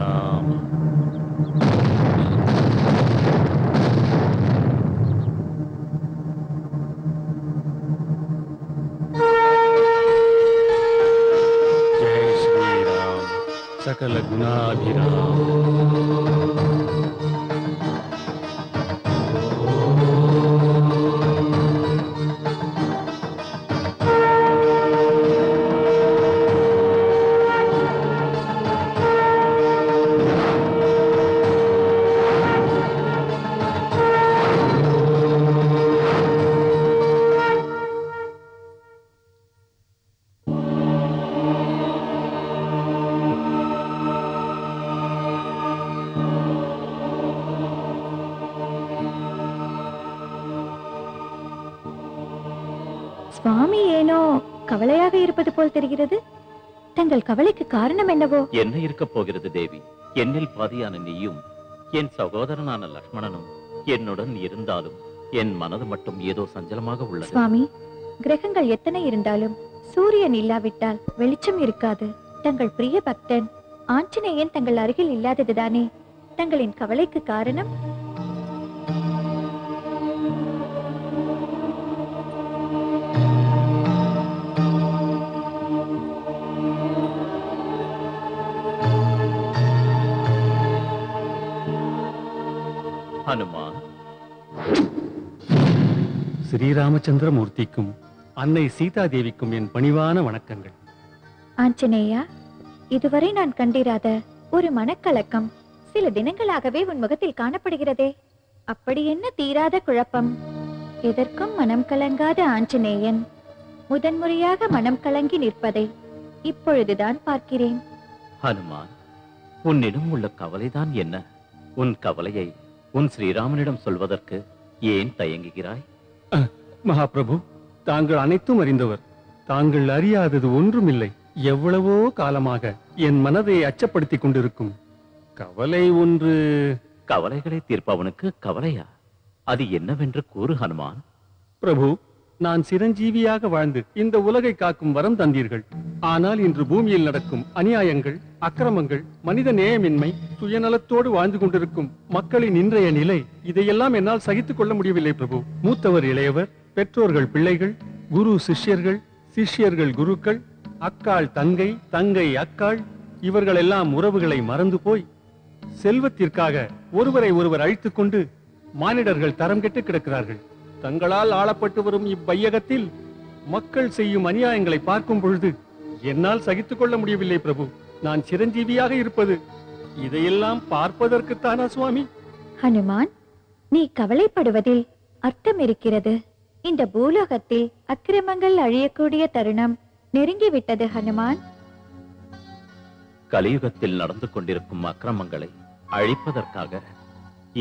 श्रीराम। जय श्रीराम सकल गुणाभिराम। சுவாமி ஏனோ கவலையாக இருப்பது போல் தெரிகிறது. தங்கள் கவலைக்கு காரணம் என்னவோ? என்ன இருக்க போகிறது தேவி? என்னில் பாதியான நீயும் என் சகோதரனான லக்ஷ்மணனும் என்னுடன் இருந்தாலும் என் மனது மட்டும் ஏதோ சஞ்சலமாக உள்ளது. சுவாமி, கிரகங்கள் எத்தனை இருந்தாலும் சூரியன் இல்லாவிட்டால் வெளிச்சம் இருக்காது. தங்கள் பிரிய பக்தன் ஆஞ்சநேயன் தங்கள் அருகில் இல்லாததுதானே தங்களின் கவலைக்கு காரணம்? ஹனுமான், ஸ்ரீராமச்சந்திரமூர்த்திக்கும் அன்னை சீதாதேவிக்கும் என் பணிவான வணக்கங்கள். ஆஞ்சநேயா, இதுவரை நான் கண்டிராத ஒரு மனக்கலக்கம் சில தினங்களாகவே உன் முகத்தில் காணப்படுகிறதே. அப்படி என்ன தீராத குழப்பம்? எதற்கும் மனம் கலங்காத ஆஞ்சநேயன் முதன்முறையாக மனம் கலங்கி நிற்பதை இப்பொழுதுதான் பார்க்கிறேன். ஹனுமான், உன்னிடம் உள்ள கவலைதான் என்ன? உன் கவலையை உன் ஸ்ரீராமனிடம் சொல்வதற்கு ஏன் தயங்குகிறாய்? மகாபிரபு, தாங்கள் அனைத்தும் அறிந்தவர். தாங்கள் அறியாதது ஒன்றுமில்லை. எவ்வளவோ காலமாக என் மனதை அச்சப்படுத்திக் கொண்டிருக்கும் கவலை ஒன்று. கவலைகளை தீர்ப்பவனுக்கு கவலையா? அது என்னவென்று கூறு ஹனுமான். பிரபு, நான் சிரஞ்சீவியாக வாழ்ந்து இந்த உலகை காக்கும் வரம் தந்தீர்கள். ஆனால் இன்று பூமியில் நடக்கும் அநியாயங்கள், அக்கிரமங்கள், மனித நேயமின்மை, சுயநலத்தோடு வாழ்ந்து கொண்டிருக்கும் மக்களின் இன்றைய நிலை, இதையெல்லாம் என்னால் சகித்துக் கொள்ள முடியவில்லை பிரபு. மூத்தவர் இளையவர், பெற்றோர்கள் பிள்ளைகள், குரு சிஷ்யர்கள், சிஷ்யர்கள் குருக்கள், அக்காள் தங்கை, தங்கை அக்காள், இவர்கள் எல்லாம் உறவுகளை மறந்து போய் செல்வத்திற்காக ஒருவரை ஒருவர் அழித்துக் கொண்டு மானிடர்கள் தரம் கெட்டு கிடக்கிறார்கள். தங்களால் ஆளப்பட்டு வரும் இவ்வையகத்தில் மக்கள் செய்யும் அநியாயங்களை பார்க்கும் பொழுது என்னால் சகித்துக் கொள்ள முடியவில்லை பிரபு. நான் சிரஞ்சீவியாக இருப்பது இதையெல்லாம் பார்ப்பதற்குத்தானா சுவாமி? ஹனுமான், நீ கவலைப்படுவதில் அர்த்தம் இருக்கிறது. இந்த பூலோகத்தில் அக்கிரமங்கள் அழியக்கூடிய தருணம் நெருங்கிவிட்டது ஹனுமான். கலியுகத்தில் நடந்து கொண்டிருக்கும் அக்கிரமங்களை அழிப்பதற்காக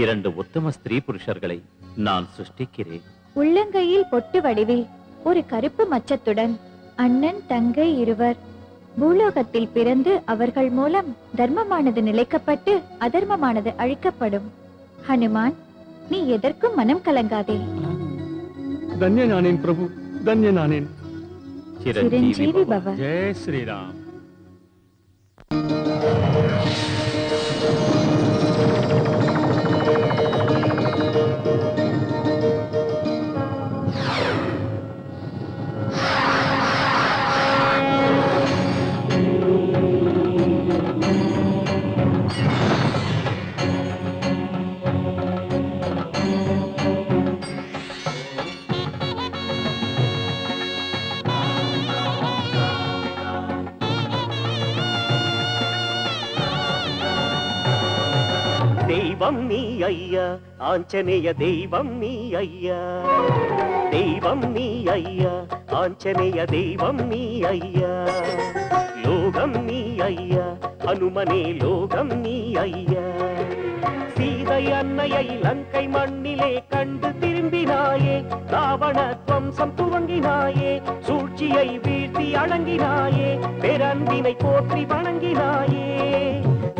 2 உத்தம ஸ்திரீ புருஷர்களை நான் சிருஷ்டிக்கிறேன். உள்ளங்கையில் பொட்டு வடிவில் ஒரு கருப்பு மச்சத்துடன் அண்ணன் தங்கை இருவர் பூலோகத்தில் பிறந்து அவர்கள் மூலம் தர்மமானது நிலைக்கப்பட்டு அதர்மமானது அழிக்கப்படும். ஹனுமான், நீ எதற்கும் மனம் கலங்காதே. தன்யனானேன் பிரபு, தன்யனானேன். சிரஞ்சீவி பவ. ஜெய் ஸ்ரீராம். தெய்வம் நீ ஐயா, ஆஞ்சநேய தெய்வம் நீ ஐயா, தெய்வம் நீ ஐயா, ஆஞ்சநேய தெய்வம் நீ ஐயா, லோகம் நீ ஐயா, அனுமனே லோகம் நீ ஐயா. சீதை அன்னையை லங்கை மண்ணிலே கண்டு திரும்பினாயே, ராவண துவம்சம் துவங்கினாயே, சூழ்ச்சியை வீழ்த்தி அடங்கினாயே, பெரன்பினை போற்றி வணங்கினாயே.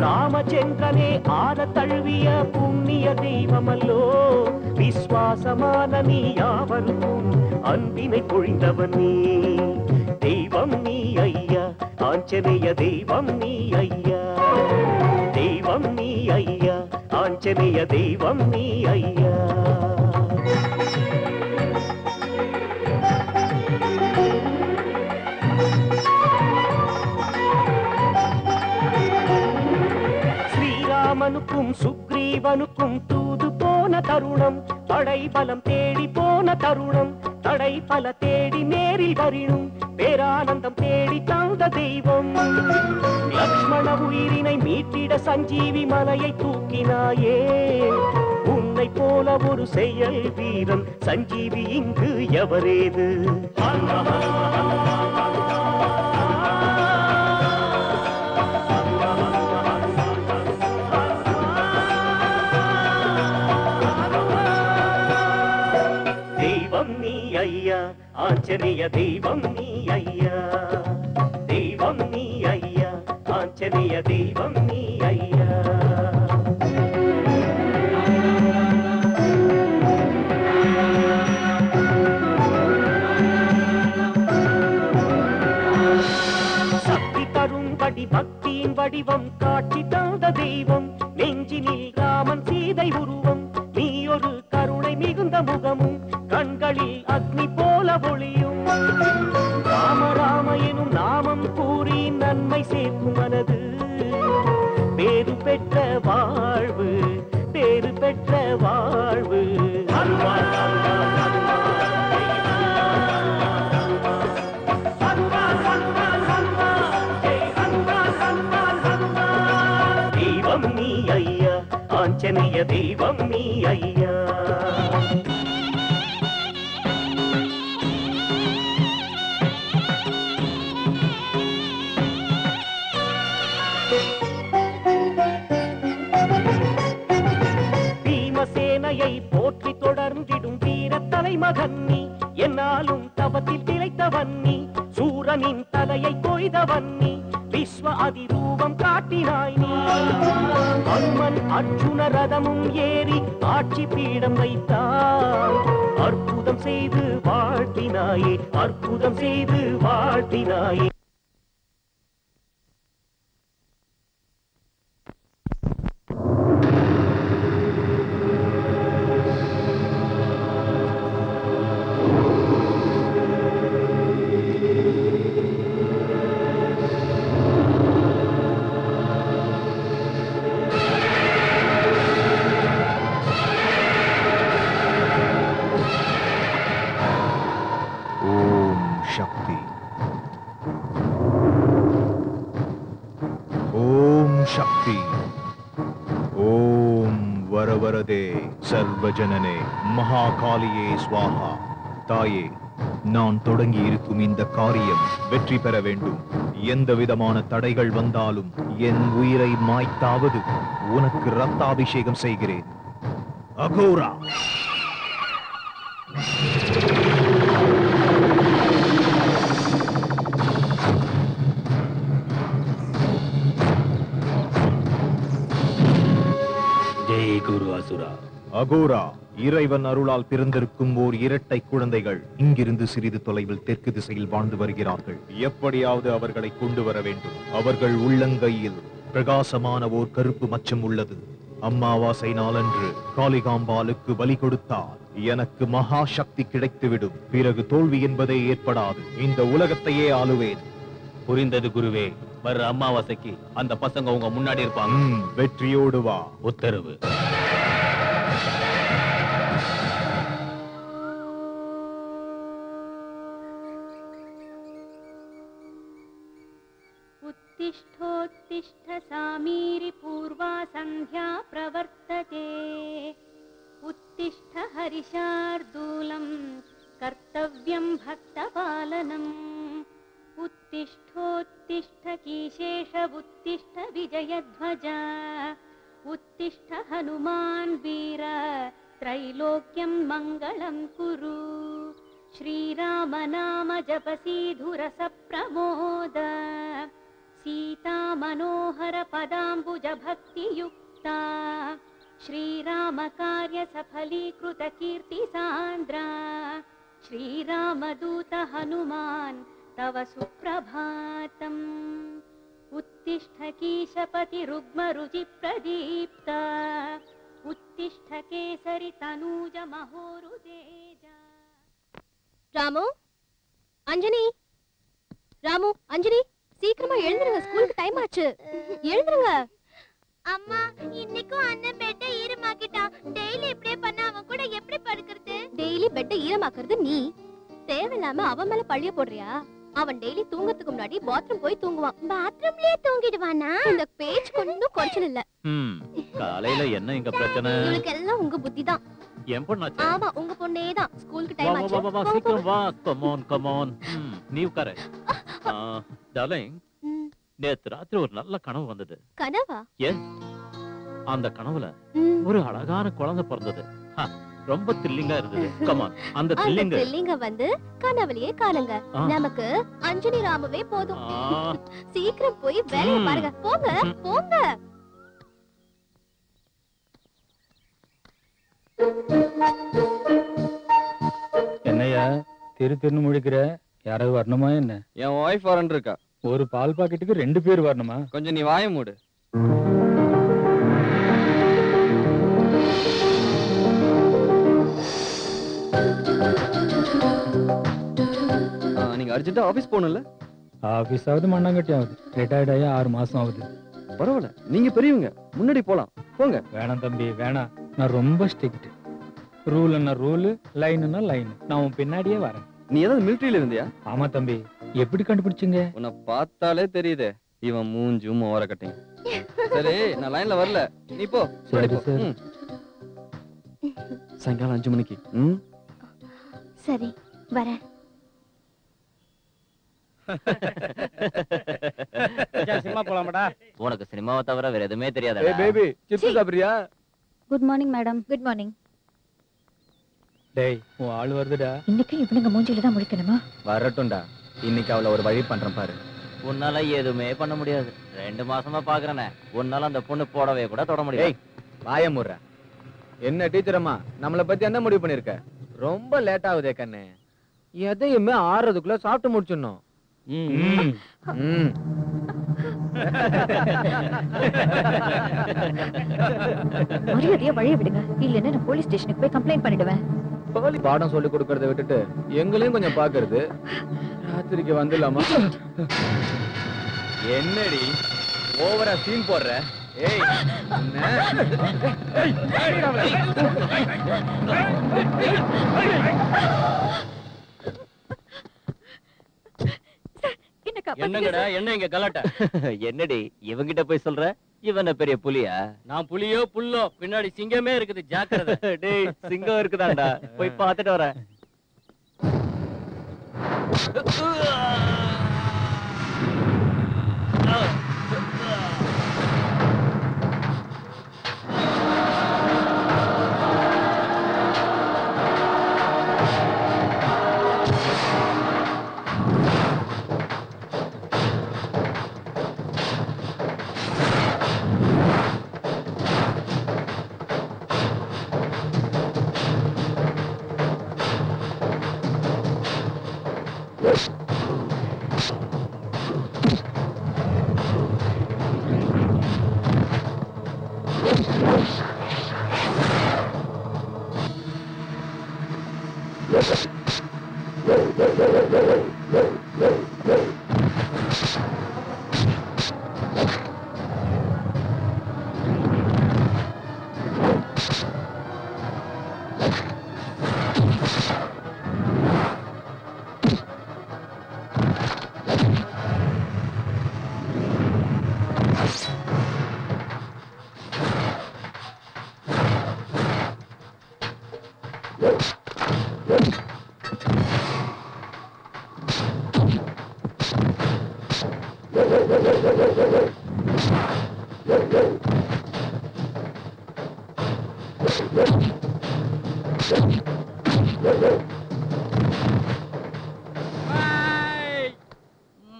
ராமச்சந்திரனே ஆன தழுவிய புண்ணிய தெய்வமல்லோ, விஸ்வாசமான நீ யாவருக்கும் அன்பினை பொழிந்தவன் நீ. தெய்வம் நீ ஐயா, ஆஞ்சநேய தெய்வம் நீ ஐயா, தெய்வம் ஐயா ஆஞ்சநேய தெய்வம் நீ ஐயா ஸ்ரீராமனுக்கும் சுக்ரீவனுக்கும் தூது போன தருணம் படை பலம் தேடி போன தருணம் தடை பல தேடி நேரில் வரினும் பேரானந்தம் தேடி தந்த தெய்வம் லக்ஷ்மண உயிரினை மீட்டிட சஞ்சீவி மலையை தூக்கினாயே உன்னை போல ஒரு செயல் வீரன் சஞ்சீவி இங்கு எவரேது தெய்வம் நீ ஐயா ஆஞ்சநேய தெய்வம் நீ ஐயா தெய்வம் நீ ஐயா ஆஞ்சநேய தெய்வம் நீ ஐயா சக்தி தரும்படி பக்தியின் வடிவம் காட்சி தந்த தெய்வம் நெஞ்சினில் ராமன் சீதை உருவம் நீ ஒரு கருணை மிகுந்த முகமும் கண்களில் அக்னி போல ஒளியும் ராம ராம எனும் நாமம் கூறி நன்மை சேர்க்கும் மனது பேரு பெற்ற வாழ்வு பேரு பெற்ற வாழ்வு தெய்வம் நீ ஐயா ஆஞ்சநேய தெய்வம் நீ ஐயா பீமசேனையை போற்றி தொடர்ந்திடும் வீர தலைமகன் நீ என்னாலும் தவத்தில் திளைத்தவன் நீ சூரனின் தலையை கொய்தவன் நீ விஸ்வ அதிரூபம் காட்டினாய் நீ அம்மன் அர்ஜுன ரதமும் ஏறி ஆட்சி பீடம் வைத்தாய் அற்புதம் செய்து வாழ்த்தினாயே அற்புதம் செய்து வாழ்த்தினாயே शक्ति ओम वरवरदे सर्वजनने महाकालिये स्वाहा தாயே நான் தொடங்கி இருக்கும் இந்த காரியம் வெற்றி பெற வேண்டும் எந்த விதமான தடைகள் வந்தாலும் என் உயிரை மாய்த்தாவது உனக்கு ரத்தாபிஷேகம் செய்கிறேன் அகோரா குரு அசுரா அகோரா இறைவன் அருளால் பிறந்திருக்கும் ஓர் இரட்டை குழந்தைகள் இங்கிருந்து சிறிது தொலைவில் தெற்கு திசையில் வாழ்ந்து வருகிறார்கள் எப்படியாவது அவர்களை கொண்டு வர வேண்டும் அவர்கள் உள்ளங்கையில் பிரகாசமான ஓர் கருப்பு மச்சம் உள்ளது அம்மாவாசை நாளன்று காளிகாம்பாலுக்கு பலி கொடுத்தால் எனக்கு மகா சக்தி கிடைத்துவிடும் பிறகு தோல்வி என்பதே ஏற்படாது இந்த உலகத்தையே ஆளுவேன் புரிந்தது குருவே வர்ற அம்மாவாசைக்கு அந்த பசங்க உங்க முன்னாடி இருப்பாங்க வெற்றியோடு வா உத்தரவு उत्तिष्ठोत्तिष्ठ सामीरि पूर्वा सन्ध्या प्रवर्तते उत्तिष्ठ हरिशार्दूलं कर्तव्यं भक्तपालनम् उत्तिष्ठोत्तिष्ठ कीशेष उत्तिष्ठ विजयध्वज उत्तिष्ठ हनुमान् वीर त्रैलोक्यं मङ्गलं कुरु श्रीराम नाम जपसीधुरस प्रमोद सीता मनोहर पदाम्बुज भक्तियुक्ता श्रीराम कार्य सफलीकृत कीर्ति सान्द्रा श्रीरामदूत हनुमान् तव सुप्रभातम् उत्तिष्ठ कीशपति रुग्म रुचि प्रदीप्ता उत्तिष्ठ केसरि तनूज महोरुदेजा ராமு அஞ்சனி ராமு அஞ்சனி சீக்கிரமா எழுந்துருங்க ஸ்கூலுக்கு டைம் ஆச்சு எழுந்துருங்க அம்மா இன்னைக்கும் அண்ணன் பெட்டை ஈரமாக்கிட்டான் டெய்லி இப்படியே பண்ண அவன் கூட எப்படி படுக்கிறது டெய்லி பெட்டை ஈரமாக்குறது நீ தேவையில்லாம அவன் மேல பழிய போடுறியா அவன் டெய்லி தூங்கறதுக்கு முன்னாடி பாத்ரூம் போய் தூங்குவான் பாத்ரூம்லயே தூங்கிடுவானா இந்த பேச்சு கொஞ்சம் குறைச்சல் இல்ல காலையில என்ன இங்க பிரச்சனை இவளுக்கு எல்லாம் உங்க புத்தி தான் என் பொண்ணாச்சு ஆமா உங்க பொண்ணே தான் ஸ்கூலுக்கு வா டைம் வா வா வா ஆச்சு சீக்கிரம் வா கம் ஆன் நீ உட்காரு டார்லிங் நேத்து ராத்திரி ஒரு நல்ல கனவு வந்தது கனவா எஸ் அந்த கனவுல ஒரு அழகான குழந்தை பிறந்தது ரொம்ப த்ரில்லிங்கா இருந்தது கம் ஆன் அந்த த்ரில்லிங்க வந்து கனவுலயே காணுங்க நமக்கு அஞ்சனி ராமுவே போதும் சீக்கிரம் போய் வேலைய பாருங்க போங்க போங்க என்னையா திருன்னு முழிக்கிற யாராவது வரணுமா என்ன? என் ஒய்ஃப் வரன் இருக்கா. ஒரு பால் பாக்கெட்டுக்கு 2 பேர் வரணுமா? கொஞ்சம் நீ வாய மூடு. நீங்க அர்ஜென்ட்டா ஆபீஸ் போகணும்ல? ஆபீஸ் ஆகுது மண்ணாங்கட்டி ஆகுது. ரிட்டையர்ட் ஆகி 6 மாசம் ஆகுது. பரவாயில்ல, நீங்க பெரியவங்க, முன்னாடி போலாம். போங்க. வேணாம் தம்பி வேணாம், நான் ரொம்ப ஸ்ட்ரிக்ட். ரூல்னா ரூல், லைன்னா லைன். நான் உன் பின்னாடியே வரேன். நீ ஏதாவது மிலிட்டரியில இருந்தியா? ஆமா தம்பி. எப்படி கண்டுபிடிச்சீங்க? உன்னை பார்த்தாலே தெரியுதே, இவன் மூஞ்சும் ஓர கட்டிங். சரி, நான் லைன்ல வரல, நீ போ. சரி சரி. சாயங்காலம் 5 மணிக்கு. சரி வரேன். சினிமா போலாமாடா? உனக்கு சினிமாவை தவிர வேற எதுவுமே தெரியாதா? ஏய் பேபி, சிப்ஸ் சாப்பிடுறியா? Good morning madam. Good morning. டேய், உன் ஆள் வருதுடா. இன்னைக்கு இவனுங்க மூஞ்சில தான் முழிக்கணுமா? வரட்டும்டா, இன்னைக்கு அவளை ஒரு வழி பண்றேன் பாரு. உன்னால எதுவுமே பண்ண முடியாது. 2 மாசமா பாக்குறேனே, உன்னால அந்த பொண்ணு போடவே கூட தொட முடியாது. வாய மூடுற. என்ன டீச்சர் அம்மா, நம்மளை பத்தி என்ன முடிவு பண்ணிருக்க? ரொம்ப லேட் ஆகுதே கண்ணு. எதையுமே ஆறதுக்குள்ள சாப்பிட்டு முடிச்சிடணும். மரியாதையா வழிய விடுங்க, இல்லன்னா நான் போலீஸ் ஸ்டேஷனுக்கு போய் கம்ப்ளைண்ட் பண்ணிடுவேன். பாடம் சொல்லி கொடுக்கறத விட்டுட்டு எங்களையும் கொஞ்சம் பாக்குறது. ராத்திரிக்கு வந்துடலாமா? என்னடி ஓவரா சீன் போடுற? ஏய் என்னங்கடா, என்ன இங்க கலாட்டா? என்னடி இவங்கிட்ட போய் சொல்ற? இவன பெரிய புலியா? நான் புலியோ புல்லோ, பின்னாடி சிங்கமே இருக்குது, ஜாக்கிரதை. டேய், சிங்கம் இருக்குதாண்டா, போய் பார்த்துட்டு வரேன்.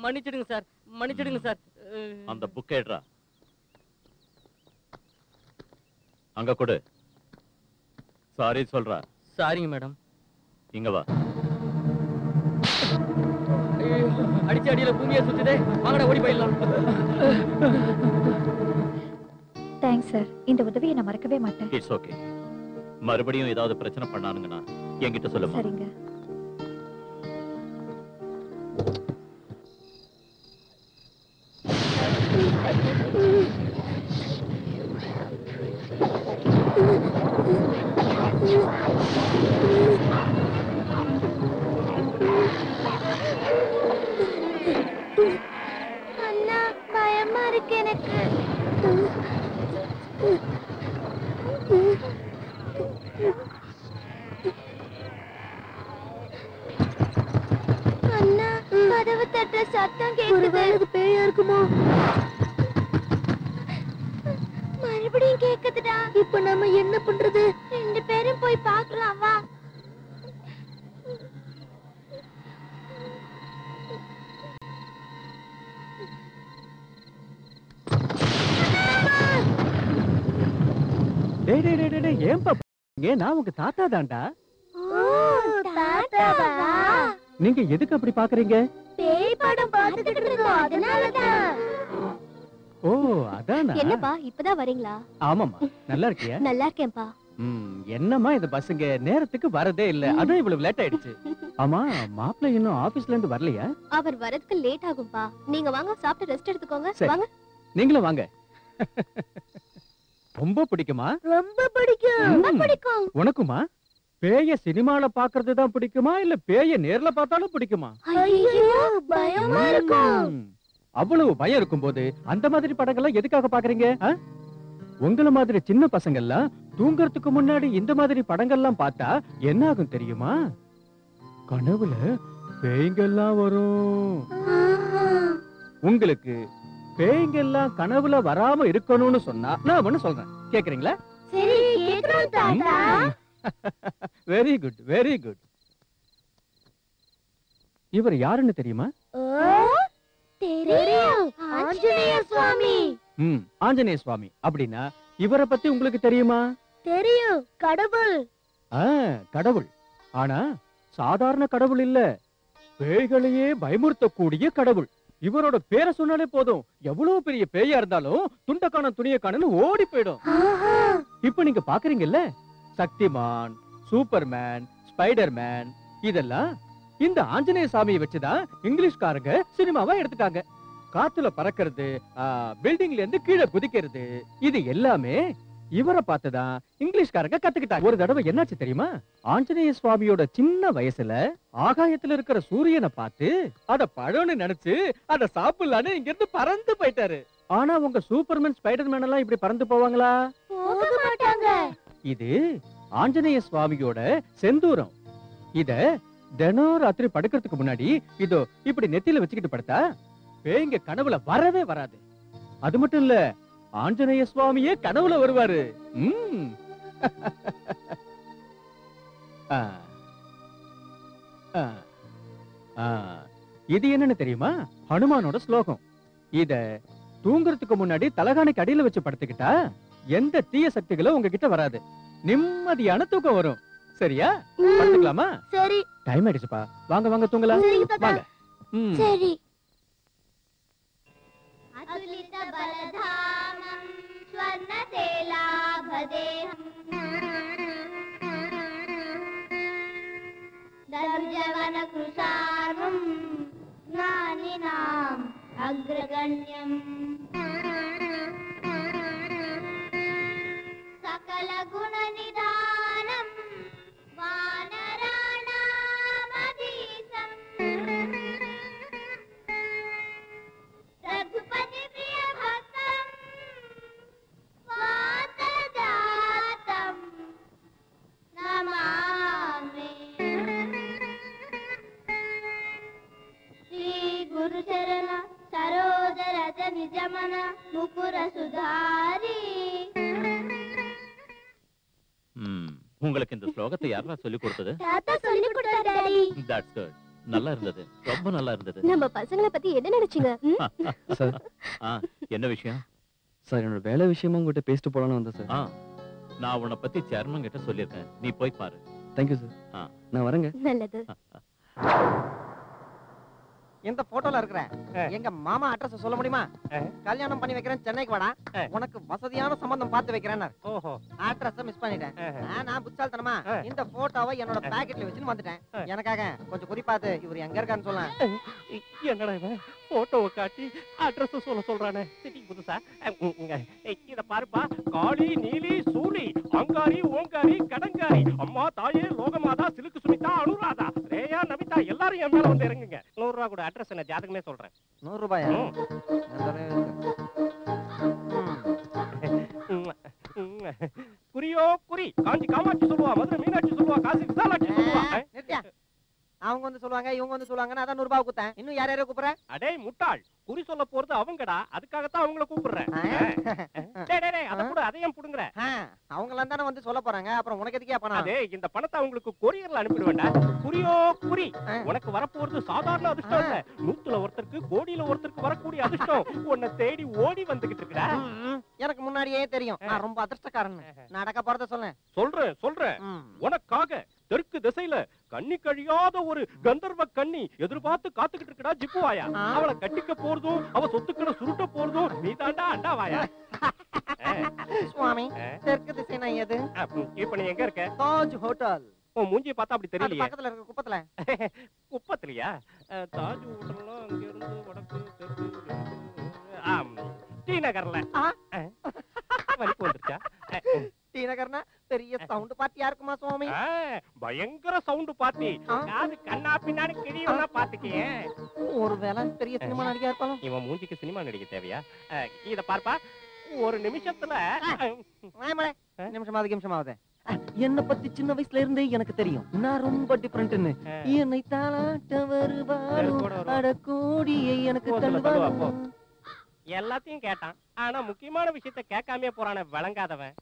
மன்னிச்சிடுங்க சார், மன்னிச்சிடுங்க சார். அந்த புக் ஏட்ரா, அங்க கொடு. சாரி சொல்றா. சாரிங்க மேடம். இங்க வா. அடிச்சு அடியில பூமியை சுத்துதே. வாங்கடா ஓடி போயிடலாம். Thanks sir. இந்த உதவியை நான் மறக்கவே மாட்டேன். It's okay. மறுபடியும் ஏதாவது பிரச்சனை பண்ணானுங்கன்னா என்கிட்ட சொல்லுங்க. சரிங்க. அண்ணா பயமா இருக்கு எனக்கு. அண்ணா கதவு தட்டுற சத்தம் கேக்குது. பேயா இருக்குமோ? மறுபடியும் கேக்குதுடா. இப்ப நம்ம என்ன பண்றது? 2 பேரும் போய் பார்க்கலாம் வா. டேய் டேய் டேய் டேய் ஏன்பா நான் உங்க தாத்தா தான்டா. தாத்தாவா? நீங்க எதுக்கு அப்படி பாக்குறீங்க? பேய் படம் பார்த்துட்டு இருக்கோம் அதனாலதான். ஓ அதானா? என்னப்பா இப்பதான் வரீங்களா? ஆமாமா. நல்லா இருக்கியா? நல்லா இருக்கேன்ப்பா. என்னம்மா இந்த பசங்க நேரத்துக்கு வரதே இல்ல. அதான் இவ்வளவு லேட் ஆயிடுச்சு. ஆமா மாப்பிள்ளை இன்னும் ஆபீஸ்ல இருந்து வரலையா? அவர் வரதுக்கு லேட் ஆகும்பா. நீங்க வாங்க சாப்பிட்டு ரெஸ்ட் எடுத்துக்கோங்க. வாங்க. நீங்களும் வாங்க. ரொம்ப பிடிக்குமா? ரொம்ப பிடிக்கும். ரொம்ப பிடிக்கும். உனக்குமா? பேய சினிமால பாக்குறது தான் பிடிக்குமா இல்ல பேய நேர்ல பார்த்தாலும் பிடிக்குமா? ஐயோ பயமா இருக்கும். அவ்வளவு பயம் இருக்கும்போது அந்த மாதிரி படங்கள்லாம் எதுக்காக பாக்குறீங்க? உங்கள மாதிரி சின்ன பசங்க எல்லாம் தூங்கறதுக்கு முன்னாடி இந்த மாதிரி படங்கள்லாம் பார்த்தா என்ன ஆகும் தெரியுமா? கனவுல பேய்ங்கெல்லாம் வரும். உங்களுக்கு பேய்ங்கெல்லாம் கனவுல வராம இருக்கணும்னு சொன்னா நான் ஒண்ணு சொல்றேன். கேக்குறீங்களா? சரி கேக்குறோம் தாத்தா. Very good very good. இவர் யாருன்னு தெரியுமா? தெரியும். ஆஞ்சநேய சுவாமி. ஆஞ்சநேய சுவாமி. அப்படின்னா இவரை பத்தி உங்களுக்கு தெரியுமா? தெரியும். கடவுள். கடவுள். ஆனா சாதாரண கடவுள் இல்ல. பேய்களையே பயமுறுத்தக்கூடிய கடவுள். இவரோட பேரை சொன்னாலே போதும் எவ்வளவு பெரிய பேயா இருந்தாலும் துண்டக்கான துணியக்கானு ஓடி போயிடும். இப்ப நீங்க பாக்குறீங்கல்ல சக்திமான், சூப்பர்மேன், ஸ்பைடர்மேன் இதெல்லாம் இந்த ஆஞ்சநேய சாமியை வச்சுதான் இங்கிலீஷ்காரங்க சினிமாவா எடுத்துட்டாங்க. காத்துல பறக்கிறது, பில்டிங்ல இருந்து கீழே குதிக்கிறது இது எல்லாமே இவரை பார்த்துதான் இங்கிலீஷ்காரங்க கத்துக்கிட்டாங்க. ஒரு தடவை என்னாச்சு தெரியுமா? ஆஞ்சநேய சுவாமியோட சின்ன வயசுல ஆகாயத்துல இருக்கிற சூரியனை பார்த்து அத பழம்னு நினைச்சு அத சாப்பிடலான்னு இங்க இருந்து பறந்து போயிட்டாரு. ஆனா உங்க சூப்பர்மேன் ஸ்பைடர்மேன் எல்லாம் இப்படி பறந்து போவாங்களா? போக மாட்டாங்க. இது ஆஞ்சநேய சுவாமியோட செந்தூரம். இத தினம் ராத்திரி படுக்கிறதுக்கு முன்னாடி இதோ இப்படி நெத்தியில வச்சுக்கிட்டு படுத்தா பேய்ங்க கனவுல வரவே வராது. அது மட்டும் இல்ல ஆஞ்சநேய சுவாமியே கனவுல வருவாரு. இது என்னன்னு தெரியுமா? ஹனுமானோட ஸ்லோகம். இத தூங்குறதுக்கு முன்னாடி தலகாணிக்கு அடியில வச்சு படுத்துக்கிட்டா எந்த தீய சக்திகளும் உங்ககிட்ட வராது. நிம்மதியான தூக்கம் வரும். சரியா? படுத்துக்கலாமா? சரி. டைம் ஆயிடுச்சுப்பா. வாங்க வாங்க தூங்கலாம். வாங்க. சரி. அதுலித பலதாமம் ஸ்வர்ணதேலாபதேஹம் தனுஜவன கிருஷார்வம் ஞானினாம் அக்ரகண்யம் சகல குண நிதானம் வானராணாமதீசம் ரகுபதி பிரிய பக்தம் வாதஜாதம் நமாமி. ஸ்ரீ குரு சரண சரோஜ ரஜ நிஜமன முகுர சுதாரி. உங்களுக்கு இந்த ஸ்லோகத்தை யாரா சொல்லி கொடுத்தது? தாத்தா சொல்லி கொடுத்தாரு டாடி. That's good. நல்லா இருந்தது. ரொம்ப நல்லா இருந்தது. நம்ம பசங்கள பத்தி என்ன நினைச்சீங்க? சார் என்ன விஷயம்? சார் என்னோட வேலை விஷயமா உங்ககிட்ட பேசிட்டு போலான்னு வந்தேன் சார். நான் உன்னை பத்தி சேர்மன் கிட்ட சொல்லியிருக்கேன். நீ போய் பாரு. Thank you sir. நான் வரேங்க. நல்லது. இந்த போட்டோல இருக்கிற எங்க மாமா அட்ரஸ் சொல்ல முடியுமா? கல்யாணம் பண்ணி வைக்கிறேன், சென்னைக்கு வாடா, உனக்கு வசதியான சம்பந்தம் பார்த்து வைக்கிறேன். ஓஹோ, அட்ரஸ் மிஸ் பண்ணிட்டேன். நான் புத்தால்தனமா இந்த போட்டோவை என்னோட பாக்கெட்ல வச்சுன்னு வந்துட்டேன். எனக்காக கொஞ்சம் குறிப்பாத்து இவர் எங்க இருக்கான்னு சொல்ல. என்னடா இவன் போட்டோவை காட்டி அட்ரஸ் சொல்ல சொல்றானே, சிட்டிக்கு புதுசா? இத பாருப்பா, காளி நீலி சூலி அங்காரி ஓங்காரி கடங்காரி அம்மா தாயே லோகமாதா சிலுக்கு சுமிதா அனுராதா ரேயா நமிதா எல்லாரும் என் மேல வந்து இறங்குங்க. 100 ரூபா கூட அட்ரஸ் என்ன ஜாதகமே சொல்றேன். 100 ரூபாயா? குறியோ குறி, காஞ்சி காமாட்சி சொல்லுவா, மதுரை மீனாட்சி சொல்லுவா, காசி விசாலாட்சி சொல்லுவா. அவங்க வந்து சொல்லுவாங்க, இவங்க வந்து சொல்லுவாங்க, அதான் 100 ரூபாய் கூத்தேன். இன்னும் யார் யாரையோ கூப்பிடுற? அடே முட்டாள், குறி சொல்ல போறது அவங்கடா, அதுக்காகத்தான் அவங்கள கூப்பிடுறேன். அத கூட அதையும் புடுங்கற. அவங்கலாம் தானே வந்து சொல்ல போறாங்க, அப்புறம் உனக்கு எதுக்கே பணம்? அதே இந்த பணத்தை அவங்களுக்கு கொரியர்ல அனுப்பிட வேண்டாம். குறியோ குறி, உனக்கு வரப்போறது சாதாரண அதிர்ஷ்டம் இல்ல, 100ல ஒருத்தருக்கு கோடியில ஒருத்தருக்கு வரக்கூடிய அதிர்ஷ்டம். உன்னை தேடி ஓடி வந்துகிட்டு இருக்குடா. எனக்கு முன்னாடியே தெரியும், நான் ரொம்ப அதிர்ஷ்டக்காரன். நடக்க போறத சொல்றேன். உனக்காக தெற்கு திசையில கண்ணி கழியாத ஒரு கந்தர்வ கண்ணி எதிர்பார்த்து காத்துக்கிட்டு இருக்கடா ஜிப்புவாயா. அவளை கட்டிக்க போறதும் அவ சொத்துக்களை சுருட்ட போறதும் நீ தாண்டா அண்டாவாயா. சுவாமி, தெற்கு திசைனா எது? இப்ப நீ எங்க இருக்க? தாஜ் ஹோட்டல். உன் மூஞ்சி பார்த்தா அப்படி தெரியலையே. பக்கத்துல இருக்க குப்பத்துல. குப்பத்துலயா? தாஜ் ஹோட்டல்னா அங்க இருந்து வடக்கு தெற்கு. டி நகர்ல. வலிப்பு வந்துருச்சா? டி நகர்னா பெரிய சவுண்ட் பார்ட்டியா இருக்குமா சுவாமி? பயங்கர சவுண்ட் பார்ட்டி. காது கண்ணா பின்னாடி கிழியோனா பாத்துக்கியே. ஒருவேளை பெரிய சினிமா நடிகா இருப்பாங்க. இவன் மூஞ்சிக்கு சினிமா நடிக்க தேவையா? இத பார்ப்பா, ஒரு நிமிஷத்துல நிமிஷமாவது என்ன பத்தி சின்ன வயசுல இருந்தே எனக்கு தெரியும், நான் ரொம்ப டிஃபரெண்ட்னு. என்னை தாளாட்ட வருவாரோ அட கோடியை எனக்கு தருவாரோ. எல்லாத்தையும் கேட்டான், ஆனா முக்கியமான விஷயத்த கேட்காமே போறானே விளங்காதவன்.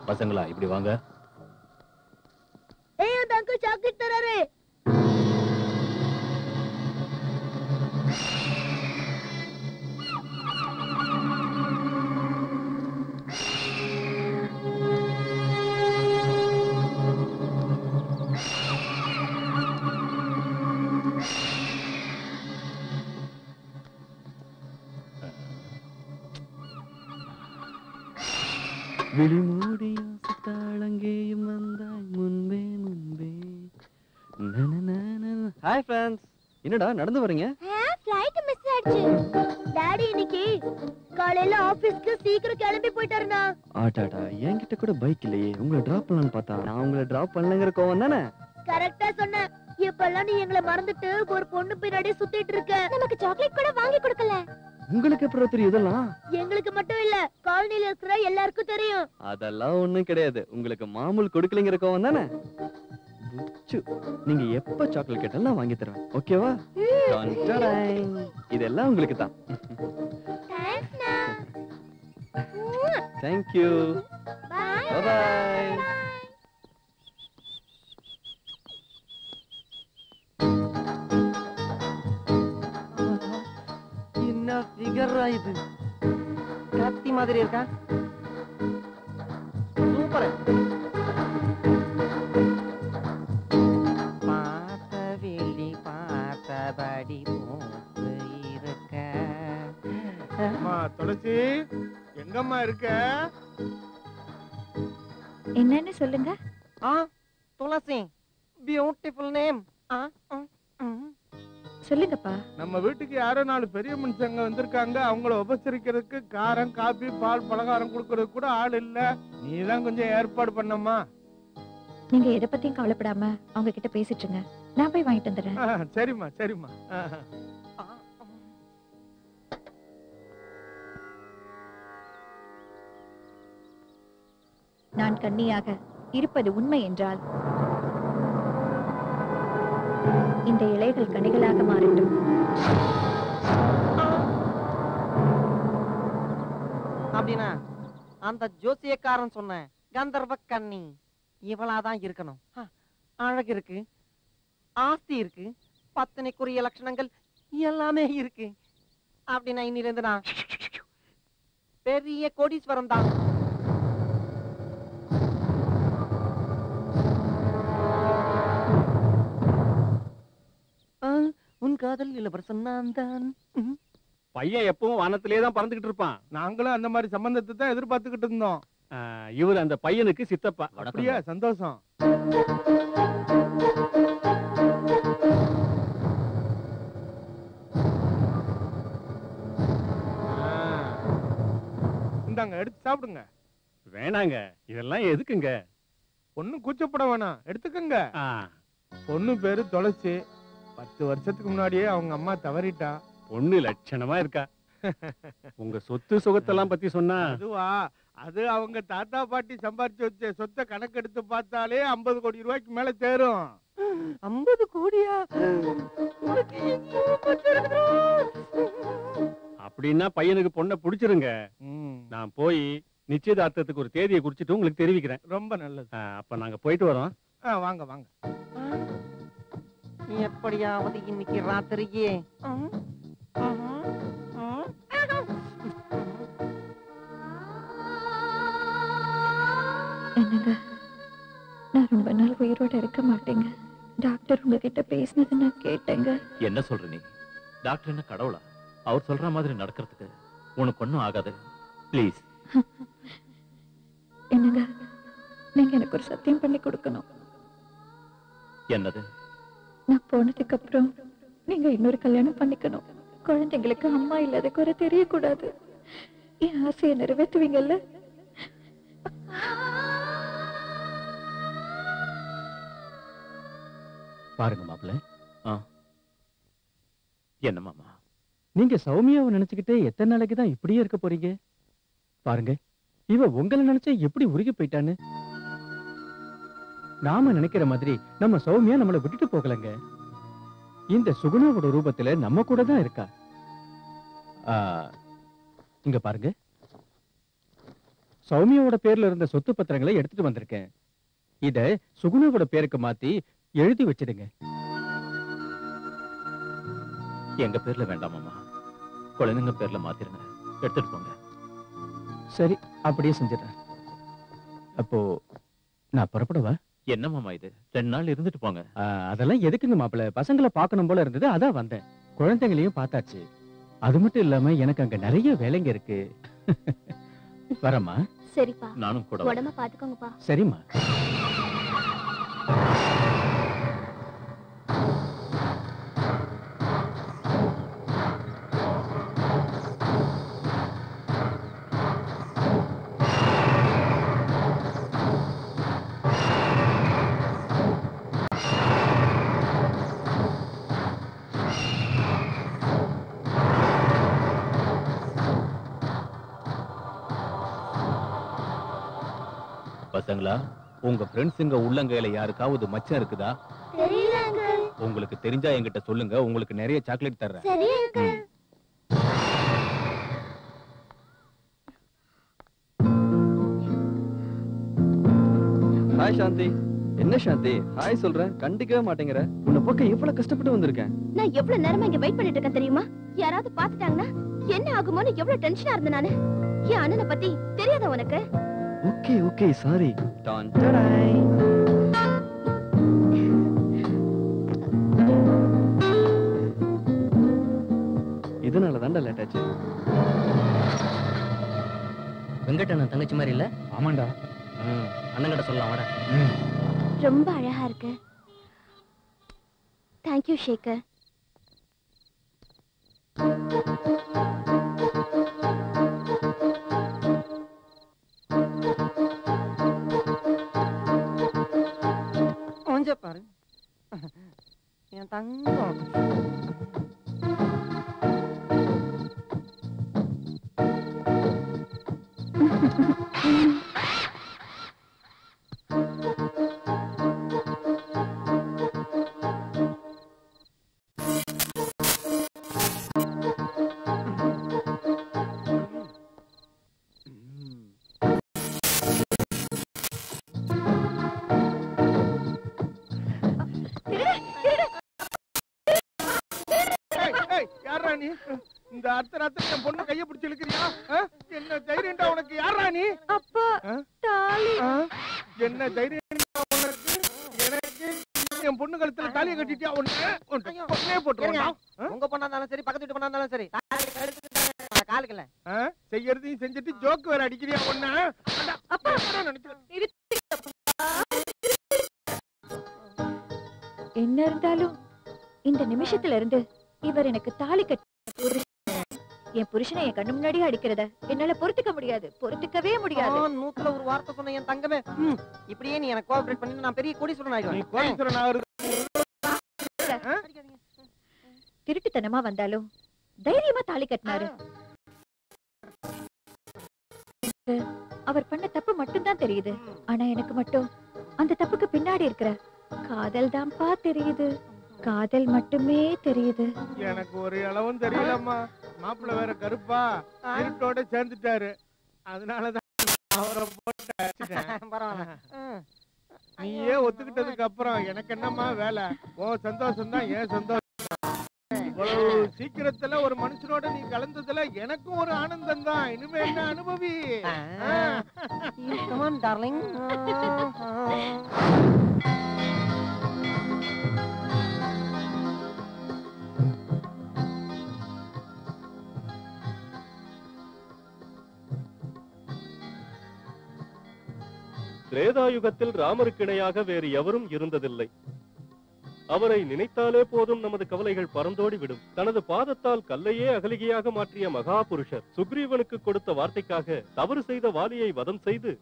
பசங்களா இப்படி வாங்க. ஏய் அந்த அங்கிள் சாக்லேட் தராரு. விழிமூடி தாளங்கேயும் வந்தாய் முன்பே முன்பே. ஹாய் ஃப்ரெண்ட்ஸ், என்னடா நடந்து வரீங்க? ஃளைட் மிஸ் ஆயிடுச்சு. டாடி இன்னைக்கு காலையில ஆபீஸ்க்கு சீக்கிரம் கிளம்பி போயிட்டாருனா. ஆடாடா, என்கிட்ட கூட பைக் இல்லையே, உங்களை டிராப் பண்ணலாம்னு பார்த்தா. நான் உங்களை டிராப் பண்ணலங்கற கோவம் தானே? கரெக்ட்டா சொன்ன. இப்பெல்லாம் நீ எங்களை மறந்துட்டு ஒரு பொண்ணு பின்னாடி சுத்திட்டு இருக்க. நமக்கு சாக்லேட் கூட வாங்கி கொடுக்கல. உங்களுக்கு எப்படி தெரியும் இதெல்லாம்? எங்களுக்கு மட்டும் இல்ல, காலனில இருக்கிற எல்லாருக்கும் தெரியும். அதெல்லாம் ஒண்ணும் கிடையாது, உங்களுக்கு மாமூல் கொடுக்கலங்கற கோவம் தானே? புச்சு, நீங்க எப்ப சாக்லேட் கேட்டாலும் நான் வாங்கி தருவேன், ஓகேவா? இதெல்லாம் உங்களுக்கு தான். Thank you. Bye bye. என்ன ஃபிகரா இது? கத்தி மாதிரி இருக்கா? சூப்பர். பார்த்த வெளி பார்த்தபடி போக்கு இருக்க. அம்மா துளசி, எங்கம்மா இருக்க? என்னன்னு சொல்லுங்க. துளசி, பியூட்டிஃபுல் நேம். சொல்லுங்கப்பா. நம்ம வீட்டுக்கு யாரோ 4 பெரிய மனுஷங்க வந்திருக்காங்க, அவங்கள உபசரிக்கிறதுக்கு காரம் காபி பால் பலகாரம் கொடுக்கறதுக்கு கூட ஆள் இல்ல. நீதான் கொஞ்சம் ஏற்பாடு பண்ணம்மா. நீங்க எதை பத்தியும் கவலைப்படாம அவங்க கிட்ட பேசிட்டுங்க, நான் போய் வாங்கிட்டு வந்துடுறேன். சரிம்மா சரிம்மா. நான் கன்னியாக இருப்பது உண்மை என்றால் இந்த இலைகள் கனிகளாக மாறட்டும். அப்படின்னா அந்த ஜோசியக்காரன் சொன்ன கந்தர்வ கண்ணி இவளாதான் இருக்கணும். அழகு இருக்கு, ஆஸ்தி இருக்கு, பத்தினிக்குரிய லட்சணங்கள் எல்லாமே இருக்கு. அப்படின்னா இன்னில இருந்து நான் பெரிய கோடீஸ்வரம் தான். உன் காதல் இளவரசன் நான் தான். பையன் எப்பவும் வானத்திலே தான் பறந்துகிட்டு இருப்பான். நாங்களும் அந்த மாதிரி சம்பந்தத்தை தான் எதிர்பார்த்துக்கிட்டு இருந்தோம். இவர் அந்த பையனுக்கு சித்தப்பா. அப்படியா? சந்தோஷம். இந்தாங்க, எடுத்து சாப்பிடுங்க. வேணாங்க, இதெல்லாம் எதுக்குங்க? ஒண்ணும் கூச்சப்பட வேணாம், எடுத்துக்கங்க. பொண்ணு பேரு துளசி. 10 வருஷத்துக்கு முன்னாடியே அவங்க அம்மா தவறிட்டா. பொண்ணு லட்சணமா இருக்கா. உங்க சொத்து சுகத்தெல்லாம் பத்தி சொன்னா அதுவா? அது அவங்க தாத்தா பாட்டி சம்பாரிச்சு வச்ச சொத்தை கணக்கெடுத்து பார்த்தாலே 50 கோடி ரூபாய்க்கு மேல தேரும். 50 கோடியா? அப்படின்னா பையனுக்கு பொண்ணை பிடிச்சிருங்க. நான் போய் நிச்சயதார்த்தத்துக்கு ஒரு தேதியை குறிச்சிட்டு உங்களுக்கு தெரிவிக்கிறேன். ரொம்ப நல்லது. அப்ப நாங்க போயிட்டு வரோம். வாங்க வாங்க. எப்படியாவது இன்னைக்கு ராத்திரியே என்னங்க, நான் ரொம்ப நாள் உயிரோட இருக்க மாட்டேங்க. டாக்டர் உங்ககிட்ட பேசினது நான் கேட்டேங்க. என்ன சொல்ற நீ? டாக்டர் என்ன கடவுளா? அவர் சொல்ற மாதிரி நடக்கிறதுக்கு உனக்கு ஒண்ணும் ஆகாது. ப்ளீஸ். என்னங்க, நீங்க எனக்கு ஒரு சத்தியம் பண்ணி கொடுக்கணும். என்னது? நான் போனதுக்கு அப்புறம் நீங்க இன்னொரு கல்யாணம் பண்ணிக்கணும். குழந்தைங்களுக்கு அம்மா இல்லாத குறை தெரியக்கூடாது. என் ஆசையை நிறைவேற்றுவீங்கல்ல? பாருங்க மாப்பிள்ள. என்ன மாமா? நீங்க சௌமியாவை நினைச்சுக்கிட்டே எத்தனை நாளைக்கு தான் இப்படியே இருக்க போறீங்க? பாருங்க, இவ உங்களை நினைச்சா எப்படி உருகி போயிட்டான்னு. நாம நினைக்கிற மாதிரி நம்ம சௌமியா நம்மளை விட்டுட்டு போகலங்க. இந்த சுகுணாவோட ரூபத்துல நம்ம கூட தான் இருக்கா. இங்க பாருங்க, சௌமியாவோட பேர்ல இருந்த சொத்து பத்திரங்களை எடுத்துட்டு வந்திருக்கேன். இத சுகுணாவோட பேருக்கு மாத்தி எழுதி வச்சிடுங்க. எங்க பேர்ல வேண்டாம் மாமா, குழந்தைங்க பேர்ல மாத்திருங்க. எடுத்துட்டு போங்க. சரி, அப்படியே செஞ்சிடறேன். அப்போ நான் புறப்படவா? என்ன மாமா இது? 2 நாள் இருந்துட்டு போங்க. அதெல்லாம் எதுக்குங்க மாப்பிள்ள? பசங்களை பார்க்கணும் போல இருந்தது, அதான் வந்தேன். குழந்தைங்களையும் பார்த்தாச்சு. அது மட்டும் இல்லாம எனக்கு அங்க நிறைய வேலைங்க இருக்கு. வரமா? சரிப்பா. நானும் கூட. உடம்ப பாத்துக்கோங்கப்பா. சரிம்மா. பசங்களா, உங்க ஃப்ரெண்ட்ஸுங்க உள்ளங்கையில யாருக்காவது மச்சம் இருக்குதா? தெரியல அங்கிள். உங்களுக்கு தெரிஞ்சா என்கிட்ட சொல்லுங்க, உங்களுக்கு நிறைய சாக்லேட் தர்றேன். சரி அங்கிள். ஹாய் சாந்தி. என்ன சாந்தி ஹாய் சொல்றேன், கண்டிக்கவே மாட்டேங்கிற. உன்னை பக்கம் எவ்வளவு கஷ்டப்பட்டு வந்திருக்கேன். நான் எவ்வளவு நேரமா இங்க வெயிட் பண்ணிட்டு இருக்கேன் தெரியுமா? யாராவது பாத்துட்டாங்கன்னா என்ன ஆகுமோன்னு எவ்வளவு டென்ஷனா இருந்தேன் நானு. என் அண்ணனை பத்தி தெரியாதா உனக்கு? Okay okay sorry. டான் டடாய். இதனால தான்டா லேட் ஆச்சு. வெங்கடண்ணன் தங்கச்சி மாதிரி இல்ல? ஆமாண்டா. அண்ணன் கிட்ட சொல்லலாம், வர. ரொம்ப அழகா இருக்கு. தேங்க்யூ ஷேகர். கொஞ்சம் பாரு என் தங்கம். அர்த்தராத்திரி என் பொண்ணு கைய பிடிச்சு இழுக்கிறியா? என்ன தைரியம்டா உனக்கு? யாரா நீ? அப்பா தாலி. என்ன தைரியம் உனக்கு? எனக்கு என் பொண்ணு கழுத்துல தாலியை கட்டிட்டியா? ஒன்னே போட்டுருவாங்க. உங்க பொண்ணா இருந்தாலும் சரி, பக்கத்து வீட்டு பொண்ணா இருந்தாலும் சரி, காலுக்குல செய்யறதையும் செஞ்சுட்டு ஜோக்கு வேற அடிக்கிறியா? ஒண்ணு அப்பா என்ன இருந்தாலும் இந்த நிமிஷத்துல இருந்து இவர் எனக்கு தாலி கட்ட என் புருஷனை என் கண்ணு முன்னாடியே அடிக்கிறத என்னால பொறுத்துக்க முடியாது, பொறுத்துக்கவே முடியாது. 100ல ஒரு வார்த்தை சொன்ன என் தங்கமே. இப்படியே நீ எனக்கு கோஆபரேட் பண்ணி நான் பெரிய கோடீஸ்வரன் ஆயிடுவேன். நீ கோடீஸ்வரன் ஆகுறது திருட்டுத்தனமா வந்தாலும் தைரியமா தாலி கட்டினாரு. அவர் பண்ண தப்பு மட்டும்தான் தெரியுது. ஆனா எனக்கு மட்டும் அந்த தப்புக்கு பின்னாடி இருக்கிற காதல் தான்ப்பா தெரியுது. காதல் மட்டுமே தெரியுது. எனக்கு ஒரு அளவும் தெரியலம்மா. மாப்பிள்ள வேற கருப்பா இருட்டோட சேர்ந்துட்டாரு. அதனாலதான் அவரை போட்டு நீயே ஒத்துக்கிட்டதுக்கு அப்புறம் எனக்கு என்னம்மா வேலை? உன் சந்தோஷம் தான் என் சந்தோஷம். இவ்வளவு சீக்கிரத்துல ஒரு மனுஷனோட நீ கலந்ததுல எனக்கும் ஒரு ஆனந்தம் தான். இனிமே என்ன அனுபவி. திரேதாயுகத்தில் ராமருக்கு இணையாக வேறு எவரும் இருந்ததில்லை. அவரை நினைத்தாலே போதும் நமது கவலைகள் பறந்தோடி விடும். தனது பாதத்தால் கல்லையே அகலிகையாக மாற்றிய மகா புருஷர். சுக்ரீவனுக்கு கொடுத்த வார்த்தைக்காக தவறு செய்த வாலியை வதம் செய்து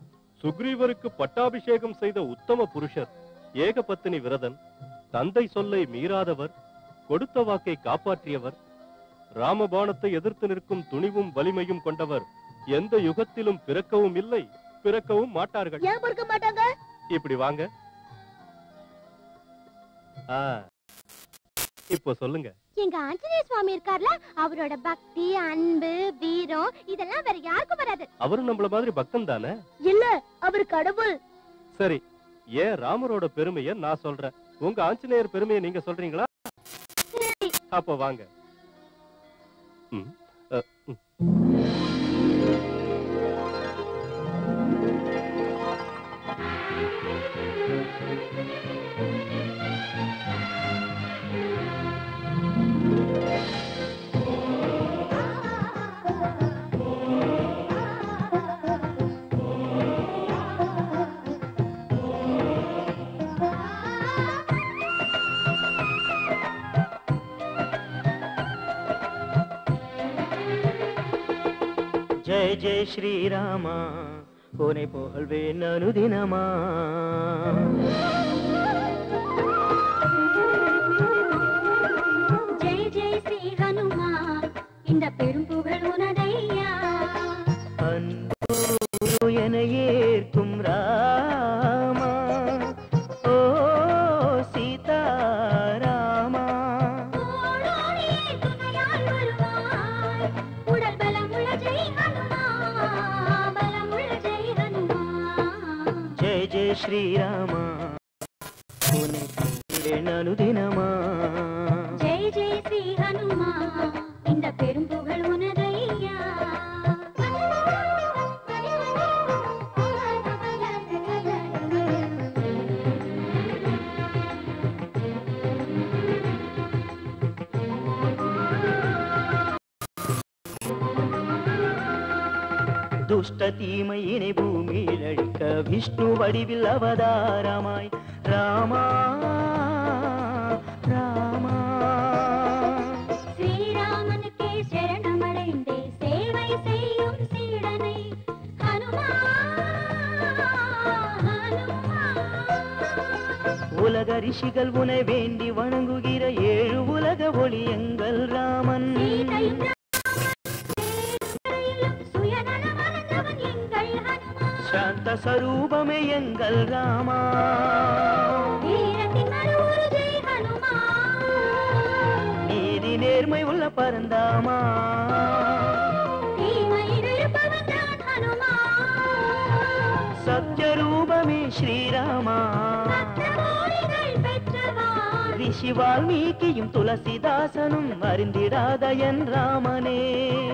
சுக்ரீவருக்கு பட்டாபிஷேகம் செய்த உத்தம புருஷர். ஏகபத்தினி விரதன், தந்தை சொல்லை மீறாதவர், கொடுத்த வாக்கை காப்பாற்றியவர், ராமபாணத்தை எதிர்த்து நிற்கும் துணிவும் வலிமையும் கொண்டவர் எந்த யுகத்திலும் பிறக்கவும் இல்லை, பிறக்கவும் மாட்டார்கள். ஏன் பிறக்க மாட்டாங்க? இப்படி வாங்க. இப்போ சொல்லுங்க. எங்க ஆஞ்சநேய சுவாமி இருக்கார்ல, அவரோட பக்தி, அன்பு, வீரம் இதெல்லாம் வேற யாருக்கும் வராது. அவரும் நம்மள மாதிரி பக்தன் தானே? இல்ல, அவர் கடவுள். சரி, ஏன் ராமரோட பெருமையை நான் சொல்றேன், உங்க ஆஞ்சநேயர் பெருமையை நீங்க சொல்றீங்களா? அப்போ வாங்க. जय जय श्री राम कोने पोहल्वे अनुदिनमा जय जय श्री हनुमान इंद पेरुम पुगळ उनदैया अन्बु एनयेर्कुम रामा ओ सीता रामा ओडोडी तुनयाल वरुवाय उडल बलमुळ जय हनुमान बलमुळ जय हनुमान जय जय श्री राम कोने पोहल्वे अनुदिनमा जय जय श्री हनुमान इंद पेरुम पुगळ उनदैया दुष्ट தீமையினை பூமியில் அழிக்க விஷ்ணு வடிவில் அவதாரமாய் ராமா ராமா ஸ்ரீராமனுக்கே சரணமடைந்தே சேவை செய்யும் சீடனை உலக ரிஷிகள் உனை வேண்டி வணங்குகிற 7 உலக ஒளி எங்கள் ராமன் சாந்த ஸ்வரூபமே எங்கள் ராமா நீதி நேர்மை உள்ள பரந்தாமா சத்ய ரூபமே ஸ்ரீராமா ரிஷி வால்மீகியும் துளசிதாசனும் அறிந்திடாத என் ராமனே.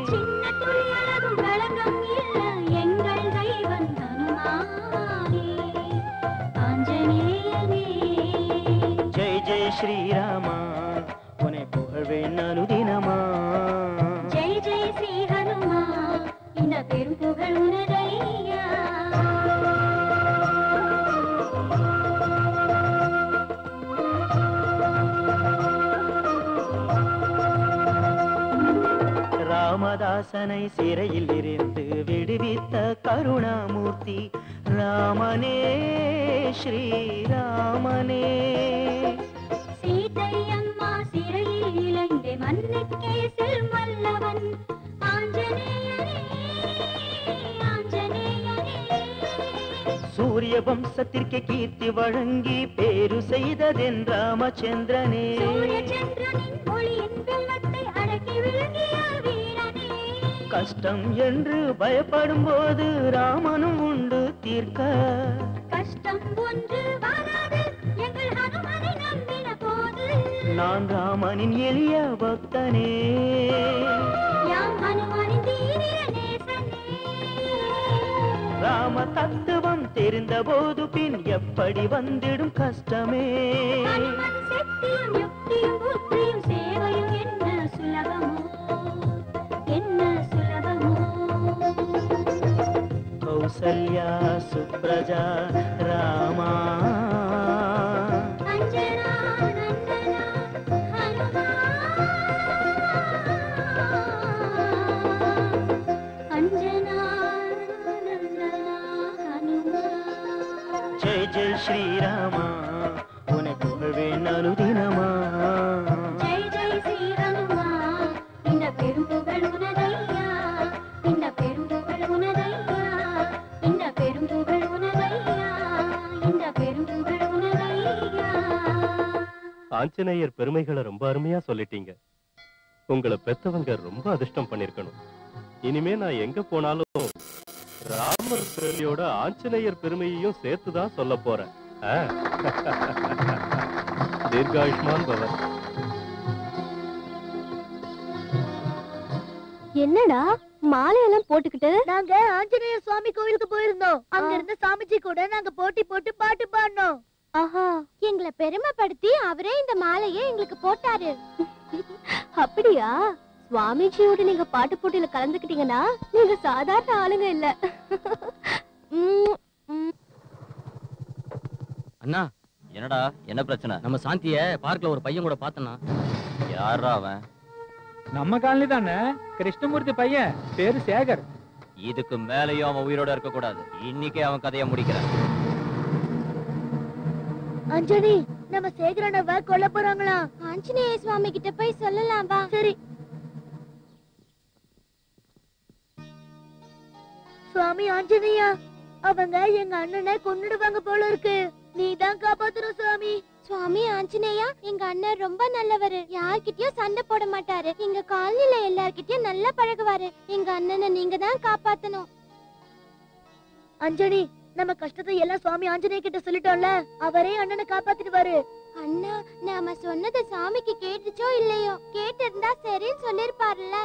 சின்ன துளியளவும் களங்கம் இல்ல எங்கள் தெய்வன் ஹனுமானே. ஆஞ்சநேயனே ஜெய் ஜெய் ஸ்ரீராமா உன்னை புகழ்வேன் அனுதினமா. ஜெய் ஜெய் ஸ்ரீ ஹனுமா இந்த பெரும் புகழ் உனதையா. ராமதாசனை சிறையில் இருந்து விடுவித்த கருணாமூர்த்தி ராமனே ஸ்ரீராமனே. சீதை அம்மா சிறையில் இழந்து மண்ணுக்கே செல்வல்லவன் ஆஞ்சநேயனே ஆஞ்சநேயனே. சூரிய வம்சத்திற்கு கீர்த்தி வழங்கி பேரு செய்ததென் ராமச்சந்திரனே. சூரியச்சந்திரனின் ஒளியின் வெள்ளத்தை அடக்கி விழுங்கிய வீரனே. கஷ்டம் என்று பயப்படும் போது ராமனும் உண்டு தீர்க்க. கஷ்டம் ஒன்று வராது எங்கள் ஹனுமனை நம்பின போது. நான் ராமனின் எளிய பக்தனே. யாம் ஹனுமனின் தீவிர நேசனே. ராம தத்துவம் தெரிந்த போது பின் எப்படி வந்திடும் கஷ்டமே. ஹனுமன் சக்தியும் யுக்தியும் புத்தியும் சேவையும் என்ன சுலபமோ என்ன சுலபமோ. கௌசல்யா சுப்ரஜா ராமா அஞ்சனா நந்தனா ஹனுமா. அஞ்சனா நந்தனா ஹனுமா. ஜெய் ஜெய் ஸ்ரீராமா உன்னை புகழ்வேன் அனுதினமா. ஜெய் ஜெய் ஸ்ரீ ஹனுமா இந்த பெரும் புகழ் உனதையா. இந்த பெரும் புகழ் உனதையா. இந்த பெரும் புகழ் உனதையா. இந்த பெரும் புகழ் உனதையா. ஆஞ்சநேயர் பெருமைகளை ரொம்ப அருமையா சொல்லிட்டீங்க. உங்களை பெத்தவங்க ரொம்ப அதிர்ஷ்டம் பண்ணிருக்கணும். இனிமே நான் எங்க போனாலும் ராமர் பெருமையோட ஆஞ்சநேயர் பெருமையையும் சேர்த்துதான் சொல்ல போறேன். தீர்காயுஷ்மான் பவர். என்னடா மாலையெல்லாம் போட்டுக்கிட்டு? நாங்க ஆஞ்சநேயர் சுவாமி கோவிலுக்கு போயிருந்தோம். அங்க இருந்த சாமிஜி கூட நாங்க போட்டி போட்டு பாட்டு பாடினோம். ஆஹா, எங்களை பெருமைப்படுத்தி அவரே இந்த மாலையை எங்களுக்கு போட்டாரு. அப்படியா? சுவாமிஜியோட நீங்க பாட்டு போட்டியில கலந்துக்கிட்டீங்கன்னா நீங்க சாதாரண ஆளுங்க இல்ல. அண்ணா, என்னடா என்ன பிரச்சனை? நம்ம சாந்திய பார்க்ல ஒரு பையன் கூட பார்த்தனா. யாரா அவன்? நம்ம காலனி தானே, கிருஷ்ணமூர்த்தி பையன், பேரு சேகர். இதுக்கு மேலயும் அவன் உயிரோட இருக்க கூடாது. இன்னைக்கே அவன் கதையை முடிக்கிறான். அஞ்சலி, நம்ம சேகரனவ கொல்ல போறாங்களா? ஆஞ்சநேய சுவாமி கிட்ட போய் சொல்லலாம் வா. சரி. சுவாமி ஆஞ்சநேயா, அவங்க எங்க அண்ணனை கொன்னுடுவாங்க போல இருக்கு. நீதான் காப்பாத்தணும் சுவாமி. சுவாமி ஆஞ்சநேயா, எங்க அண்ணன் ரொம்ப நல்லவரு. யார்கிட்டயும் சண்டை போட மாட்டாரு. எங்க காலனில எல்லார்கிட்டயும் நல்லா பழகுவாரு. எங்க அண்ணனை நீங்க தான் காப்பாத்தணும். அஞ்சலி, நம்ம கஷ்டத்தை எல்லாம் சுவாமி ஆஞ்சநேய கிட்ட சொல்லிட்டோம்ல, அவரே அண்ணனை காப்பாத்திடுவாரு. அண்ணா, நாம சொன்னது சாமிக்கு கேட்டுச்சோ இல்லையோ, கேட்டு இருந்தா சரின்னு சொல்லிருப்பாருல்ல.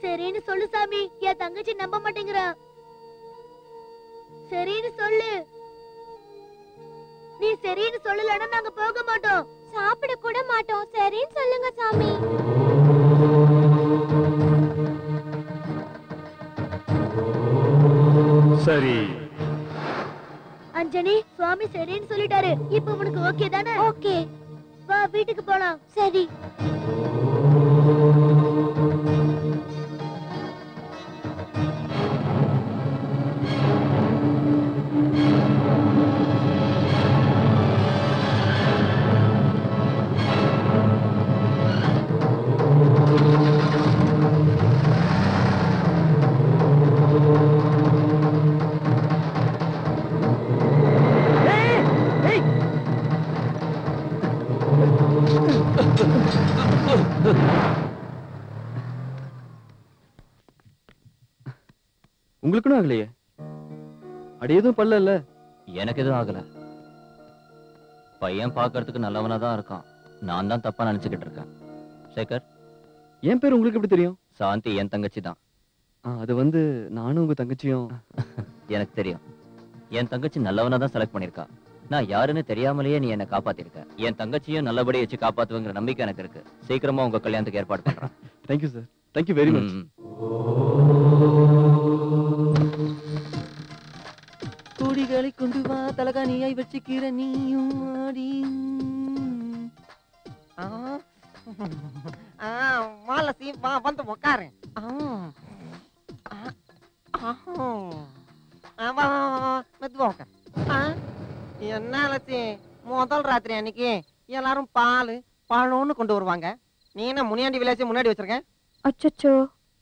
சரின்னு சொல்லு சாமி. என் தங்கச்சி நம்ப மாட்டேங்கிறா. சரின்னு சொல்லு. நீ சரின்னு சொல்லலன்னா நாங்க போக மாட்டோம். சாப்பிட கூட மாட்டோம். சரின்னு சொல்லுங்க சாமி. சரி. அஞ்சலி, சுவாமி சரின்னு சொல்லிட்டாரு. இப்போ உனக்கு ஓகே தானே? ஓகே. வா, வீட்டுக்கு போலாம். சரி. உங்களுக்குன்னு ஆகலையே? அடி எதுவும் பல்ல? எனக்கு எதுவும் ஆகல. பையன் பாக்குறதுக்கு நல்லவனா தான் இருக்கான். நான் தான் தப்பா நினைச்சுக்கிட்டு இருக்கேன். சேகர், என் பேர் உங்களுக்கு எப்படி தெரியும்? சாந்தி என் தங்கச்சி தான். அது வந்து நானும் உங்க தங்கச்சியும். எனக்கு தெரியும். என் தங்கச்சி நல்லவனா தான் செலக்ட் பண்ணிருக்கா. நான் யாருன்னு தெரியாமலேயே நீ என்ன காப்பாத்திருக்க. என் தங்கச்சியும் நல்லபடியா வச்சு காப்பாத்துவங்கிற நம்பிக்கை எனக்கு இருக்கு. சீக்கிரமா உங்க கல்யாணத்துக்கு ஏற்பாடு பண்றேன். Thank you sir, thank you very much. கொடிகளை கொண்டு வா, தலகாணியாய் வச்சுக்கிற நீயும் ஆடி. மாலசி வா, வந்து உட்காரு. மெதுவா உட்காரு. என்ன லட்சி, முதல் ராத்திரி அன்னைக்கு எல்லாரும் பால் பழம்னு கொண்டு வருவாங்க. நீ என்ன முனியாண்டி விளையாச்சு முன்னாடி வச்சிருக்க? அச்சச்சோ,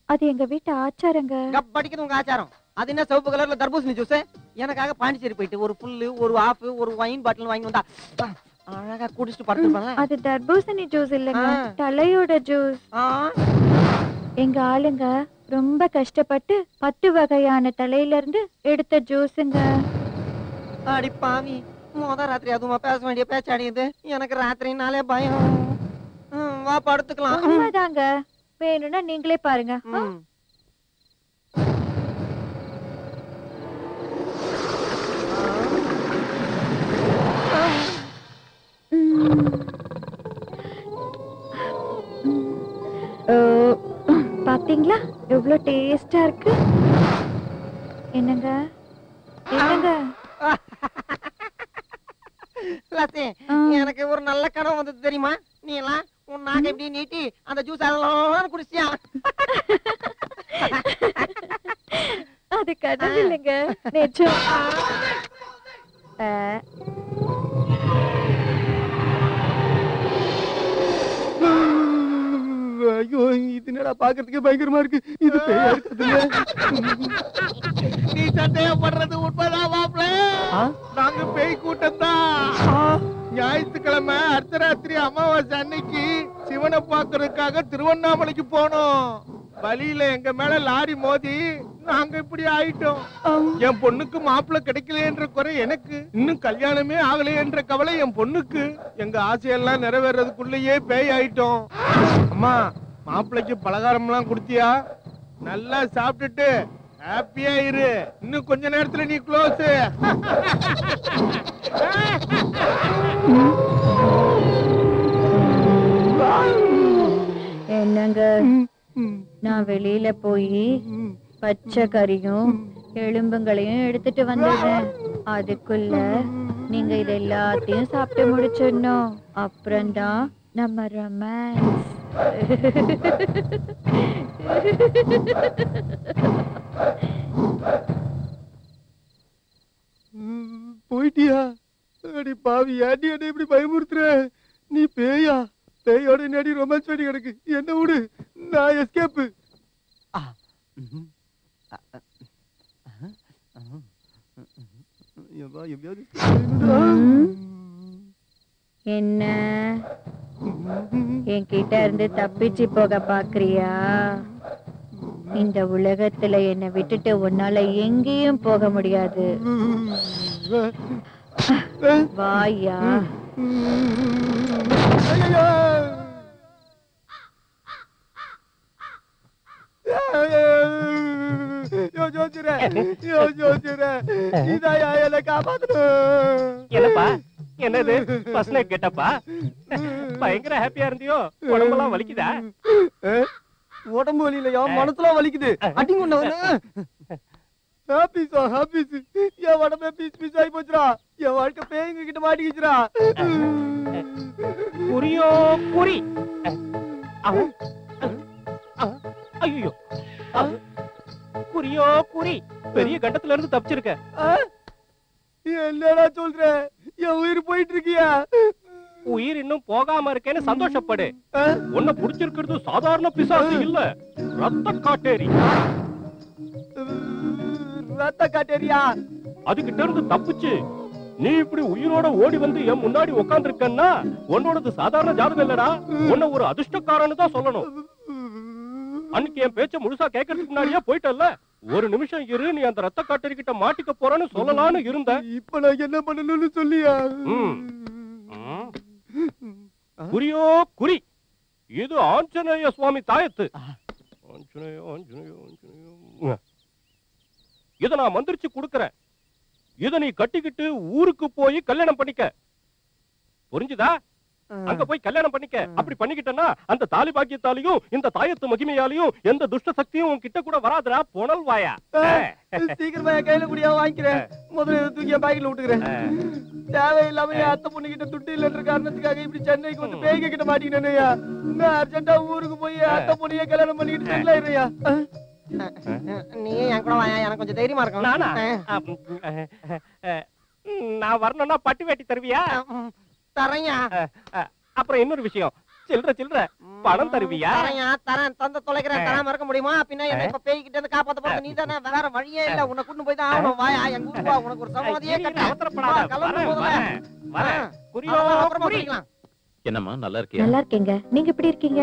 அது எங்க வீட்டு ஆச்சாரங்க. படிக்கிறது உங்க ஆச்சாரம். அது என்ன சிவப்பு கலர்ல தர்பூசணி ஜூஸ்? எனக்காக பாண்டிச்சேரி போயிட்டு ஒரு புல்லு, ஒரு ஆஃப், ஒரு வைன் பாட்டில் வாங்கி வந்தா அழகா குடிச்சிட்டு படுத்துருப்பாங்க. அது தர்பூசணி ஜூஸ் இல்லங்க, தலையோட ஜூஸ். எங்க ஆளுங்க ரொம்ப கஷ்டப்பட்டு 10 வகையான தலையில இருந்து எடுத்த ஜூஸுங்க. அடி பாவி, முதல் ராத்திரி அதுமா பேச வேண்டிய பேச்சாடியது. எனக்கு ராத்திரினாலே பயம். வா படுத்துக்கலாம். உண்மைதாங்க, வேணும்னா நீங்களே பாருங்க. பாத்தீங்களா எவ்வளவு டேஸ்டா இருக்கு? என்னங்க என்னங்க? எனக்கு ஒரு நல்ல கனவு வந்தது தெரியுமா? நீ எல்லாம் உன் நாக்க எப்படி நீட்டி அந்த ஜூஸ் எல்லாம் குடிச்சியா? அது கனவு இல்லைங்க, நிஜம். ஐயோ, இது என்னடா பாக்குறதுக்கே பயங்கரமா இருக்கு. இது பேயா இருக்குதுல்ல? நீ சந்தேகப்படுறது உண்மைதான் மாப்ள. நாங்க பேய் கூட்டம் தான். ஞாயிற்றுக்கிழமை அர்த்தராத்திரி அமாவாசை அன்னைக்கு சிவனை பாக்குறதுக்காக திருவண்ணாமலைக்கு போனோம். வழியில எங்க மேல லாரி மோதி நாங்க இப்படி ஆயிட்டோம். என் பொண்ணுக்கு மாப்பிள்ளை கிடைக்கலன்ற குறை எனக்கு, இன்னும் கல்யாணமே ஆகலையன்ற கவலை என் பொண்ணுக்கு. எங்க ஆசையெல்லாம் நிறைவேறதுக்குள்ளேயே பேய் ஆயிட்டோம். அம்மா, மாப்பிள்ளைக்கு பலகாரம் எல்லாம் கொடுத்தியா? நல்லா சாப்பிட்டுட்டு ஹாப்பியா இரு. இன்னும் கொஞ்ச நேரத்துல நீ க்ளோஸ். என்னங்க, நான் வெளியில போய் பச்சை கறியும் எலும்புங்களையும் எடுத்துட்டு வந்துடுறேன். அதுக்குள்ள நீங்க இது எல்லாத்தையும் சாப்பிட்டு முடிச்சிடணும். அப்புறம்தான் நம்ம ரொமான்ஸ். போயிட்டியா? அடி பாவி, ஏன்டி என்ன இப்படி பயமுறுத்துற? நீ பேயா? பேயோட என்னடி ரொமான்ஸ் பண்ணி கிடக்கு? என்ன விடு, நான் எஸ்கேப். என்ன என்கிட்ட இருந்து தப்பிச்சு போக பாக்குறியா? இந்த உலகத்துல என்னை விட்டுட்டு உன்னால எங்கேயும் போக முடியாது. வாயா. என்னப்பா, என்னது பஸ்ல கேட்டப்பா? பயங்கர ஹாப்பியா இருந்தியோ? உடம்பெல்லாம் வலிக்குதா? உடம்பு வலியிலையா, மனசுலாம் வலிக்குது. அடிங்க. ஹாப்பிஸா ஹாப்பிஸ்? என் உடம்பே பீஸ் பீஸ் ஆகி போச்சுடா. என் வாழ்க்கை பேய்ங்க கிட்ட மாட்டிக்கிச்சுடா. குறியோ குறி. ஐயோ, குறியோ குறி. பெரிய கண்டத்துல இருந்து தப்பிச்சிருக்க. என்னடா சொல்ற? என் உயிர் போயிட்டு இருக்கியா? உயிர் இன்னும் போகாம இருக்கேன்னு சந்தோஷப்படு. உன்னை புடிச்சிருக்கிறது சாதாரண பிசாசு இல்ல, ரத்த காட்டேரி. ரத்த காட்டேரியா? அதுகிட்ட இருந்து தப்பிச்சு நீ இப்படி உயிரோட ஓடி வந்து என் முன்னாடி உட்கார்ந்து இருக்கன்னா உன்னோடது சாதாரண ஜாதகம் இல்லடா. உன்னை ஒரு அதிர்ஷ்டக்காரன்னு தான் சொல்லணும். அன்னைக்கு என் பேச்ச முழுசா கேட்கறதுக்கு முன்னாடியே போயிட்டல்ல. ஒரு நிமிஷம் இரு, நீ அந்த ரத்த காட்டேரி கிட்ட மாட்டிக்க போறன்னு சொல்லலான்னு இருந்த. இப்ப நான் என்ன பண்ணணும்னு சொல்லியா? குறியோ குறி. இது ஆஞ்சநேய சுவாமி தாயத்து. ஆஞ்சநேய ஆஞ்சநேய ஆஞ்சநேய. இத நான் மந்திரிச்சு கொடுக்கறேன். இத நீ கட்டிக்கிட்டு ஊருக்கு போய் கல்யாணம் பண்ணிக்க. புரிஞ்சுதா? அங்க போய் கல்யாணம் பண்ணிக்க. அப்படி பண்ணிக்கிட்டனா அந்த தாலி பாக்கியத்தாலையும் இந்த தாயத்து மகிமையாலையும் எந்த துஷ்ட சக்தியும் உன் கிட்ட கூட வராதுடா பொணல் வாயா. சீக்கிரமா என் கையில குடியா வாங்கிக்கிறேன். முதல்ல தூக்கி பாக்கெட்ல விட்டுக்கிறேன். தேவையில்லாம என் அத்தை பொண்ணு கிட்ட துட்டு இல்லன்ற காரணத்துக்காக இப்படி சென்னைக்கு வந்து பேய்க கிட்ட மாட்டிக்கிட்டேனையா. நான் அர்ஜென்ட்டா ஊருக்கு போய் அத்தை பொண்ணையே கல்யாணம் பண்ணிக்கிட்டு செட்டில் ஆயிடுறியா. நீ என் கூட வாயா, எனக்கு கொஞ்சம் தைரியமா இருக்கும். நானா? நான் வரணும்னா பட்டு வேட்டி தருவியா? தரையா. அப்புறம் இன்னொரு விஷயம், சில்ற பணம் தருவியா? தரையா, தரேன். தந்த தொலைக்கிறேன். தராம இருக்க முடியுமா? பின்ன என்ன இப்ப பேய்கிட்ட இருந்து காப்பாத்த போறது நீ தானே. வேற வழியே இல்ல. உன்னை கூட்டு போய் தான் ஆகணும். வாயா, எங்க ஊருக்கு வா. உனக்கு ஒரு சமாதியே கட்ட. அவசரப்படாத. என்னம்மா நல்லா இருக்கியா? நல்லா இருக்கீங்க. நீங்க எப்படி இருக்கீங்க?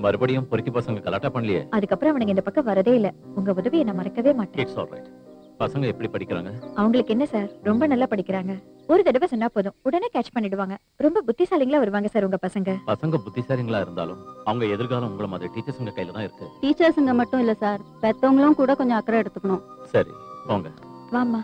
மறுபடியும் பொறுக்கி பசங்க கலாட்டா பண்ணலையே? அதுக்கப்புறம் அவனுங்க இந்த பக்கம் வரதே இல்ல. உங்க உதவியை நான் மறக்கவே மாட்டேன். It's alright. பசங்க எப்படி படிக்கிறாங்க? அவங்களுக்கு என்ன சார், ரொம்ப நல்லா படிக்கிறாங்க. ஒரு தடவை சொன்னா போதும் உடனே கேட்ச் பண்ணிடுவாங்க. ரொம்ப புத்திசாலிங்களா வருவாங்க சார் உங்க பசங்க. பசங்க புத்திசாலிங்களா இருந்தாலும் அவங்க எதிர்காலம் உங்கள மாதிரி டீச்சர்ஸ்ங்க கையில தான் இருக்கு. டீச்சர்ஸ்ங்க மட்டும் இல்ல சார், பெத்தவங்களும் கூட கொஞ்சம் அக்கறை எடுத்துக்கணும். சரி போங்க. வாமா.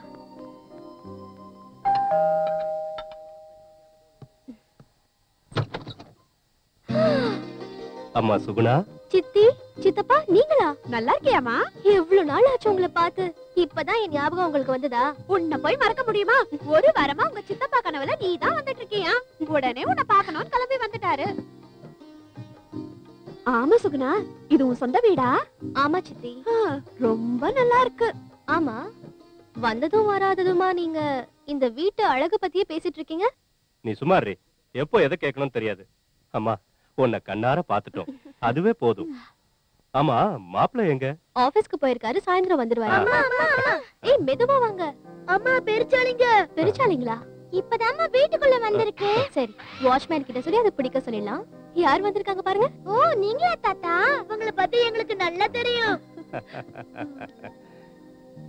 அம்மா சுகுணா. சித்தி, சித்தப்பா நீங்களா? நல்லா இருக்கியாமா? எவ்வளவு நாள் ஆச்சு உங்களை பார்த்து. இப்பதான் என் ஞாபகம் உங்களுக்கு வந்ததா? உன்னை போய் மறக்க முடியுமா? ஒரு வாரமா உங்க சித்தப்பா கனவுல நீ தான் வந்துட்டு இருக்கியா? உடனே உன்னை பார்க்கணும்னு கிளம்பி வந்துட்டாரு. ஆமா சுகுணா, இது உன் சொந்த வீடா? ஆமா சித்தி. ரொம்ப நல்லா இருக்கு. ஆமா, வந்ததும் வராததுமா நீங்க இந்த வீட்டு அழகு பத்தியே பேசிட்டு இருக்கீங்க. நீ சுமாரி, எப்போ எதை கேட்கணும்னு தெரியாது. அம்மா உன்னை கண்ணார பாத்துட்டோம், அதுவே போதும். ஆமா மாப்பிள்ளை எங்க? ஆபீஸ்க்கு போயிருக்காரு, சாயந்தரம் வந்துருவாரு. ஏய் மெதுவா வாங்க. அம்மா பெருச்சாளிங்க. பெருச்சாளிங்களா? இப்பதாம்மா வீட்டுக்குள்ள வந்திருக்கு. சரி, வாட்ச்மேன் கிட்ட சொல்லி அதை பிடிக்க சொல்லிடலாம். யார் வந்திருக்காங்க பாருங்க. ஓ நீங்களா தாத்தா? உங்களை பத்தி எங்களுக்கு நல்லா தெரியும்.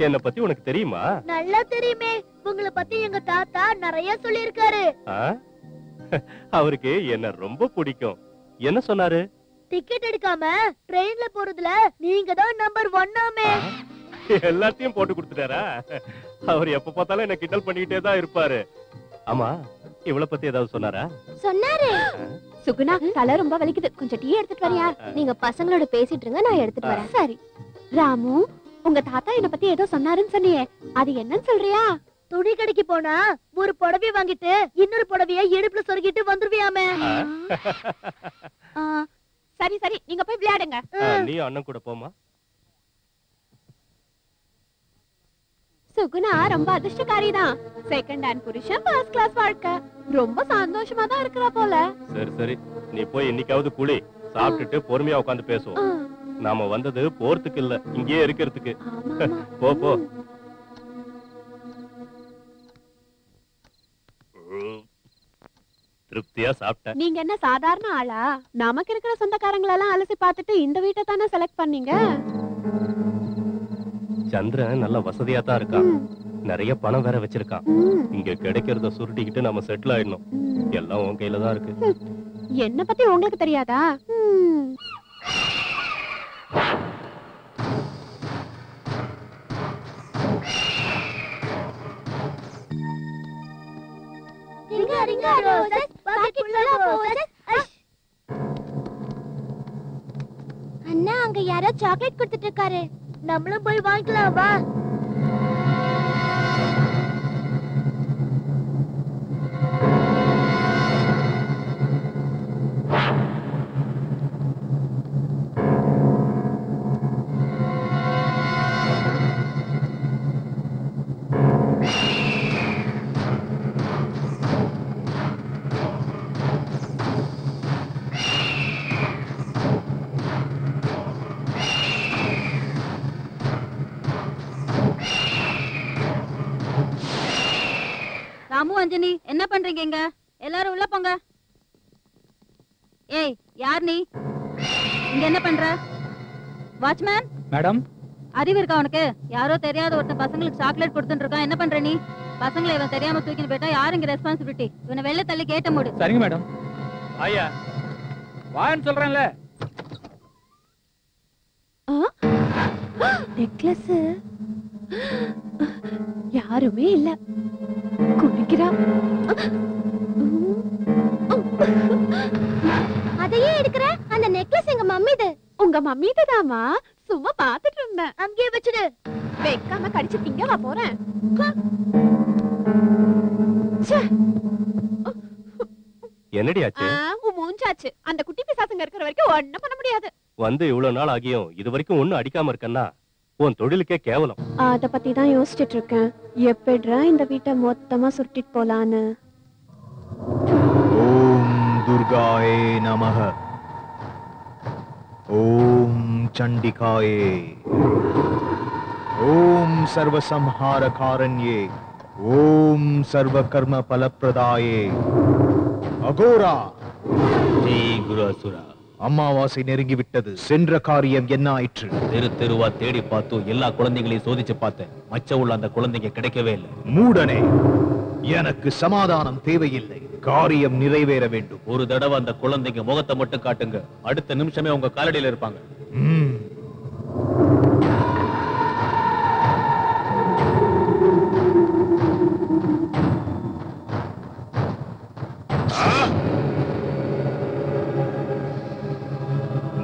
என்ன பத்தி உனக்கு தெரியுமா? நல்லா தெரியுமே. உங்களை பத்தி எங்க தாத்தா நிறைய சொல்லிருக்காரு. அவருக்கு என்ன ரொம்ப பிடிக்கும். என்ன சொன்னாரு? டிக்கெட் எடுக்காம ட்ரெயின்ல போறதுல நீங்க தான் நம்பர் 1 ஆமே. எல்லாத்தையும் போட்டு கொடுத்துட்டாரா? அவர் எப்ப பார்த்தாலும் என்ன கிண்டல் பண்ணிக்கிட்டே தான் இருப்பாரு. ஆமா இவளை பத்தி ஏதாவது சொன்னாரா? சொன்னாரு. சுகுணா தலை ரொம்ப வலிக்குது, கொஞ்சம் டீ எடுத்துட்டு வரியா? நீங்க பசங்களோட பேசிட்டு இருங்க, நான் எடுத்துட்டு வரேன். சரி. ராமு, உங்க தாத்தா என்ன பத்தி ஏதோ சொன்னாருன்னு சொன்னியே, அது என்னன்னு சொல்றியா? துணி கடைக்கு போனா ஒரு புடவை வாங்கிட்டு இன்னொரு புடவைய இடுப்புல சொருகிட்டு வந்துருவியாமே. சரி சரி, நீங்க போய் விளையாடுங்க. நீ அண்ணன் கூட போமா. சுகுணா ரொம்ப அதிர்ஷ்டக்காரி தான். செகண்ட் ஹேண்ட் புருஷன், ஃபர்ஸ்ட் கிளாஸ் வாழ்க்கை. ரொம்ப சந்தோஷமா தான் இருக்கறா போல. சரி சரி, நீ போய் இன்னைக்காவது குளி, சாப்பிட்டுட்டு பொறுமையா உட்கார்ந்து பேசுவோம். நாம வந்தது போறதுக்கு இல்ல, இங்கேயே இருக்கிறதுக்கு. போ போ. திருப்தியா சாப்பிட்டேன். நீங்க என்ன சாதாரண ஆளா? நமக்கு இருக்கிற சொந்தக்காரங்களெல்லாம் அலசி பார்த்துட்டு இந்த வீட்டை தானே செலக்ட் பண்ணீங்க. சந்திரன் நல்ல வசதியா தான் இருக்கான், நிறைய பணம் வேற வச்சிருக்கான். இங்க கிடைக்கிறத சுருட்டிக்கிட்டு நம்ம செட்டில் ஆயிடணும். எல்லாம் உன் கையில தான் இருக்கு. என்ன பத்தி உங்களுக்கு தெரியாதா? Ring a roses pocket full of roses. அண்ணா அங்க யாரோ சாக்லேட் கொடுத்துட்டு இருக்காரு. நம்மளும் போய் வாங்கிக்கலாம் வா. ராமு, அஞ்சனி என்ன பண்றீங்க இங்க? எல்லாரும் உள்ள போங்க. ஏய் யார் நீ? இங்க என்ன பண்ற? வாட்ச்மேன் மேடம், அறிவு இருக்கா உனக்கு? யாரோ தெரியாத ஒருத்தன் பசங்களுக்கு சாக்லேட் கொடுத்துட்டு இருக்கான். என்ன பண்ற நீ? பசங்களை இவன் தெரியாம தூக்கிட்டு போயிட்டா யாரு இங்க ரெஸ்பான்சிபிலிட்டி? இவனை வெளில தள்ளி கேட்ட மூடு. சரிங்க மேடம். ஐயா வான்னு சொல்றேன்ல. நெக்லஸ் யாருமே இல்ல. குடிக்கிறா. அதையே எடுக்கிற? அந்த நெக்லஸ் எங்க மம்மிது. உங்க மம்மிதுதாமா? சும்மா பாத்துட்டு இருந்தேன். அங்கேயே வச்சிடு. வைக்காம கடிச்சு திங்கவா போறேன்? என்னடி ஆச்சு? உன் மூஞ்சாச்சு. அந்த குட்டி பிசாசுங்க இருக்கிற வரைக்கும் ஒண்ணும் பண்ண முடியாது. வந்து இவ்வளவு நாள் ஆகியும் இது வரைக்கும் ஒண்ணும் அடிக்காம இருக்கன்னா உன் தொழிலுக்கே கேவலம். அத பத்தி தான் யோசிச்சுட்டு இருக்கேன். எப்படிடா இந்த வீட்டை மொத்தமா சுட்டிட்டு போலான்னு. ஓம் துர்காயே நமஹ. ஓம் சண்டிகாயே. ஓம் சர்வசம்ஹாரகாரண்யே. ஓம் சர்வகர்ம பலப்பிரதாயே. அகோரா. ஜெய் குரு அசுரா. அமாவாசை நெருங்கிவிட்டது. சென்ற காரியம் என்ன ஆயிற்று? தெரு தெருவா தேடி பார்த்தோம். எல்லா குழந்தைகளையும் சோதிச்சு பார்த்தேன். மச்ச உள்ள அந்த குழந்தைங்க கிடைக்கவே இல்லை. மூடனே, எனக்கு சமாதானம் தேவையில்லை. காரியம் நிறைவேற வேண்டும். ஒரு தடவை அந்த குழந்தைங்க முகத்தை மட்டும் காட்டுங்க. அடுத்த நிமிஷமே உங்க காலடியில இருப்பாங்க.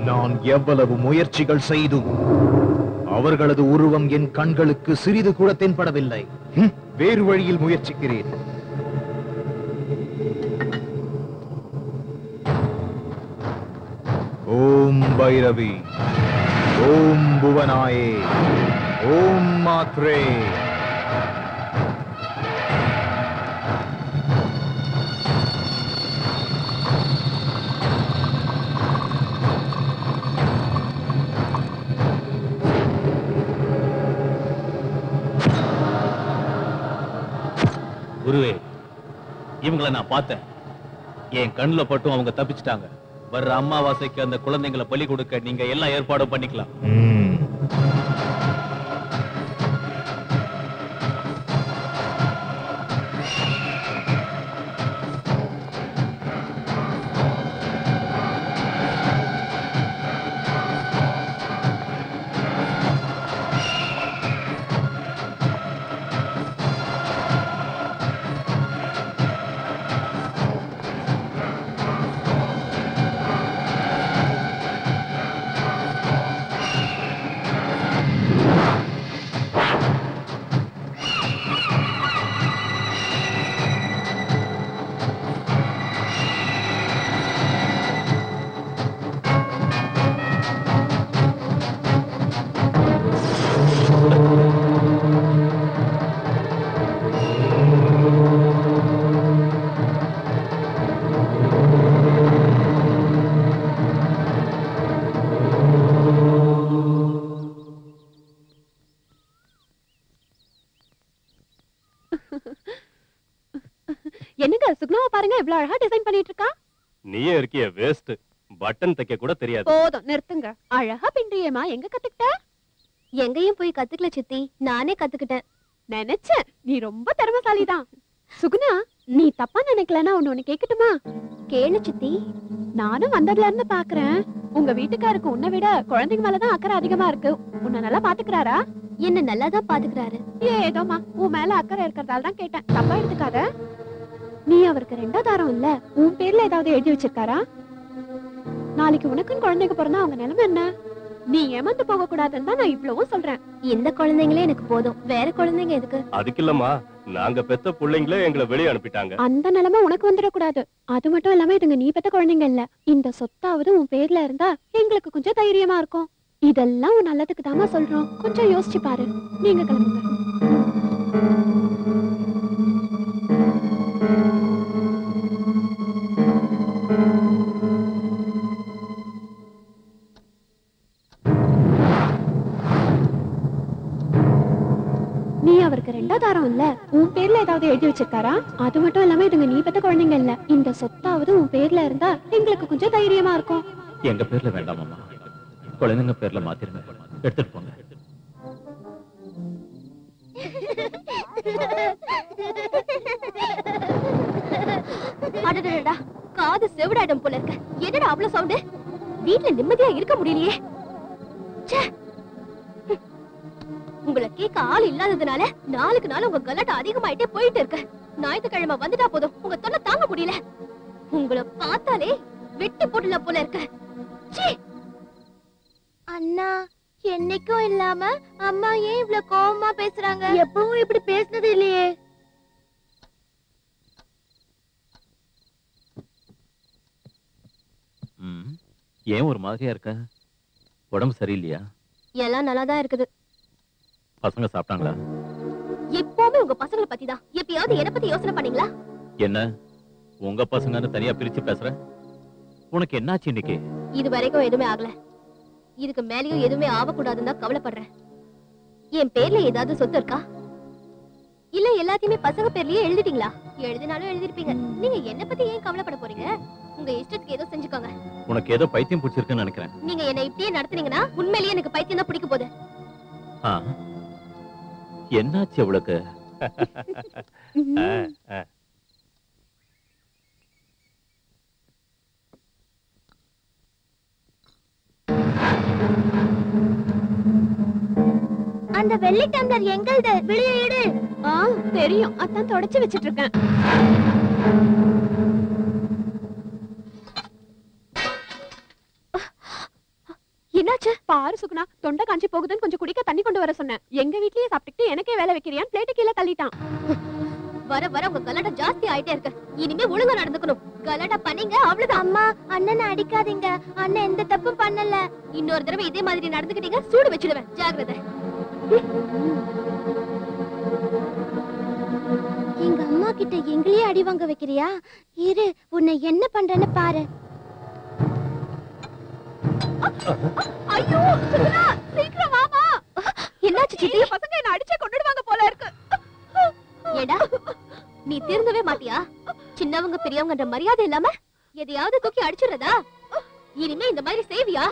நான் எவ்வளவு முயற்சிகள் செய்தும் அவர்களது உருவம் என் கண்களுக்கு சிறிது கூட தென்படவில்லை. வேறு வழியில் முயற்சிக்கிறேன். ஓம் பைரவி. ஓம் புவனாயே. ஓம் மாத்ரே. குருவே, இவங்களை நான் பார்த்தேன். என் கண்ணுல பட்டும் அவங்க தப்பிச்சிட்டாங்க. வர்ற அமாவாசைக்கு அந்த குழந்தைங்களை பலி கொடுக்க நீங்க எல்லா ஏற்பாடும் பண்ணிக்கலாம். என்னங்க சுக்னாவை பாருங்க, இவ்வளவு அழகா டிசைன் பண்ணிட்டு இருக்கா. நீயே இருக்கிய வேஸ்ட். பட்டன் தைக்க கூட தெரியாது. போதும் நிறுத்துங்க. அழகா பின்றியேமா. எங்க கத்துக்கிட்ட? எங்கேயும் போய் கத்துக்கல சித்தி, நானே கத்துக்கிட்டேன். நினைச்சேன் நீ ரொம்ப திறமைசாலிதான். சுகுணா, நீ தப்பா நினைக்கலன்னா ஒண்ணு கேக்கட்டுமா? கேளு சித்தி. நானும் வந்ததுல இருந்து பாக்குறேன், உங்க வீட்டுக்காருக்கு உன்னை விட குழந்தைங்க மேலதான் அக்கறை அதிகமா இருக்கு. உன்னை நல்லா பாத்துக்கிறாரா? என்ன நல்லாதான் பாத்துக்கிறாரு. ஏதோமா உன் மேல அக்கறை இருக்கிறதால தான் கேட்டேன். தப்பா எடுத்துக்காத. நீ அவருக்கு 2வது தாரம் இல்ல, உன் பேர்ல ஏதாவது எழுதி வச்சிருக்காரா? நாளைக்கு உனக்குன்னு குழந்தைங்க பிறந்தா அவங்க நிலைமை என்ன? நீ ஏமாந்து போக கூடாதுன்னு தான் நான் இவ்வளவும் சொல்றேன். இந்த குழந்தைங்களே எனக்கு போதும், வேற குழந்தைங்க எதுக்கு? அதுக்கு இல்லம்மா, நாங்க பெத்த பிள்ளைங்களே எங்களை வெளியே அனுப்பிட்டாங்க. அந்த நிலைமை உனக்கு வந்துடக்கூடாது. அது மட்டும் இல்லாம இதுங்க நீ பெத்த குழந்தைங்க இல்ல. இந்த சொத்தாவது உன் பேர்ல இருந்தா எங்களுக்கு கொஞ்சம் தைரியமா இருக்கும். இதெல்லாம் உன் நல்லதுக்கு தாமா சொல்றோம். கொஞ்சம் யோசிச்சு பாரு. நீங்க கிளம்புங்க. நீ அவருக்கு 2வது தாரம் இல்ல, உன் பேர்ல ஏதாவது எழுதி வச்சிருக்காரா? அது மட்டும் இல்லாம இதுங்க நீ பெத்த குழந்தைங்க இல்ல. இந்த சொத்தாவது உன் பேர்ல இருந்தா எங்களுக்கு கொஞ்சம் தைரியமா இருக்கும். எங்க பேர்ல வேண்டாம் அம்மா, குழந்தைங்க பேர்ல மாத்திருங்க. எடுத்துட்டு போங்க. அடடடா, காது செவிடாயிடும் போல இருக்க. என்னடா அவ்வளவு சவுண்டு? வீட்டுல நிம்மதியா இருக்க முடியலையே. உங்களை கேட்க ஆள் இல்லாததுனால நாளுக்கு நாள் உங்க கலாட்டா அதிகமாயிட்டே போயிட்டு இருக்க. ஞாயிற்றுக்கிழமை வந்துட்டா போதும், உங்க தொல்லை தாங்க முடியல. உங்களை பார்த்தாலே வெட்டி போடல போல இருக்க. அண்ணா, என்னைக்கும் இல்லாம அம்மா ஏன் இவ்வளவு கோவமா பேசுறாங்க? எப்பவும் இப்படி பேசினது இல்லையே. ஏன் ஒரு மாதிரியா இருக்க? உடம்பு சரியில்லையா? எல்லாம் நல்லாதான் இருக்குது. பசங்க சாப்பிட்டாங்களா? எப்பவுமே உங்க பசங்களை பத்தி தான். எப்பயாவது என்ன பத்தி யோசனை பண்ணீங்களா? என்ன உங்க பசங்கன்னு தனியா பிரிச்சு பேசுற? உனக்கு என்னாச்சு இன்னைக்கு? இது வரைக்கும் எதுவுமே ஆகல. இதுக்கு மேலயும் எதுவுமே ஆகக்கூடாதுன்னு தான் கவலைப்படுறேன். என் பேர்ல ஏதாவது சொத்து இருக்கா? இல்ல எல்லாத்தையுமே பசங்க பேர்லயே எழுதிட்டீங்களா? எழுதினாலும் எழுதிருப்பீங்க. நீங்க என்ன பத்தி ஏன் கவலைப்பட போறீங்க? உங்க இஷ்டத்துக்கு ஏதோ செஞ்சுக்கோங்க. உனக்கு ஏதோ பைத்தியம் பிடிச்சிருக்குன்னு நினைக்கிறேன். நீங்க என்ன இப்படியே நடத்துனீங்கன்னா உண்மையிலேயே எனக்கு பைத்தியம் தான் பிடிக்க போகுது. என்னாச்சு அவளுக்கு? அந்த வெள்ளி டம்ளர் எங்கள்து, வெளியே எடு. தெரியும், அதான் தொடச்சு வச்சிட்டு இருக்கேன். என்னாச்சு? பாரு சுகுணா, தொண்டை காஞ்சி போகுதுன்னு கொஞ்சம் குடிக்க தண்ணி கொண்டு வர சொன்னேன். எங்க வீட்லயே சாப்பிட்டுட்டு எனக்கே வேலை வைக்கிறியான்னு பிளேட்டு கீழே தள்ளிட்டான். வர வர உங்க கலாட்டா ஜாஸ்தி ஆயிட்டே இருக்கு. இனிமே ஒழுங்கா நடந்துக்கணும். கலாட்டா பண்ணீங்க அவ்வளவுதான். அம்மா, அண்ணனை அடிக்காதீங்க. அண்ணன் எந்த தப்பும் பண்ணல. இன்னொரு தடவை இதே மாதிரி நடந்துக்கிட்டீங்க சூடு வச்சிடுவேன். ஜாக்கிரதை. எங்க அம்மா கிட்ட எங்களையே அடி வாங்க வைக்கிறியா? இரு, உன்னை என்ன பண்றேன்னு பாரு. ஐயோ சுகுணா, சீக்கிரம் வாமா. என்னாச்சு சித்தி? பசங்க என்ன அடிச்சே கொன்னுடுவாங்க போல இருக்கு. ஏடா, நீ திருந்தவே மாட்டியா? சின்னவங்க பெரியவங்கன்ற மரியாதை இல்லாம எதையாவது தூக்கி அடிச்சுறதா? இனிமே இந்த மாதிரி சேவியா?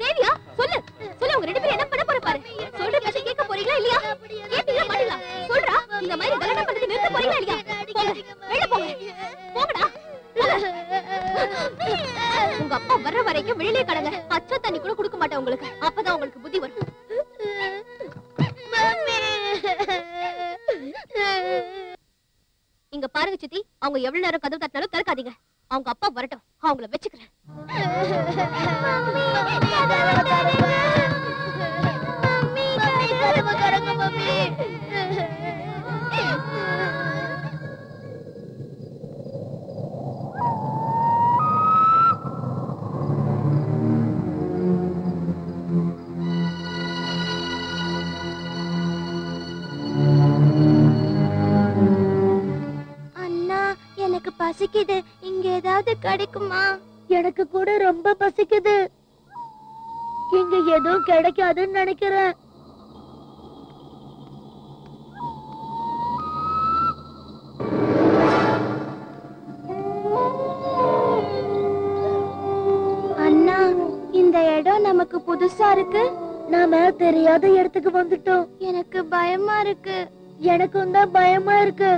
சேவியா? சொல்லு சொல்லு, உங்க ரெண்டு பேரும் என்ன பண்ண போற பாரு. சொல்ற பேச்ச கேட்க போறீங்களா இல்லையா? கேட்பீங்களா மாட்டீங்களா? சொல்றா, இந்த மாதிரி கலாட்டா பண்றது நிறுத்த போறீங்களா இல்லையா? போங்க, வெளிய போங்க. போங்கடா. உங்க அப்பா வர்ற வரைக்கும் வெளியிலே கடங்க. பச்சை தண்ணி கூட கொடுக்க மாட்டேன் உங்களுக்கு. அப்பதான் உங்களுக்கு புத்தி வரும். இங்க பாருங்க சித்தி, அவங்க எவ்வளவு நேரம் கதவு தட்டினாலும் திறக்காதீங்க. அவங்க அப்பா வரட்டும், அவங்கள வச்சுக்கிறேன். எனக்கு பசிக்குது, இங்க ஏதாவது கிடைக்குமா? எனக்கு கூட ரொம்ப பசிக்குது. இங்க எதுவும் கிடைக்காதுன்னு நினைக்கிறேன். அண்ணா, இந்த இடம் நமக்கு புதுசா இருக்கு. நாம தெரியாத இடத்துக்கு வந்துட்டோம். எனக்கு பயமா இருக்கு. எனக்கும் தான் பயமா இருக்கு.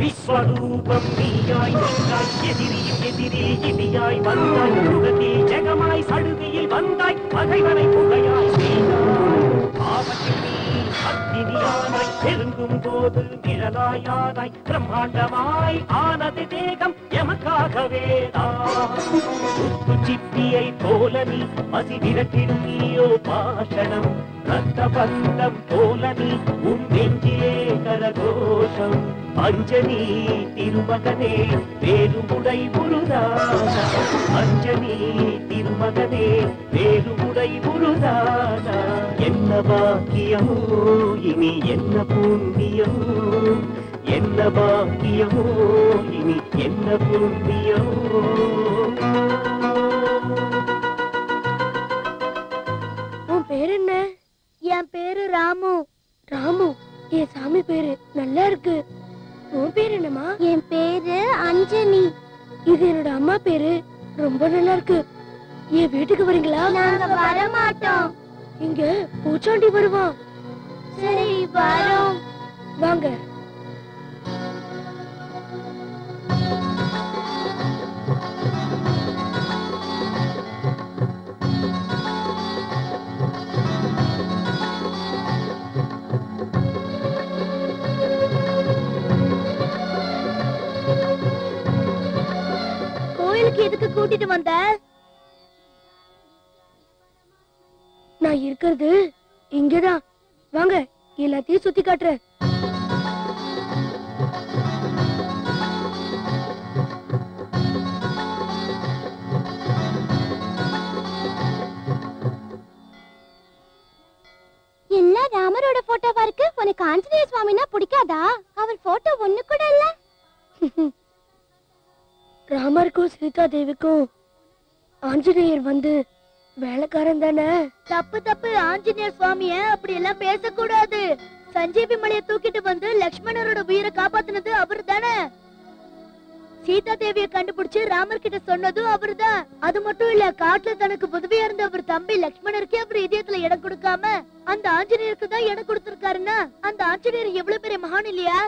விஸ்வரூபம் நீயாய் நின்றாய், எதிரியும் எதிரில் இடியாய் வந்தாய், உலகில் ஜெகமாய் சடுகையில் வந்தாய், பகைவனை புகையாய் செய்தாய். ஆபத்தில் நீ அக்னியானாய், நெருங்கும் போது நிழலாயானாய், பிரம்ம பிரம்மாண்டமாய் ஆனது தேகம் எமக்காகவே சிப்பியை போல நீ மசி விரட்டிடும் நீயோ பாஷணம் ரத்த பந்தம் போல நீ உன் நெஞ்சிலே கரகோஷம் அஞ்சனி திருமகனே வேலுமுடை முருதான அஞ்சனி திருமகனே வேலுமுடை முருதான என்ன பாக்கியமோ இனி என்ன புண்ணியமோ என்ன பாக்கியமோ இனி என்ன புண்ணியமோ உன் பேரு என்ன? என் பேரு ராமு. ராமு என் சாமி பேரு நல்லா இருக்கு. உன் பேரு என்னமா? என் பேரு அஞ்சனி. இது என்னோட அம்மா பேரு ரொம்ப நல்லா இருக்கு. என் வீட்டுக்கு வரீங்களா? நாங்க வர மாட்டோம். இங்க பூச்சாண்டி வருவான். சரி வரோம். வாங்க. கோயிலுக்கு எதுக்கு கூட்டிட்டு வந்த? நான் இருக்கிறது இங்கதான். வாங்க எல்லாத்தையும் சுத்தி காட்டுறேன். எல்லாம் ராமரோட போட்டோவா இருக்கு. உனக்கு ஆஞ்சநேய சுவாமினா பிடிக்காதா? அவர் போட்டோ ஒண்ணு கூட இல்ல. ராமருக்கும் சீதா தேவிக்கும் ஆஞ்சநேயர் வந்து வேலைக்காரன் தானே. தப்பு தப்பு. ஆஞ்சநேயர் சுவாமிய அப்படி எல்லாம் பேசக்கூடாது. சஞ்சீவி மலையை தூக்கிட்டு வந்து லக்ஷ்மணரோட உயிரை காப்பாத்தினது அவரு தானே. சீதா தேவியை கண்டுபிடிச்சு ராமர் கிட்ட சொன்னதும் அவருதான். அது மட்டும் இல்ல, காட்டுல தனக்கு உதவியா இருந்த அவர் தம்பி லக்ஷ்மணருக்கே அவர் இதயத்துல இடம் கொடுக்காம அந்த ஆஞ்சநேயருக்கு தான் இடம் கொடுத்திருக்காருன்னா அந்த ஆஞ்சநேயர் எவ்வளவு பெரிய மகான் இல்லையா?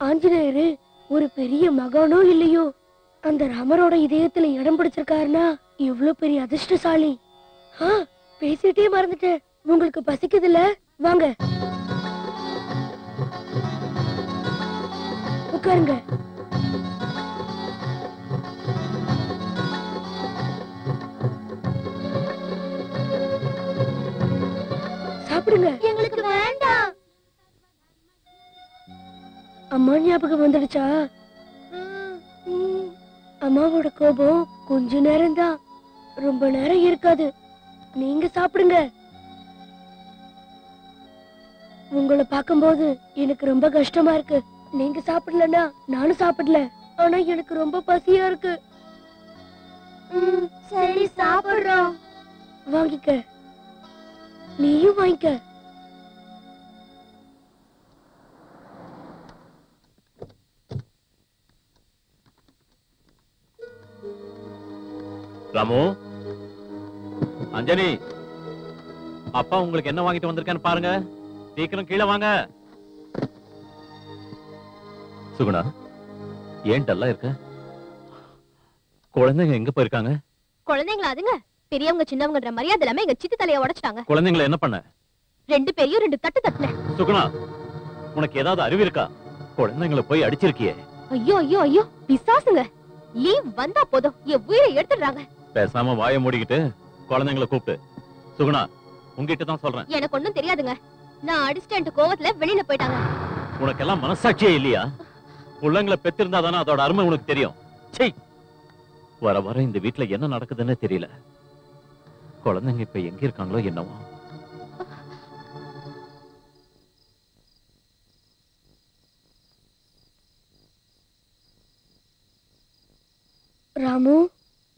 ஆஞ்சநேயரு ஒரு பெரிய மகானோ இல்லையோ, அந்த ராமரோட இதயத்துல இடம் பிடிச்சிருக்காருன்னா எவ்வளவு பெரிய அதிர்ஷ்டசாலி. பேசிட்டே மறந்துட்டேன். உங்களுக்கு பசிக்குதுல்ல? வாங்க உட்காருங்க. சாப்பிடுங்க. எங்களுக்கு வேண்டாம். அம்மா ஞாபகம் வந்துடுச்சா? அம்மாவோட கோபம் கொஞ்ச நேரம் தான், ரொம்ப நேரம் இருக்காது. நீங்க சாப்பிடுங்க. உங்களை பார்க்கும்போது எனக்கு ரொம்ப கஷ்டமா இருக்கு. நீங்க சாப்பிடலன்னா நானும் சாப்பிடல. ஆனா எனக்கு ரொம்ப பசியா இருக்கு. சரி சாப்பிடுறோம். வாங்கிக்க. நீயும் வாங்கிக்க. ராமு, அஞ்சனி, அப்பா உங்களுக்கு என்ன வாங்கிட்டு வந்திருக்கேன்னு பாருங்க. சீக்கிரம் கீழே வாங்க. சுகுணா, ஏன் டல்லா இருக்க? குழந்தைங்க எங்க போயிருக்காங்க? குழந்தைங்களா? அதுங்க பெரியவங்க சின்னவங்கன்ற மரியாதை இல்லாம எங்க சித்தி தலைய உடைச்சிட்டாங்க. குழந்தைங்களை என்ன பண்ண? ரெண்டு பேரையும் ரெண்டு தட்டு தட்டுனேன். சுகுணா, உனக்கு ஏதாவது அறிவு இருக்கா? குழந்தைங்களை போய் அடிச்சிருக்கியே. ஐயோ ஐயோ ஐயோ, பிசாசுங்க. லீவ் வந்தா போதும் என் உயிரை எடுத்துடுறாங்க. பேசாம வாயை மூடிக்கிட்டு குழந்தைங்களை கூப்பிட்டு. சுகுணா, உங்ககிட்ட தான் சொல்றேன். எனக்கு ஒண்ணும் தெரியாதுங்க. நான் அடிஸ்டன்ட் கோவத்துல வெளியில போயிட்டாங்க. உனக்கெல்லாம் மனசாட்சியே இல்லையா? பிள்ளைங்களை பெத்திருந்தா தானே அதோட அருமை உனக்கு தெரியும். சீ, வர வர இந்த வீட்டுல என்ன நடக்குதுன்னு தெரியல. குழந்தைங்க இப்ப எங்க இருக்காங்களோ என்னவோ. ராமு,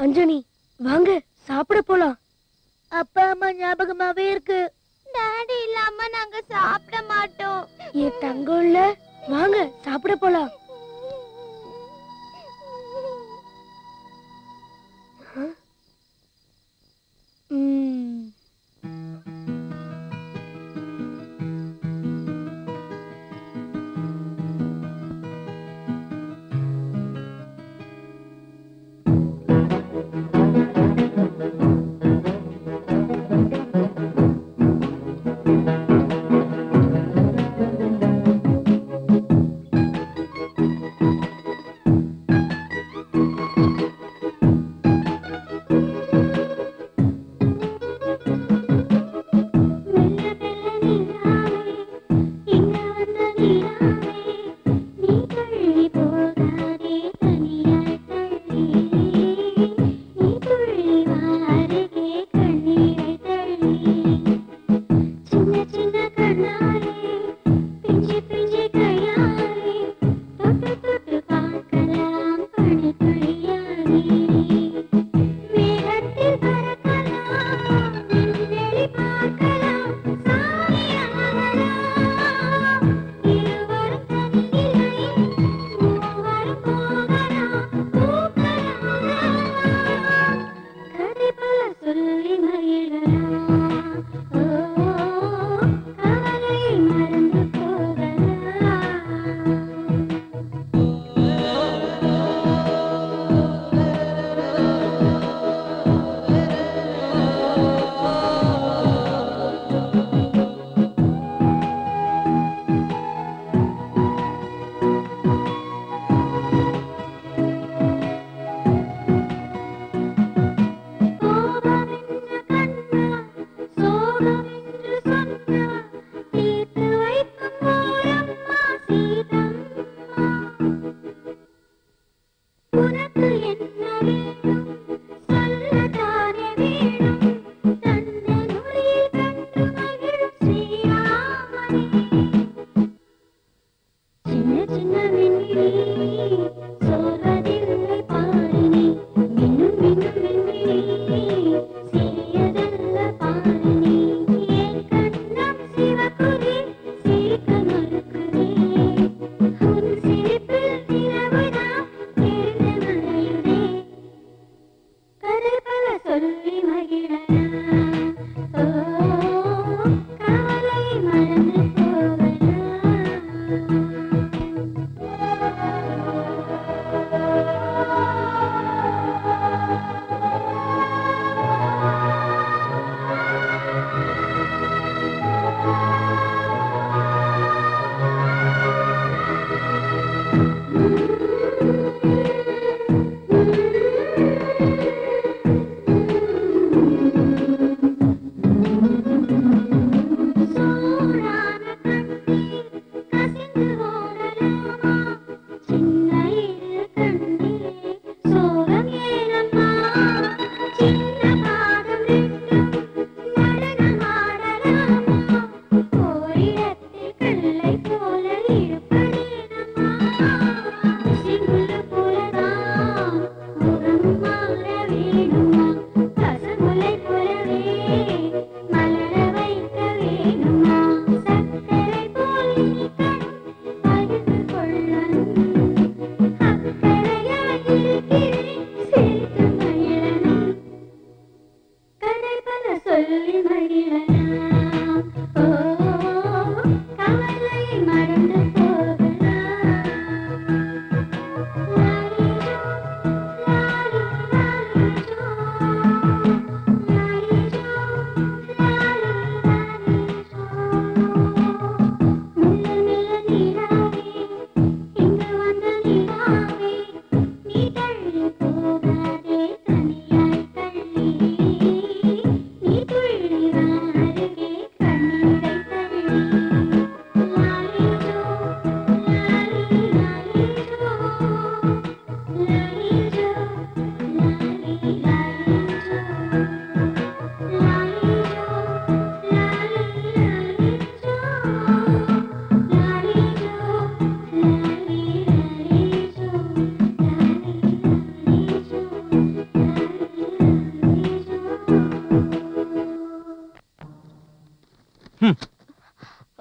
அஞ்சனி, வாங்க சாப்பிட போலாம். அப்பா அம்மா ஞாபகமாவே இருக்கு. டாடி இல்லாம நாங்க சாப்பிட மாட்டோம். என் தங்கம் இல்ல, வாங்க சாப்பிட போலாம்.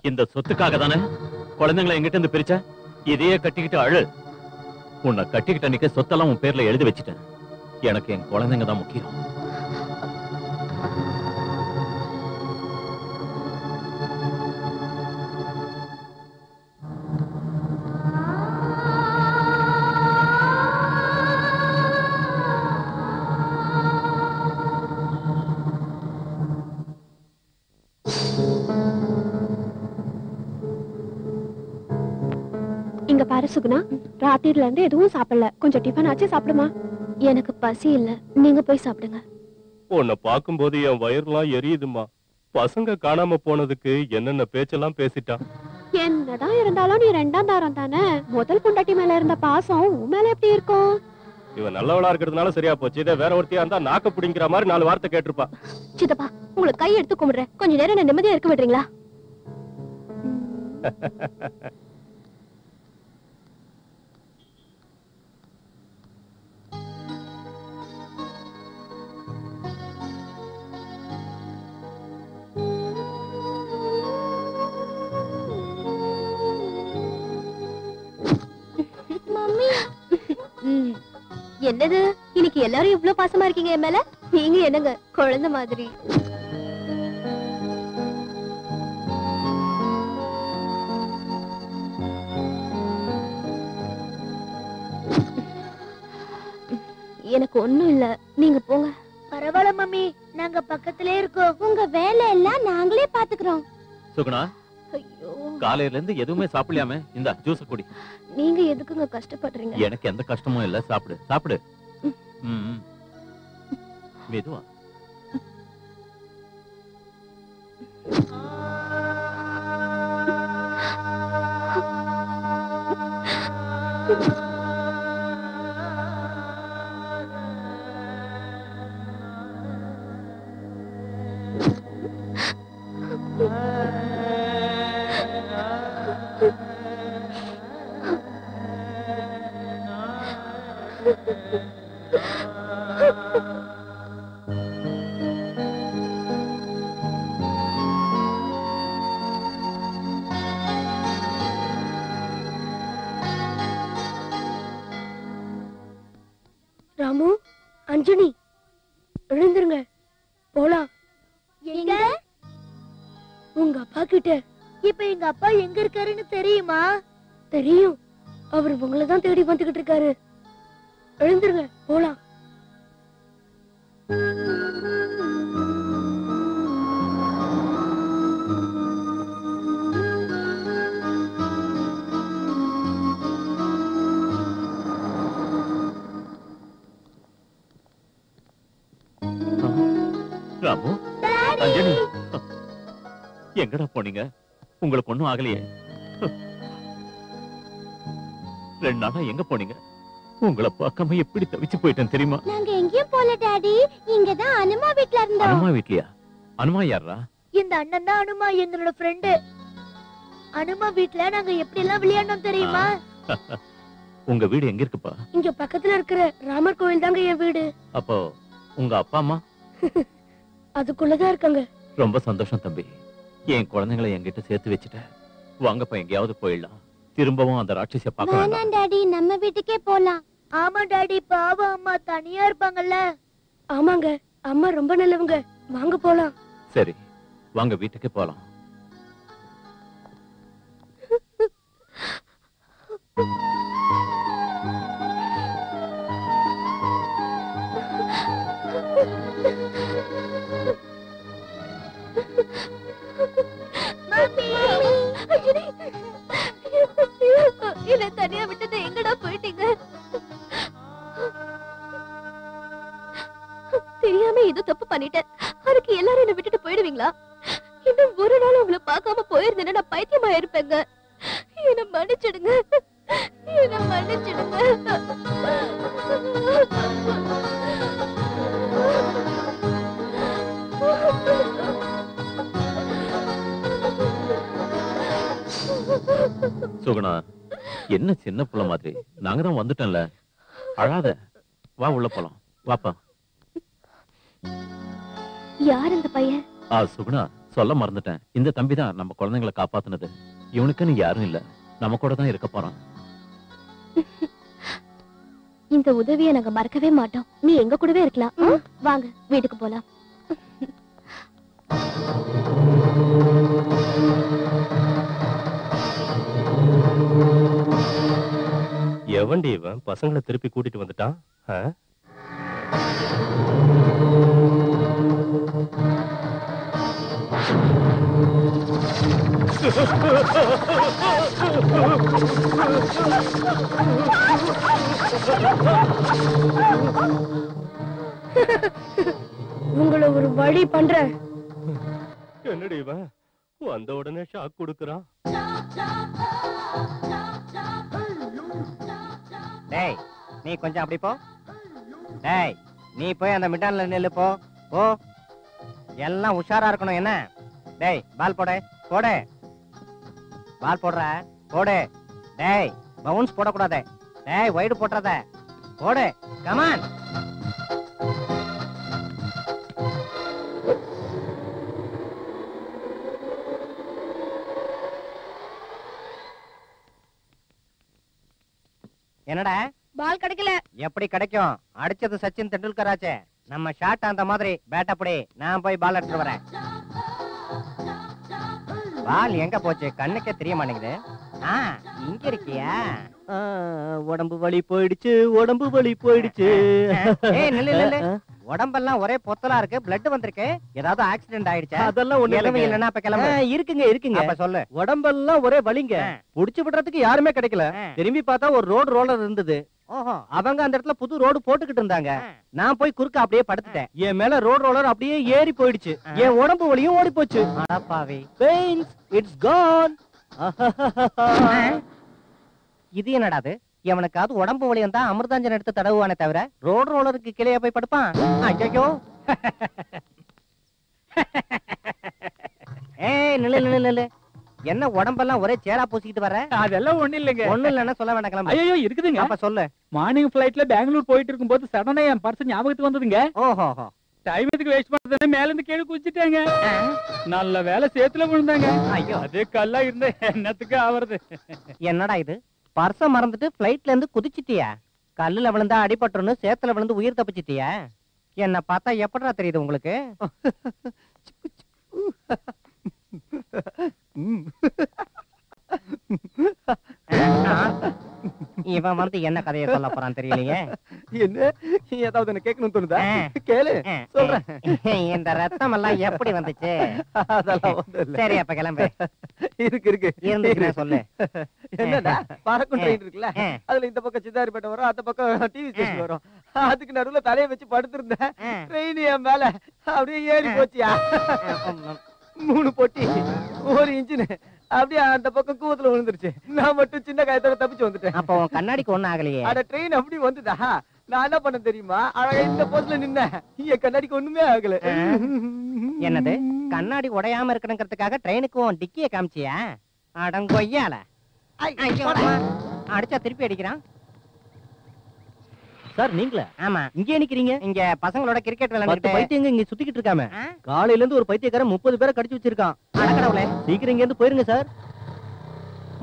இந்த சொத்துக்காக தானே குழந்தைங்களை எங்கிட்ட இருந்து பிரிச்ச? இதையே கட்டிக்கிட்டு அழு. உன்னை கட்டிக்கிட்ட நிக்க சொத்தெல்லாம் உன் பேர்ல எழுதி வச்சுட்டேன். எனக்கு என் குழந்தைங்க தான் முக்கியம். இங்க பாரு சுகுணா, ராத்திரில இருந்து எதுவும் சாப்பிடல. கொஞ்சம் டிஃபன் ஆச்சு சாப்பிடுமா? எனக்கு பசி இல்ல, நீங்க போய் சாப்பிடுங்க. உன்னை பார்க்கும்போது என் வயிறுலாம் எரியுதுமா. பசங்க காணாம போனதுக்கு என்னென்ன பேச்செல்லாம் பேசிட்டான். என்னதான் இருந்தாலும் நீ ரெண்டாம் தாரம் தானே. முதல் பொண்டாட்டி மேல இருந்த பாசம் உன் மேல எப்படி இருக்கும்? இவன் நல்லவளா இருக்கிறதுனால சரியா போச்சு. இதை வேற ஒருத்தியா இருந்தா நாக்க பிடிங்கிற மாதிரி 4 வார்த்தை கேட்டிருப்பா. சித்தப்பா, உங்களுக்கு கை எடுத்து கும்பிடுறேன். கொஞ்ச நேரம் என்ன நிம்மதியா இருக்க விடுறீங்களா? என்னது இன்னைக்கு எல்லாரும் இவ்ளோ பாசமா இருக்கீங்க என் மேல? நீங்க என்னங்க குழந்தை மாதிரி. எனக்கு ஒண்ணும் இல்ல, நீங்க போங்க. பரவாயில்ல மம்மி, நாங்க பக்கத்திலே இருக்கோம். உங்க வேலை எல்லாம் நாங்களே பாத்துக்கிறோம். சுகுணா, காலையில இருந்து எதுவுமே சாப்பிடலாமே. இந்த ஜூஸ் குடி. நீங்க எதுக்குங்க கஷ்டப்படுறீங்க? எனக்கு எந்த கஷ்டமும் இல்ல. சாப்பிடு சாப்பிடு. மெதுவா. ராமு, அஞ்சனி, எழுந்துருங்க, போலாம். எங்க? உங்க அப்பா கிட்ட. இப்ப எங்க அப்பா எங்க இருக்காருன்னு தெரியுமா? தெரியும். அவர் உங்களை தான் தேடி வந்துகிட்டு இருக்காரு. எழுந்துருங்க, போலாம். ராமு, அஞ்சனி, எங்கடா போனீங்க? உங்களுக்கு ஒண்ணும் ஆகலையே? 2 நாளா எங்க போனீங்க? உங்களை பார்க்காம எப்படி தவிச்சு போயிட்டேன் தெரியுமா? நாங்க எங்கேயும் போல டாடி, இங்கதான் அனுமா வீட்ல இருந்தோம். அனுமா வீட்லயா? அனுமா யாரா? இந்த அண்ணன் தான் அனுமா, எங்களோட ஃப்ரெண்டு. அனுமா வீட்ல நாங்க எப்படி எல்லாம் விளையாடணும் தெரியுமா? உங்க வீடு எங்க இருக்குப்பா? இங்க பக்கத்துல இருக்கிற ராமர் கோவில் தாங்க என் வீடு. அப்போ உங்க அப்பா அம்மா? அதுக்குள்ளதான் இருக்காங்க. ரொம்ப சந்தோஷம் தம்பி. என் குழந்தைங்களை என்கிட்ட சேர்த்து வச்சுட்ட. வாங்கப்பா எங்கேயாவது போயிடலாம். திரும்பவும் அந்த ராட்சசிய பார்க்க வேண்டாம். டாடி, நம்ம வீட்டுக்கே போலாம். ஆமா டாடி, பாவம் அம்மா தனியா இருப்பாங்கல்ல. ஆமாங்க, அம்மா ரொம்ப நல்லவங்க. வாங்க போலாம். சரி, வாங்க வீட்டுக்கு போலாம். என்ன தனியா விட்டது எங்கடா போயிட்டீங்க? தெரியாம ஏதோ தப்பு பண்ணிட்டேன். அதுக்கு எல்லாரும் என்ன விட்டுட்டு போயிடுவீங்களா? இன்னும் ஒரு நாள் உங்களை பார்க்காம போயிருந்தேன்னா நான் பைத்தியமா இருப்பேங்க. என்ன மன்னிச்சிடுங்க, என்ன மன்னிச்சிடுங்க. சுகுணா, என்ன சின்ன புள்ள மாதிரி? நாங்க தான் வந்துட்டோம்ல, அழாத. வா உள்ள போலாம். வாப்பா. யார் இந்த பையன்? சுகுணா, சொல்ல மறந்துட்டேன். இந்த தம்பி தான் நம்ம குழந்தைங்களை காப்பாத்துனது. இவனுக்குன்னு யாரும் இல்ல, நம்ம கூட தான் இருக்க போறான். இந்த உதவியை நாங்க மறக்கவே மாட்டோம். நீ எங்க கூடவே இருக்கலாம். வாங்க வீட்டுக்கு போலாம். எவன்டி இவன் பசங்களை திருப்பி கூட்டிட்டு வந்துட்டான்? உங்களை ஒரு வழி பண்றேன். என்னடி இவன் வந்த உடனே ஷாக் கொடுக்கறான்? டேய் நீ கொஞ்சம் அப்படி போ. டேய் நீ போய் அந்த மிட்டான்ல நில்லு. போ போ, எல்லாம் உஷாரா இருக்கணும். என்ன டேய் பால் போடு போடு, பால் போடுற போடு. டேய் பவுன்ஸ் போடக்கூடாது. டேய் வைடு போட்டுறத போடு. கமான். என்னடா பால் கிடைக்கல. எப்படி கிடைக்கும்? அடிச்சது சச்சின் தெண்டுல்கர் ஆச்சே. நம்ம ஷாட் அந்த மாதிரி. பேட் அப்படி. நான் போய் பால் எடுத்துட்டு வரேன். பால் எங்க போச்சு? கண்ணுக்கே தெரிய மாட்டேங்குது. இங்க இருக்கியா? உடம்பு வலி போயிடுச்சு, உடம்பு வலி போயிடுச்சு. உடம்பெல்லாம் ஒரே பொத்தலா இருக்கு. பிளட் வந்திருக்கு. ஏதாவது ஆக்சிடென்ட் ஆயிடுச்சா? அதெல்லாம் ஒண்ணு இல்லைன்னா அப்ப கிளம்பு. இருக்குங்க. அப்ப சொல்லு. உடம்பெல்லாம் ஒரே வலிங்க. புடிச்சு விடுறதுக்கு யாருமே கிடைக்கல. திரும்பி பார்த்தா ஒரு ரோடு ரோலர் இருந்தது. அவங்க அந்த இடத்துல புது ரோடு போட்டுக்கிட்டு இருந்தாங்க. நான் போய் குறுக்க அப்படியே படுத்துட்டேன். என் மேல ரோடு ரோலர் அப்படியே ஏறி போயிடுச்சு. என் உடம்பு வலியும் ஓடி போச்சு. அடப்பாவி. Pains it's gone. இது என்னடாது? எவனுக்காவது உடம்பு வலி வந்தா அமிர்தாஞ்சன் எடுத்து தடவுவானே தவிர ரோடு ரோலருக்கு கிளையா போய் படுப்பான். ஐயோ. ஏய் நில்லு நில்லு நில்லு. என்ன உடம்பெல்லாம் ஒரே சேரா பூசிக்கிட்டு வர? அதெல்லாம் ஒண்ணு இல்லைங்க. ஒண்ணு இல்லன்னா சொல்ல வேண்டாம். கிளம்பு. ஐயோ இருக்குதுங்க. அப்ப சொல்லு. மார்னிங் ஃபிளைட்ல பெங்களூர் போயிட்டு இருக்கும்போது சடனா என் பர்ஸ் ஞாபகத்துக்கு வந்ததுங்க. ஓஹோ. டைம் எதுக்கு வேஸ்ட் பண்றதுன்னு மேல இருந்து கீழே குதிச்சிட்டாங்க. நல்ல வேலை சேத்துல விழுந்தாங்க. ஐயோ அதே கல்லா இருந்த என்னத்துக்கு ஆவறது? என்னடா இது? பர்ஸ மறந்துட்டு பிளைட்ல இருந்து குதிச்சிட்டியா? கல்லுல விழுந்தா அடிபட்டுன்னு சேத்துல விழுந்து உயிர் தப்பிச்சிட்டியா? என்ன பார்த்தா எப்படா தெரியுது உங்களுக்கு? இவன் வந்து என்ன கதையை சொல்ல போறான் தெரியலையே. என்ன ஏதாவது என்ன கேட்கணும் தோணுதா? கேளு சொல்றேன். இந்த ரத்தம் எல்லாம் எப்படி வந்துச்சு? அதெல்லாம் ஒண்ணும் இல்ல. சரி அப்ப கிளம்பு. இருக்கு இருக்கு இருந்துச்சு சொல்லு. என்னடா பறக்கும் ட்ரெயின் இருக்குல்ல, அதுல இந்த பக்கம் சித்தாரிப்பேட்டை வரும், அந்த பக்கம் டிவி ஸ்டேஷன் வரும். அதுக்கு நடுவுல தலையை வச்சு படுத்திருந்தேன். ட்ரெயின் என் மேல அப்படியே ஏறி போச்சியா. 3 பொட்டி 1 இன்ஜின் அப்படியே அந்த பக்கம் கூவத்துல விழுந்துருச்சு. நான் மட்டும் சின்ன காயத்தோட தப்பிச்சு வந்துட்டேன். அப்போ கண்ணாடிக்கு ஒண்ணும் ஆகலையே? அட ட்ரெயின் அப்படி வந்துதா? நான் என்ன பண்ண தெரியுமா? அழகா இந்த போஸ்ட்ல நின்ன என் கண்ணாடிக்கு ஒண்ணுமே ஆகல. என்னது? கண்ணாடி உடையாம இருக்கணுங்கிறதுக்காக ட்ரெயினுக்கும் டிக்கிய காமிச்சியா? அடங்கொய்யால. அடிச்சா திருப்பி அடிக்கிறான். சார் நீங்களா? ஆமா. இங்கே நிக்கிறீங்க? இங்க பசங்களோட கிரிக்கெட் விளையாண்டுட்டு பைத்தியங்க இங்க சுத்திக்கிட்டு இருக்காம. காலையில இருந்து ஒரு பைத்தியக்காரன் 30 பேரை கடிச்சு வச்சிருக்கான். அடக்கடவுளே. சீக்கிரம் இங்க இருந்து போயிருங்க சார்.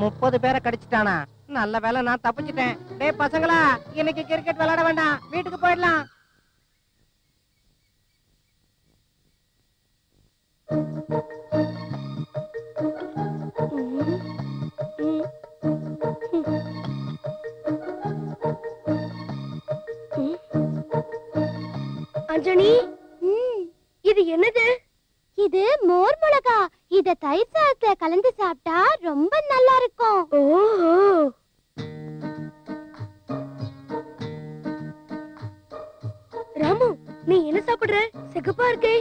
30 பேரை கடிச்சிட்டானா? நல்ல வேலை நான் தப்பிச்சிட்டேன். டேய் பசங்களா, இன்னைக்கு கிரிக்கெட் விளையாட வேண்டாம், வீட்டுக்கு போயிடலாம். அஞ்சனி, இது என்னது? இது மோர் மிளகா. இத தயிர் சாதத்துல கலந்து சாப்பிட்டா ரொம்ப நல்லா இருக்கும். ஓஹோ. ராமு, நீ என்ன சாப்பிடுற? சிகப்பா இருக்கே.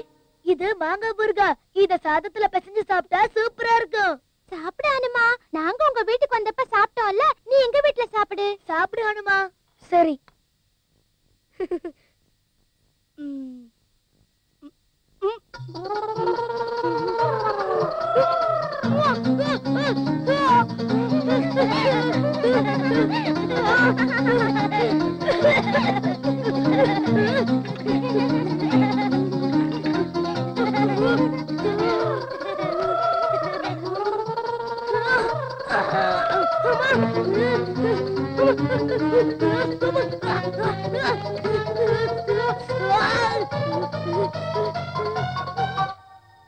இது மாங்காய் முருகா. இத சாதத்துல பிசைஞ்சு சாப்பிட்டா சூப்பரா இருக்கும். சாப்பிடு அனுமா. நாங்க உங்க வீட்டுக்கு வந்தப்ப சாப்பிட்டோம்ல, நீ எங்க வீட்டுல சாப்பிடு. சாப்பிடு அனுமா. சரி.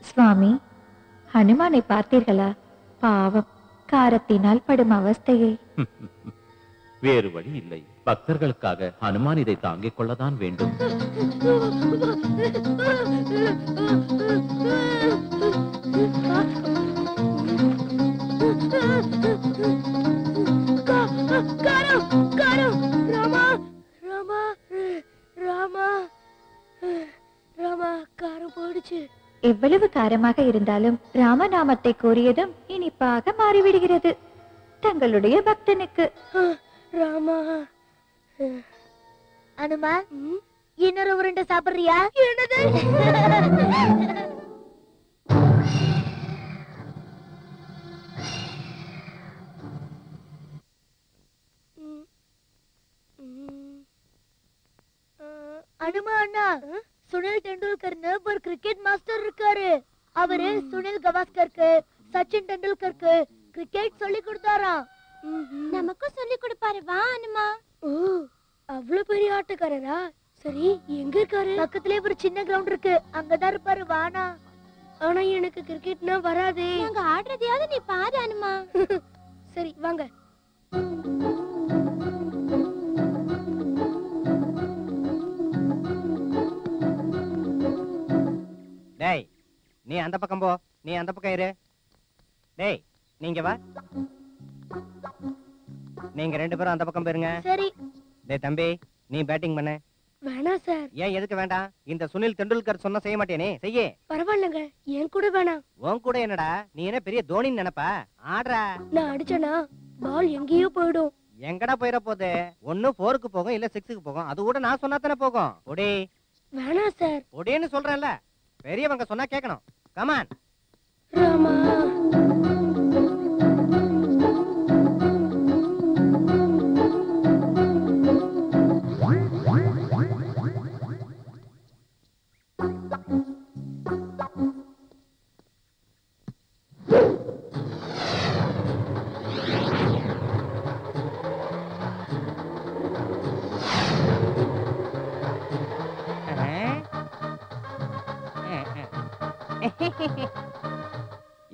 சுவாமி, ஹனுமானை பார்த்தீர்களா? பாவம், காரத்தினால் படும் அவஸ்தையை. வேறு வழி இல்லை. பக்தர்களுக்காக ஹனுமான் இதை தாங்கிக் கொள்ளதான் வேண்டும். எவ்வளவு காரமாக இருந்தாலும் ராமநாமத்தை கூறியதும் இனிப்பாக மாறிவிடுகிறது தங்களுடைய பக்தனுக்கு. ராமா, அனுமா, இன்னொரு உருண்டை சாப்பிடுறியா? என்னது? அனுமா அண்ணா, சுனில் டெண்டுல்கர்னு ஒரு கிரிக்கெட் மாஸ்டர் இருக்காரு. அவரு சுனில் கவாஸ்கருக்கு, சச்சின் டெண்டுல்கருக்கு கிரிக்கெட் சொல்லி கொடுத்தாராம். நமக்கும் சொல்லி கொடுப்பாரு. வா அனுமா. ஓ, அவ்வளவு பெரிய ஆட்டக்காரரா? சரி, எங்க இருக்காரு? பக்கத்துலயே ஒரு சின்ன கிரவுண்ட் இருக்கு, அங்கதான் இருப்பாரு. வானா. ஆனா எனக்கு கிரிக்கெட்னா வராதே. நாங்க ஆடுறதையாவது நீ பாரு அனுமா. சரி வாங்க. டேய், நீ அந்த பக்கம் போ, நீ அந்த பக்கம் இரு. டேய், நீங்க வா. நீங்க ரெண்டு பேரும் அந்த பக்கம் போயிருங்க. சரி. டேய் தம்பி, நீ பேட்டிங் பண்ணு. வேணாம் சார். ஏன், எதுக்கு வேண்டாம்? இந்த சுனில் டெண்டுல்கர் சொன்னா செய்ய மாட்டேனே, செய்ய. பரவாயில்லங்க, என் கூட வேணாம். உன் கூட என்னடா? நீ என்ன பெரிய தோனின்னு நினைப்பா? ஆடுறா. நான் அடிச்சனா பால் எங்கேயோ போயிடும். எங்கடா போயிட போகுது? ஒண்ணு 4க்கு போகும், இல்ல 6க்கு போகும். அது கூட நான் சொன்னா தானே போகும். ஒடே. வேணாம் சார். ஒடேன்னு சொல்றேன்ல, பெரியவங்க சொன்னா கேட்கணும். கமான் ராமா.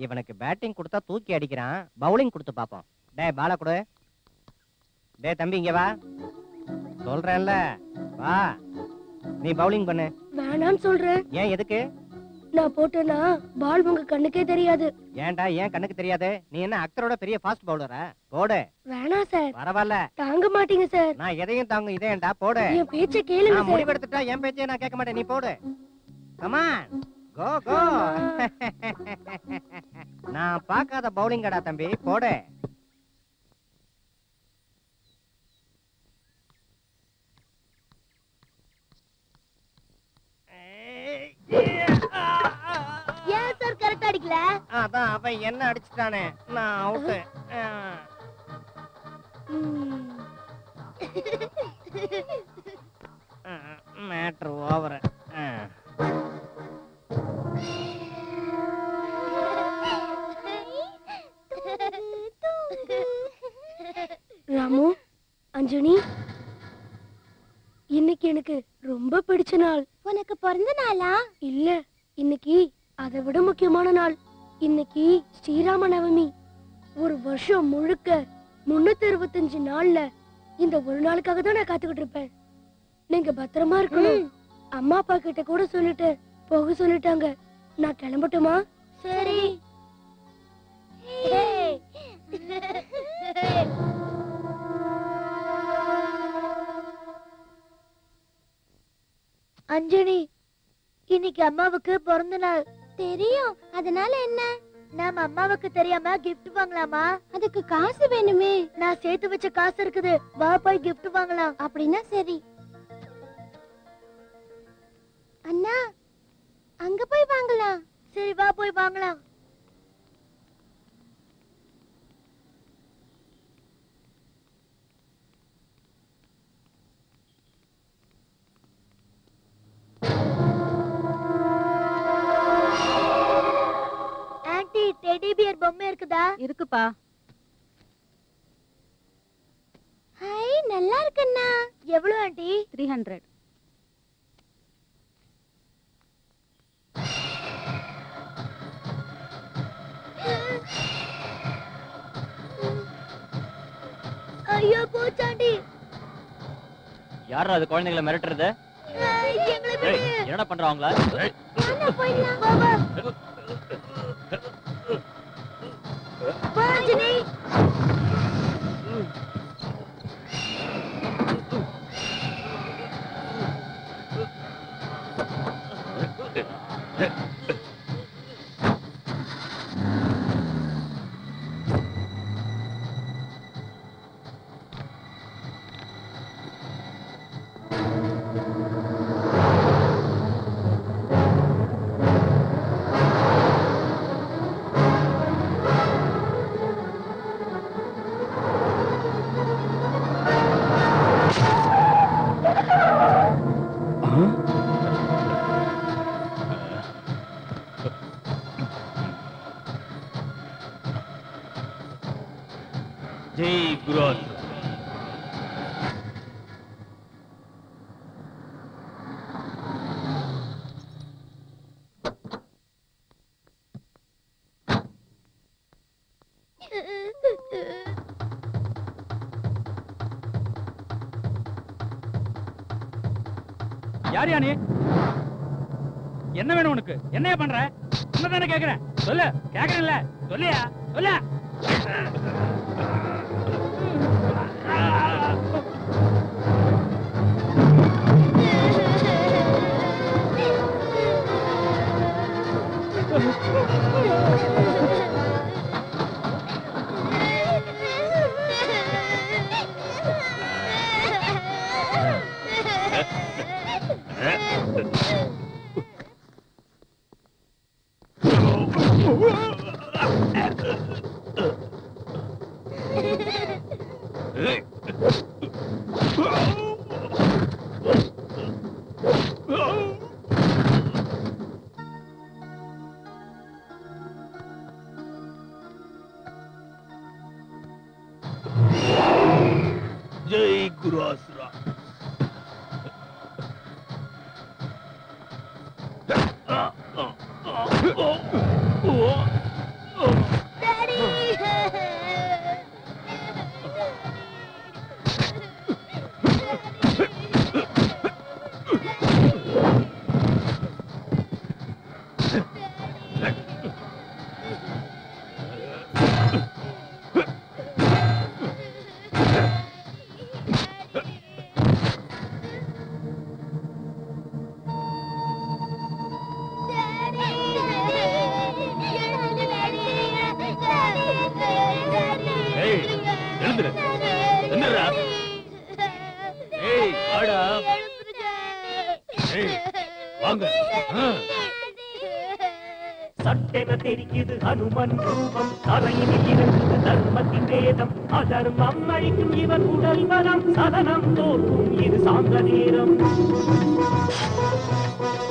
இவனுக்கு பேட்டிங் கொடுத்தா தூக்கி அடிக்கிறான், பவுலிங் கொடுத்து பாப்போம். டேய் பால கொடு. டேய் தம்பி இங்க வா, சொல்றேன்ல, வா. நீ பவுலிங் பண்ணு. வேணான்னு சொல்றேன். ஏன், எதுக்கு? நான் போட்டேனா பால் உங்க கண்ணுக்கே தெரியாது. ஏன்டா, ஏன் கண்ணுக்கு தெரியாது? நீ என்ன அக்தரோட பெரிய ஃபாஸ்ட் பவுலரா? போடு. வேணாம் சார். பரவாயில்ல, தாங்க மாட்டீங்க சார். நான் எதையும் தாங்க. இதேண்டா, போடு. என் பேச்சை கேளுங்க நான் சார். முடிவெடுத்துட்டா என் பேச்சை நான் கேட்க மாட்டேன். நீ போடு. கமான், கோ கோ. நான் பார்க்காத பவுலிங்கடா தம்பி, போடு. ஏன் சார் கரெக்ட் அடிக்கல? அதான் அவன் என்ன அடிச்சிட்டானே, நான் out. Matter over. Ramu, Anjani, இன்னைக்கு எனக்கு ரொம்ப பிடிச்ச நாள். உனக்கு பிறந்த நாளா? இல்ல, இன்னைக்கு அதை விட முக்கியமான நாள். இன்னைக்கு ஸ்ரீராம நவமி. ஒரு வருஷம் முழுக்க 365 நாள்ல இந்த ஒரு நாளுக்காக தான் நான் காத்துக்கிட்டு இருப்பேன். நீங்க பத்திரமா இருக்கணும். அம்மா அப்பா கிட்ட கூட சொல்லிட்டு போக சொல்லிட்டாங்க. நான் கிளம்பட்டுமா? சரி. அஞ்சனி, இன்னைக்கு அம்மாவுக்கு பிறந்த நாள். தெரியும், அதனால என்ன? நாம அம்மாவுக்கு தெரியாம கிஃப்ட் வாங்கலாமா? அதுக்கு காசு வேணுமே. நான் சேர்த்து வச்ச காசு இருக்குது, வா போய் கிஃப்ட் வாங்கலாம். அப்படின்னா சரி. அண்ணா, அங்க போய் வாங்கலாம். சரி, வா போய் வாங்கலாம். ஆன்ட்டி, டெடி பியர் பொம்மை இருக்குதா? இருக்குப்பா. ஹாய் நல்லா இருக்கண்ணா. எவ்வளவு ஆண்டி? 300. ஐயோ போச்சாண்டி. யாரா அது குழந்தைகளை மிரட்டுறது? எங்களை விடு. என்னடா பண்றாங்களா? வாங்க போயிடலாம். வா வா. வா அஞ்சலி. ஜெய் குரு. யார் யானே? என்ன வேணும் உனக்கு? என்னைய பண்ற? என்னதானே கேக்குறேன்? சொல்லு. கேக்குறேன்ல, சொல்லியா? சொல்ல. ஜெய் குராசுரா. சட்டென தெரிக்குது ஹனுமன் ரூபம், தலையினில் இருக்குது தர்மத்தின் வேதம், அதர்மம் அழிக்கும் இவன் உடல் பலம், சதனம் தோற்கும் இது சாந்த நேரம்.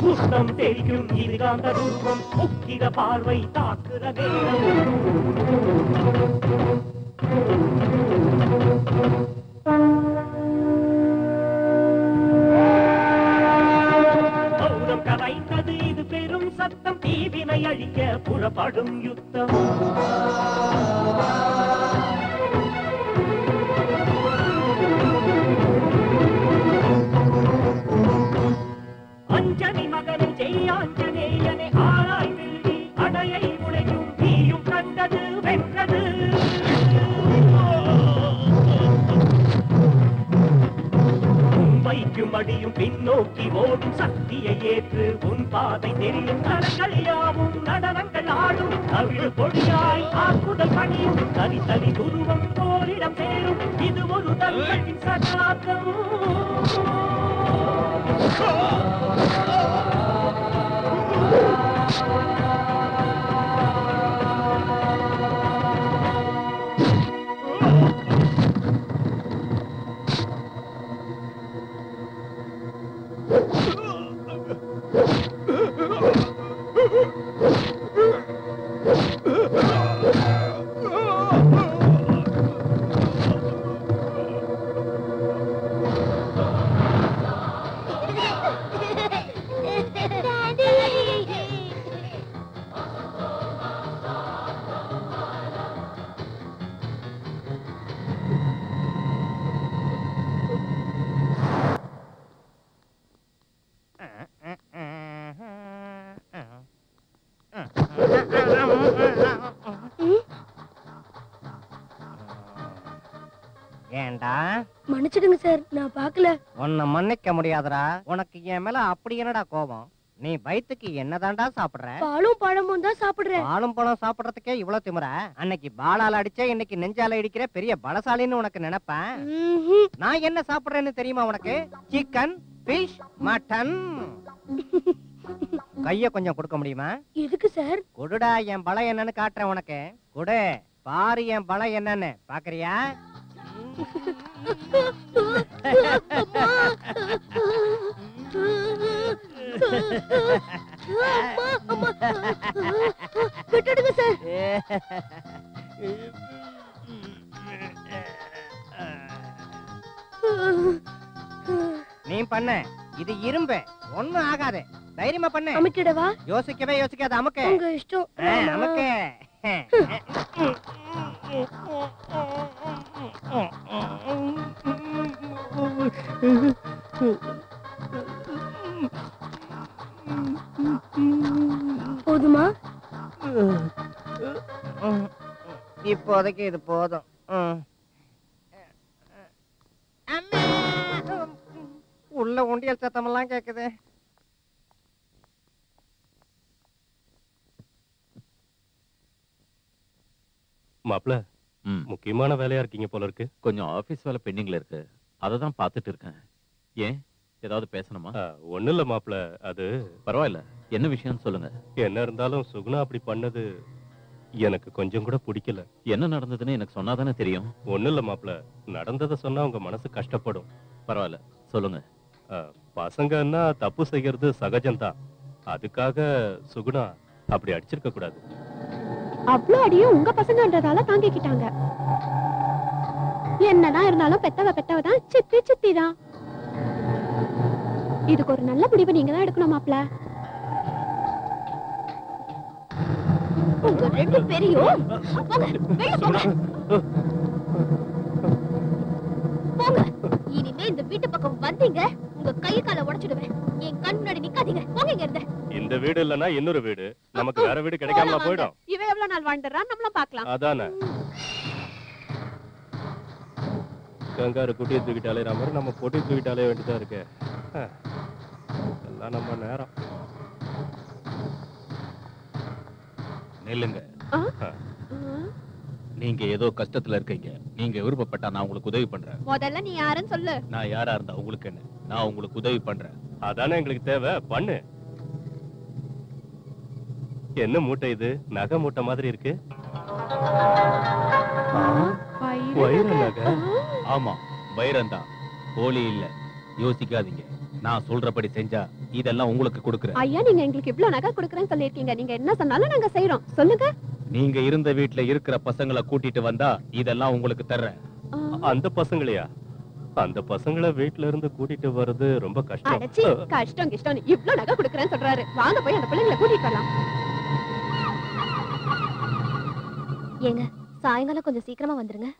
புஷ்டம் தெரிக்கும் இது காந்த ரூபம், முக்கிர பார்வை தாக்குற நேரம். மௌனம் கலைந்தது இது பெரும் சத்தம், தீவினை அழிக்க புறப்படும் யுத்தம். அஞ்சனி மகனும் ஜெயாஞ்சனேயனை ஆராய் வெள்ளி அடையை உடையும் தீயும் கண்டது வென்றது. வைக்கும் அடியும் பின்னோக்கி ஓடும் சக்தியை ஏற்று உன் பாதை தெரியும். தரங்கள் யாவும் நடனங்கள் ஆடும், தவிழ் பொடியாய் ஆக்குதல் பணியும், தனித்தனி துருவம் போரிடம் சேரும். இது ஒரு தர்மத்தின் சகாக்கம். ஏண்டா மன்னிச்சிடுங்க சார், நான் பார்க்கல. உன்னை மன்னிக்க முடியாதுடா. உனக்கு என் மேல அப்படி என்னடா கோபம்? நீ வயித்துக்கு என்னதான்டா சாப்பிடுற? பாலும் பழமும் தான் சாப்பிடுறேன். பாலும் பழம் சாப்பிடறதுக்கே இவ்வளவு திமிரா? அன்னைக்கு பாலால அடிச்சே இன்னைக்கு நெஞ்சால அடிக்கிற பெரிய பலசாலின்னு உனக்கு நினைப்பேன். நான் என்ன சாப்பிடுறேன்னு தெரியுமா உனக்கு? Chicken, fish, mutton. கைய கொஞ்சம் கொடுக்க முடியுமா? எதுக்கு சார்? கொடுடா, என் பலம் என்னன்னு காட்டுறேன் உனக்கு. கொடு, பாரு என் பலம் என்னன்னு. பாக்குறியா? விட்டுடுங்க சார். நீ பண்ண இது இரும்பு, ஒண்ணும் ஆகாது. தைரியமா பண்ணு. அமுக்கிடவா? யோசிக்கவே யோசிக்காத, அமுக்கு. உங்க இஷ்டம். அமுக்கு. போதுமா? இப்போதைக்கு இது போதும். உள்ள உண்டியல் சத்தமெல்லாம் கேக்குது. மாப்ள, முக்கியமான வேலையா இருக்கீங்க போல இருக்கு. கொஞ்சம் ஆபீஸ் வேலை பெண்டிங்ல இருக்கு, அதை தான் பார்த்துட்டு இருக்கேன். ஏன், ஏதாவது பேசணுமா? ஒண்ணு இல்ல மாப்ள, அது பரவாயில்ல. என்ன விஷயம்னு சொல்லுங்க. என்ன இருந்தாலும் சுகுணா அப்படி பண்ணது எனக்கு கொஞ்சம் கூட பிடிக்கல. என்ன நடந்ததுன்னு எனக்கு சொன்னாதானே தெரியும். ஒண்ணு இல்ல மாப்ள, நடந்ததை சொன்னா உங்க மனசு கஷ்டப்படும். பரவாயில்ல, சொல்லுங்க. பசங்கன்னா தப்பு செய்யறது சகஜம்தான். அதுக்காக சுகுணா அப்படி அடிச்சிருக்க கூடாது. அவ்வளோ அடியும் உங்க பசங்கன்றதால தாங்கிக்கிட்டாங்க. என்னதான் இருந்தாலும் பெத்தவ தான், சித்தி சித்தி தான். இதுக்கு ஒரு நல்ல முடிவு நீங்க தான் எடுக்கணும் மாப்ள. உங்க ரெண்டு பேரையும் போங்க, வெளிய போங்க. போங்க. இனிமே இந்த வீட்டு பக்கம் வந்தீங்க, உங்க கை காலை உடைச்சிடுவேன். என் கண் முன்னாடி நிக்காதீங்க. போங்க இங்க இருந்து. இந்த வீடு இல்லனா இன்னொரு வீடு, நமக்கு வேற வீடு கிடைக்காமல போய்டும். இவ எவ்வளவு நாள் வாழ்ந்துறான், நம்மளும் பார்க்கலாம். அதானே. கங்காரு குட்டியை தூக்கிட்டு அலையற மாதிரி நம்ம பொட்டி தூக்கிட்டு அலைய வேண்டியதா இருக்கு. எல்லாம் நம்ம நேரம். நில்லுங்க. நீங்க ஏதோ கஷ்டத்துல இருக்கீங்க. நீங்க விருப்பப்பட்டா நான் உங்களுக்கு உதவி பண்றேன். முதல்ல நீ யாருன்னு சொல்லு. நான் யாரா இருந்தா உங்களுக்கு என்ன? நான் உங்களுக்கு உதவி பண்றேன். அதானே எங்களுக்கு தேவை, பண்ணு. என்ன மூட்டை இது? நகை மூட்டை மாதிரி இருக்கு. வைர நகை? ஆமா, வைரம் தான், போலி இல்ல. யோசிக்காதீங்க. நான் சொல்றபடி செஞ்சா இதெல்லாம் உங்களுக்கு கொடுக்குறேன். ஐயா, நீங்க எங்களுக்கு இவ்ளோ நகை கொடுக்கறேன்னு சொல்லிருக்கீங்க. நீங்க என்ன சொன்னாலும் நாங்க செய்றோம். சொல்லுங்க. நீங்க இருந்த வீட்ல இருக்கிற பசங்களை கூட்டிட்டு வந்தா இதெல்லாம் உங்களுக்கு தர்றேன். அந்த பசங்களையா? அந்த பசங்களை வீட்ல இருந்து கூட்டிட்டு வர்றது ரொம்ப கஷ்டம். அடச்சி, கஷ்டம் கிஷ்டம் இவ்ளோ நகை கொடுக்கறேன்னு சொல்றாரு. வாங்க போய் அந்த பிள்ளைங்களை கூட்டிட்டு வரலாம். ஏங்க, சாயங்காலம் கொஞ்சம் சீக்கிரமா வந்துருங்க.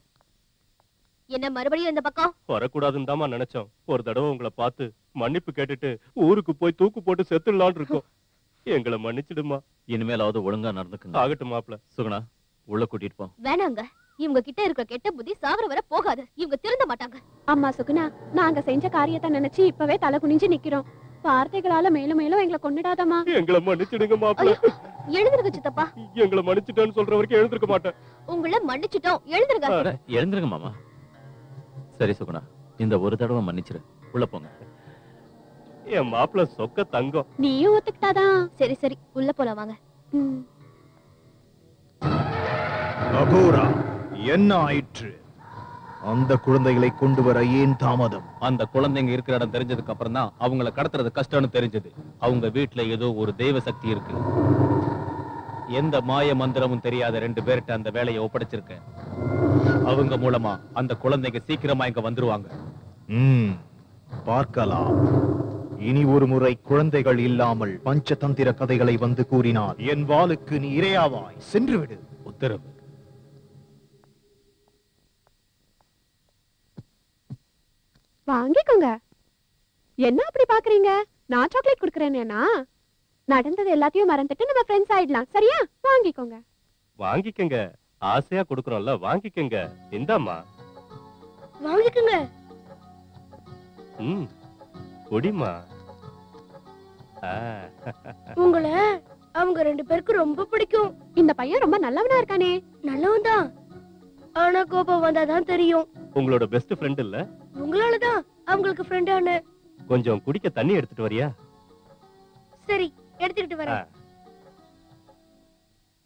என்ன மறுபடியும் இந்த பக்கம் வரக்கூடாதுன்னு தான் நினைச்சோம். ஒரு தடவை உங்களை பார்த்து மன்னிப்பு கேட்டுட்டு ஊருக்கு போய் தூக்கு போட்டு செத்துடலான்னு இருக்கோம். எங்களை மன்னிச்சிடுமா. இனிமேலாவது ஒழுங்கா நடந்துக்குங்க. ஆகட்டும் மாப்ள. சுகுணா, உள்ள கூட்டிட்டு போ. வேணாங்க. இவங்க கிட்ட இருக்கிற கெட்ட புத்தி சாகர வர போகாது. இவங்க திருந்த மாட்டாங்க. அம்மா சுகுணா, நாங்க செஞ்ச காரியத்தை நினைச்சு இப்பவே தலை குனிஞ்சு நிக்கிறோம். வார்த்தைகளால மேலும் மேலும் எங்களை கொன்னுடாதம்மா. எங்களை மன்னிச்சிடுங்க மாப்ள. எழுந்திருங்க சித்தப்பா. எங்களை மன்னிச்சிட்டேன்னு சொல்ற வரைக்கும் எழுந்திருக்க மாட்டேன். உங்களை மன்னிச்சிட்டோம், எழுந்திருங்க. எழுந்திருங்க மாமா. சரி சுகுணா, இந்த ஒரு தடவை மன்னிச்சிரு. உள்ள போங்க. என் மாப்ள சொக்க தங்கம். நீயும் ஒத்துக்கிட்டாதான். சரி சரி, உள்ள போலாம் வாங்க. அகோரா, என்ன ஆயிற்று? அந்த குழந்தைகளை கொண்டு வர ஏன் தாமதம்? அந்த குழந்தைங்க இருக்கிற இடம் தெரிஞ்சதுக்கு அப்புறம் தான் அவங்கள கடத்துறது கஷ்டம்னு தெரிஞ்சது. அவங்க வீட்டுல ஏதோ ஒரு தெய்வ சக்தி இருக்கு. எந்த மாய மந்திரமும் தெரியாத 2 பேர்கிட்ட அந்த வேலையை ஒப்படைச்சிருக்கேன். அவங்க மூலமா அந்த குழந்தைங்க சீக்கிரமா இங்க வந்துருவாங்க. பார்க்கலாம். இனி ஒரு முறை குழந்தைகள் இல்லாமல் பஞ்சதந்திர கதைகளை வந்து கூறினால் என் வாளுக்கு நீ இரையாவாய். சென்று விடு. உத்தரவு. வாங்கிக்கோங்க. என்ன அப்படி பாக்குறீங்க? நான் சாக்லேட் குடுக்கறேன்னா நடந்தது எல்லாத்தையும் மறந்துட்டு நம்ம ஃப்ரெண்ட்ஸ் ஆயிடலாம். சரியா? வாங்கிக்கோங்க. வாங்கிக்கங்க. ஆசையா கொடுக்கறோம்ல, வாங்கிக்கங்க. இந்தாம்மா. வாங்கிக்கங்க. குடிமா. உங்களை அவங்க 2 பேருக்கு ரொம்ப பிடிக்கும். இந்த பையன் ரொம்ப நல்லவனா இருக்கானே. நல்லவன் தான், ஆனா கோபம் வந்தாதான் தெரியும். உங்களோட பெஸ்ட் ஃப்ரெண்ட் இல்ல? உங்களாலதான் அவங்களுக்கு ஃப்ரெண்ட் ஆன. கொஞ்சம் குடிக்க தண்ணி எடுத்துட்டு வரியா? சரி, எடுத்துக்கிட்டு வரேன்.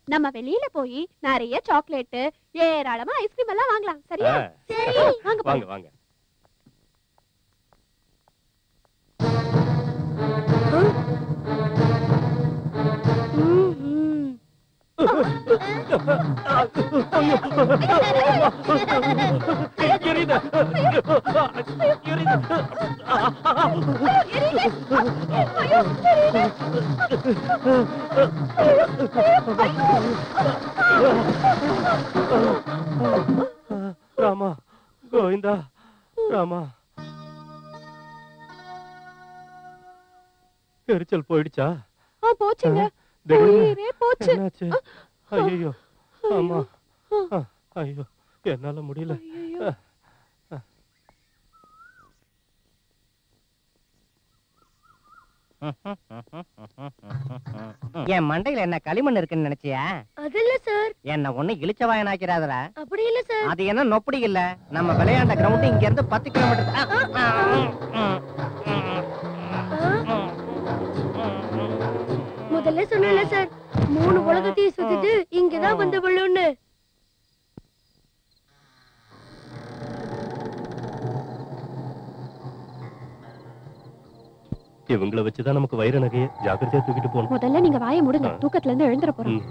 நம்ம வெளியில போய் நிறைய சாக்லேட், ஏராளமா ஐஸ்கிரீம் எல்லாம் வாங்கலாம். சரியா? சரி, வாங்க வாங்க வாங்க. ராமா, கோவிந்தா, ராமா. எரிச்சல் போயிடுச்சா? போச்சுங்க. திடீர்னு போச்சு. என்னாச்சு? ஐயோ, ஆமா. ஐயோ, என்னால முடியல. என் மண்டையில என்ன களிமண் இருக்குன்னு நினைச்சியா? அது இல்ல சார். என்ன ஒண்ணு இழிச்சவாயனாக்கிறாதடா. அப்படி இல்ல சார். அது என்ன நொப்படி இல்ல. நம்ம விளையாண்ட கிரவுண்ட் இங்க இருந்து 10 கிலோமீட்டர். முதல்ல சொன்னல சார், 3 உலகத்தையும் சுத்திட்டு இங்கதான் வந்து விழுன்னு. இவங்கள வச்சுதான் நமக்கு வைர நகையை ஜாக்கிரதையா தூக்கிட்டு போகணும். முதல்ல நீங்க வாயை மூடுங்க. தூக்கத்துல இருந்து எழுந்துற போறோம்.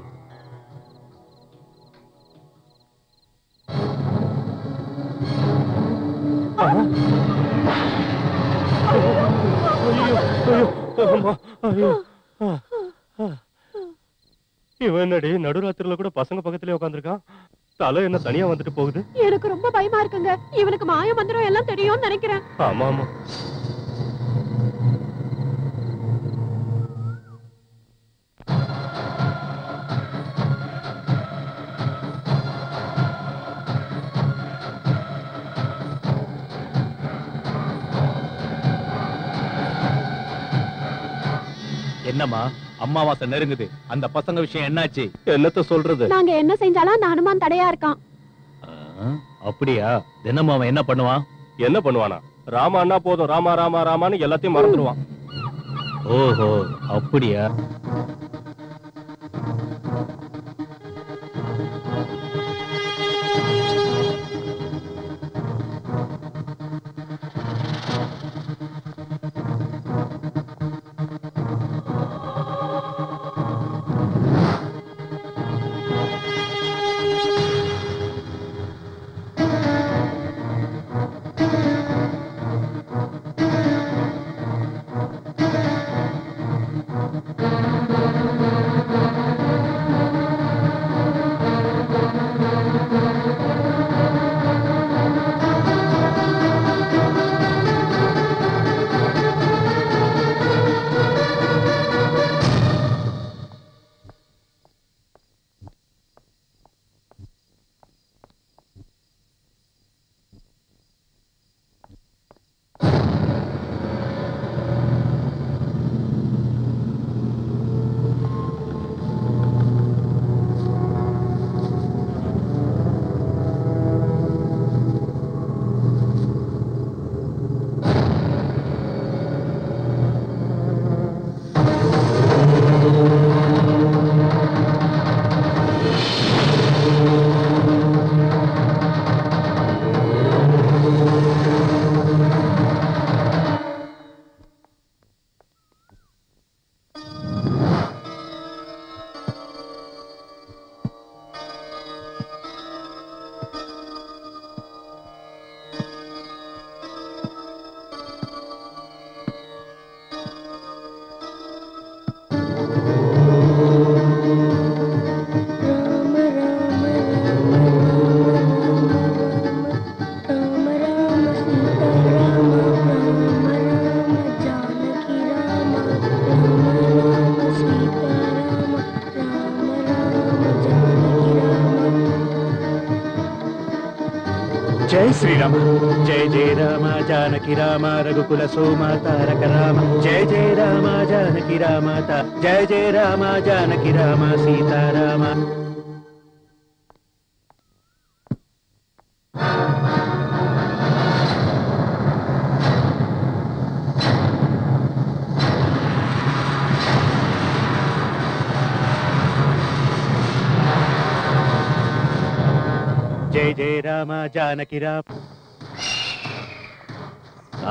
இவன் என்னடி நடுராத்திரில கூட பசங்க பக்கத்திலே உட்காந்துருக்கான். தலை என்ன தனியா வந்துட்டு போகுது. எனக்கு ரொம்ப பயமா இருக்குங்க. இவனுக்கு மாய மந்திரம் எல்லாம் தெரியும்னு நினைக்கிறேன். ஆமா ஆமா. என்னம்மா, அம்மாவாசை நெருங்குது. அந்த பசங்க விஷயம் என்னாச்சு? என்னத்த சொல்றது? நாங்க என்ன செஞ்சாலும் அந்த ஹனுமான் தடையா இருக்கான். அப்படியா? தினமும் அவன் என்ன பண்ணுவான்? என்ன பண்ணுவானா? ராமா அண்ணா போதும், ராமா ராமா ராமான்னு எல்லாத்தையும் மறந்துடுவான். ஓஹோ, அப்படியா? जय श्री राम जय जय राम जानकी राम रघुकुल सोमा तारक राम जय जय राम जानकी राम जय जय राम जानकी राम सीता राम जय जय राम जानकी राम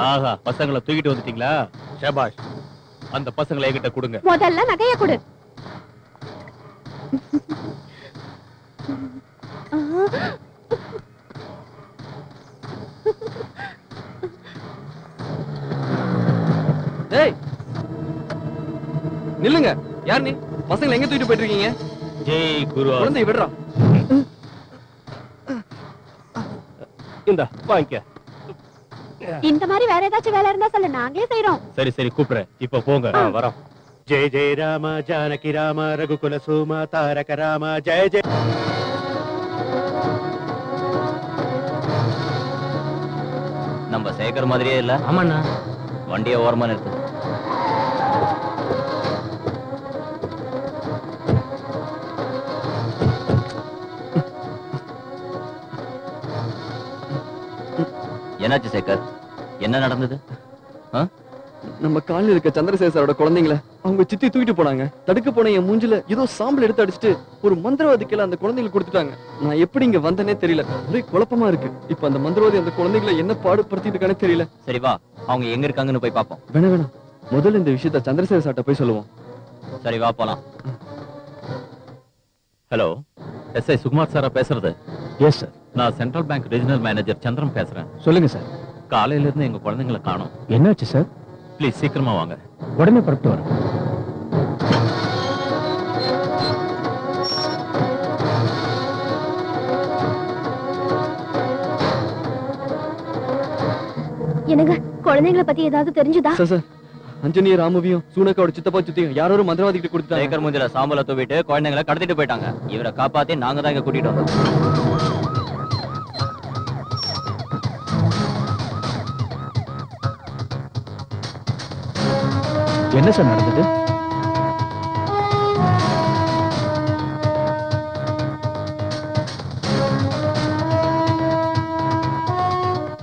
ஆஹா பசங்களை தூக்கிட்டு வந்துட்டீங்களா ஷபாஷ் அந்த பசங்களை என்கிட்ட கொடுங்க முதல்ல நகைய கொடு டேய் நில்லுங்க யார் நீ பசங்களை எங்க தூக்கிட்டு போயிட்டு இருக்கீங்க ஜெய் குரு குழந்தை விடுறா இந்த வாங்கிக்க இந்த மாதிரி வேற ஏதாச்சும் வேலை இருந்தா சொல்லு நாங்களே செய்றோம் சரி சரி கூப்பிடுறேன் இப்ப போங்க வரோம் जय जय राम जानकी राम रघुकुल सोमा तारक राम जय जय நம்ம சேகர் மாதிரியே இல்ல ஆமாண்ணா வண்டியை ஓரமா நிறுத்து என்னாச்சு சேகர் என்ன நடந்தது நம்ம காலில் இருக்க சந்திரசேகரோட குழந்தைங்கள அவங்க சித்தி தூக்கிட்டு போனாங்க தடுக்க போன என் மூஞ்சில ஏதோ சாம்பல் எடுத்து அடிச்சுட்டு ஒரு மந்திரவாதி கீழே அந்த குழந்தைங்களுக்கு கொடுத்துட்டாங்க நான் எப்படி இங்க வந்தனே தெரியல ஒரே குழப்பமா இருக்கு இப்ப அந்த மந்திரவாதி அந்த குழந்தைகளை என்ன பாடுபடுத்திட்டு இருக்கானே தெரியல சரி வா அவங்க எங்க இருக்காங்கன்னு போய் பாப்போம் வேணாம் முதல்ல இந்த விஷயத்த சந்திரசேகர் சார்ட்ட போய் சொல்லுவோம் சரி வா போலாம் ஹலோ எஸ்ஐ சுகுமார் சாரா பேசுறது எஸ் சார் நான் சென்ட்ரல் பேங்க் ரீஜனல் மேனேஜர் சந்திரன் பேசுறேன் சொல்லுங்க சார் காலையில இருந்து எங்க குழந்தைங்களை காணோம் என்னாச்சு சார் ப்ளீஸ் சீக்கிரமா வாங்க உடனே புறப்பட்டு வரேன் என்னங்க குழந்தைங்களை பத்தி ஏதாவது தெரிஞ்சுதா சார் அஞ்சனிய ராமவியும் சூனக்காவோட சித்தப்பா சுத்தியும் யாரோ மந்திரவாதி கிட்ட கொடுத்துட்டாங்க சேகர் மூஞ்சில சாம்பலை தூவிட்டு குழந்தைங்களை கடத்திட்டு போயிட்டாங்க இவரை காப்பாத்தி நாங்க தான் இங்க கூட்டிட்டு வந்தோம் என்ன சார் நடந்தது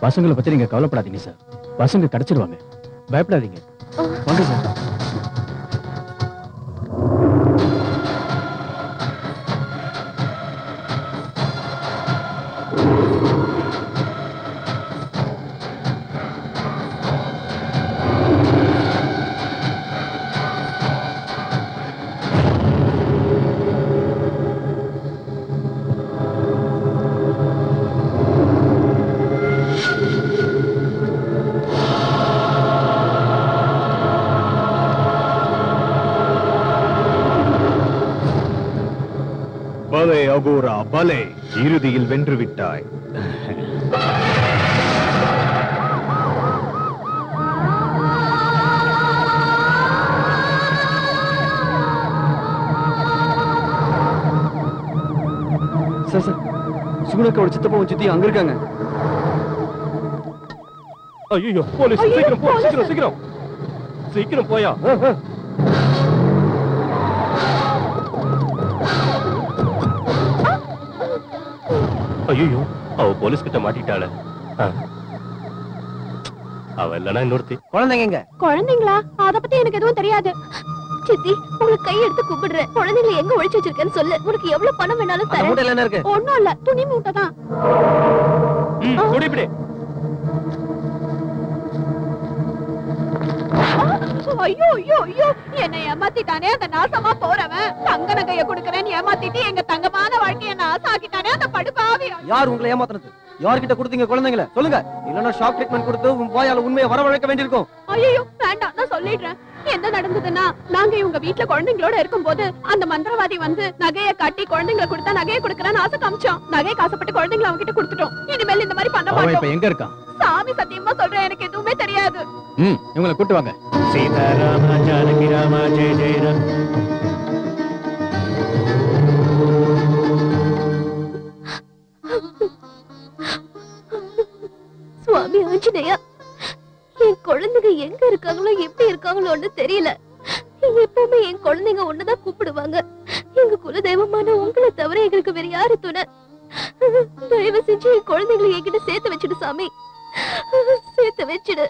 பசங்களை பத்தி நீங்க கவலைப்படாதீங்க சார் பசங்க கிடைச்சிருவாங்க பயப்படாதீங்க வாங்க சார் பலே அகோரா பலே இறுதியில் வென்று விட்டாய் சார் சுகுணக்காவோட சித்தப்பாவும் சித்தி அங்க இருக்காங்க ஐயோ போலீஸ் சீக்கிரம் போ சீக்கிரம் சீக்கிரம் போயா ஐயோ அவ போலீஸ் கிட்ட மாட்டிட்டாள அவ இல்லனா இன்னொருத்தி குழந்தைங்க குழந்தைங்களா அத பத்தி எனக்கு எதுவும் தெரியாது சித்தி உங்களுக்கு கை எடுத்து கூப்பிடுறேன் குழந்தைங்களை எங்க ஒளிச்சு வச்சிருக்கேன்னு சொல்லு உனக்கு எவ்வளவு பணம் வேணாலும் தரேன் ஒண்ணும் இல்ல துணி மூட்டை தான் ஐயோ ஐயோ ஐயோ என்னை ஏமாத்திட்டானே அந்த நாசமா போறவன் தங்க நகைய குடுக்கறேன்னு ஏமாத்திட்டு எங்க தங்கமான வாழ்க்கைய நாசாக்கிட்டானே அந்த படுபாவி யார் உங்களை ஏமாத்துனது யார்கிட்ட கொடுத்தீங்க குழந்தைங்களை சொல்லுங்க இல்லன்னா ஷாக் ட்ரீட்மெண்ட் கொடுத்து உன் போயால உண்மையை வரவழைக்க வேண்டியிருக்கும் ஐயோ வேண்டாம் நான் சொல்லிடுறேன் என்ன நடந்ததுன்னா நாங்க இவங்க வீட்டுல குழந்தைங்களோட இருக்கும்போது அந்த மந்திரவாதி வந்து நகையை காட்டி குழந்தைங்களை கொடுத்தா நகையை கொடுக்கறான்னு ஆசை காமிச்சோம் நகையை காசப்பட்டு குழந்தைங்களை அவங்க கிட்ட கொடுத்துட்டோம் இனிமேல் இந்த மாதிரி பண்ண மாட்டோம் இப்ப எங்க இருக்கான் சாமி சத்தியமா சொல்றேன் எனக்கு எதுவுமே தெரியாது இவங்களை கூட்டு வாங்க सीताराम जानकी राम जय जय राम ஆஞ்சநேயா, என் குழந்தைங்க எங்க இருக்காங்களோ எப்படி இருக்காங்களோன்னு தெரியல. எப்பவுமே என் குழந்தைங்க ஒண்ணுதான் கூப்பிடுவாங்க. எங்க குல தெய்வமான உங்களை தவிர எங்களுக்கு வேற யாரு துணை? தயவு செஞ்சு என் குழந்தைங்களை என்கிட்ட சேர்த்து வச்சிடு சாமி, சேர்த்து வச்சிடு.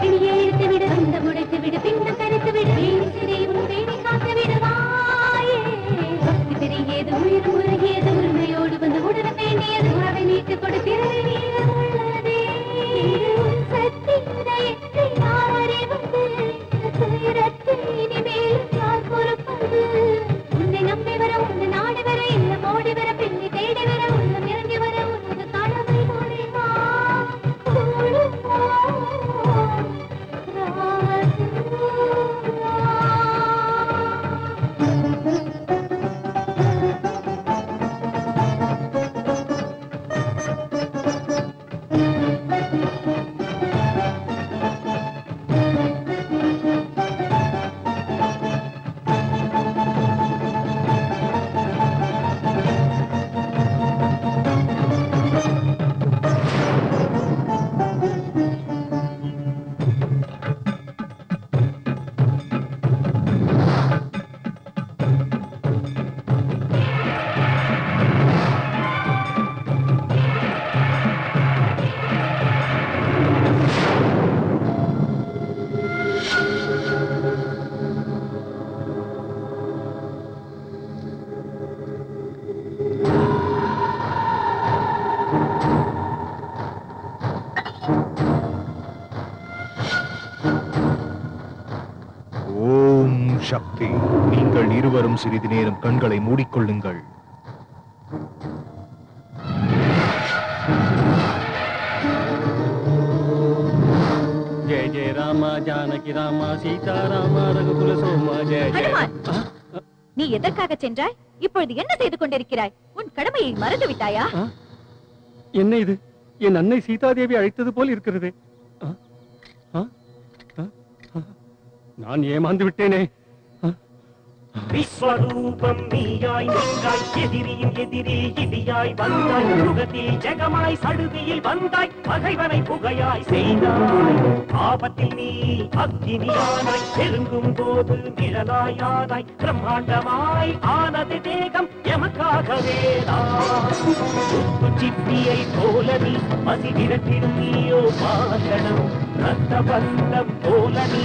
பிடியே எடுத்து விடு, அந்த முடைத்து விடு, பின்ன கருத்து விடு, சிறை உன் பேணி காத்து விடுவாய். ஓம் சக்தி. நீங்கள் இருவரும் சிறிது நேரம் கண்களை மூடிக்கொள்ளுங்கள். ஜெய ஜெய ராம ஜானகி ராம சீதாராம ரகுகுல சோம ஜெய ஜெய. ஹனுமான், நீ எதற்காக சென்றாய்? இப்பொழுது என்ன செய்து கொண்டிருக்கிறாய்? உன் கடமையை மறந்து விட்டாயா? என்ன இது? என் அன்னை சீதாதேவி அழைத்தது போல் இருக்கிறது. நான் ஏமாந்து விட்டேனே. விஸ்வரூபம் நீயாய் நின்றாய், எதிரியின் எதிரில் இடியாய் வந்தாய், யுகத்தில் ஜெகமாய் சடுதியில் வந்தாய், பகைவனை புகையாய் செய்தாய். ஆபத்தில் நீ அக்னியானாய், நெருங்கும் போது நிழலாயானாய், பிரம்மாண்டமாய் ஆனது தேகம் எமக்காகவேதான். சிப்பியை போல நீ பசி விரட்டிடும் நீயோ பாகனம், ரத்த பந்தம் போல நீ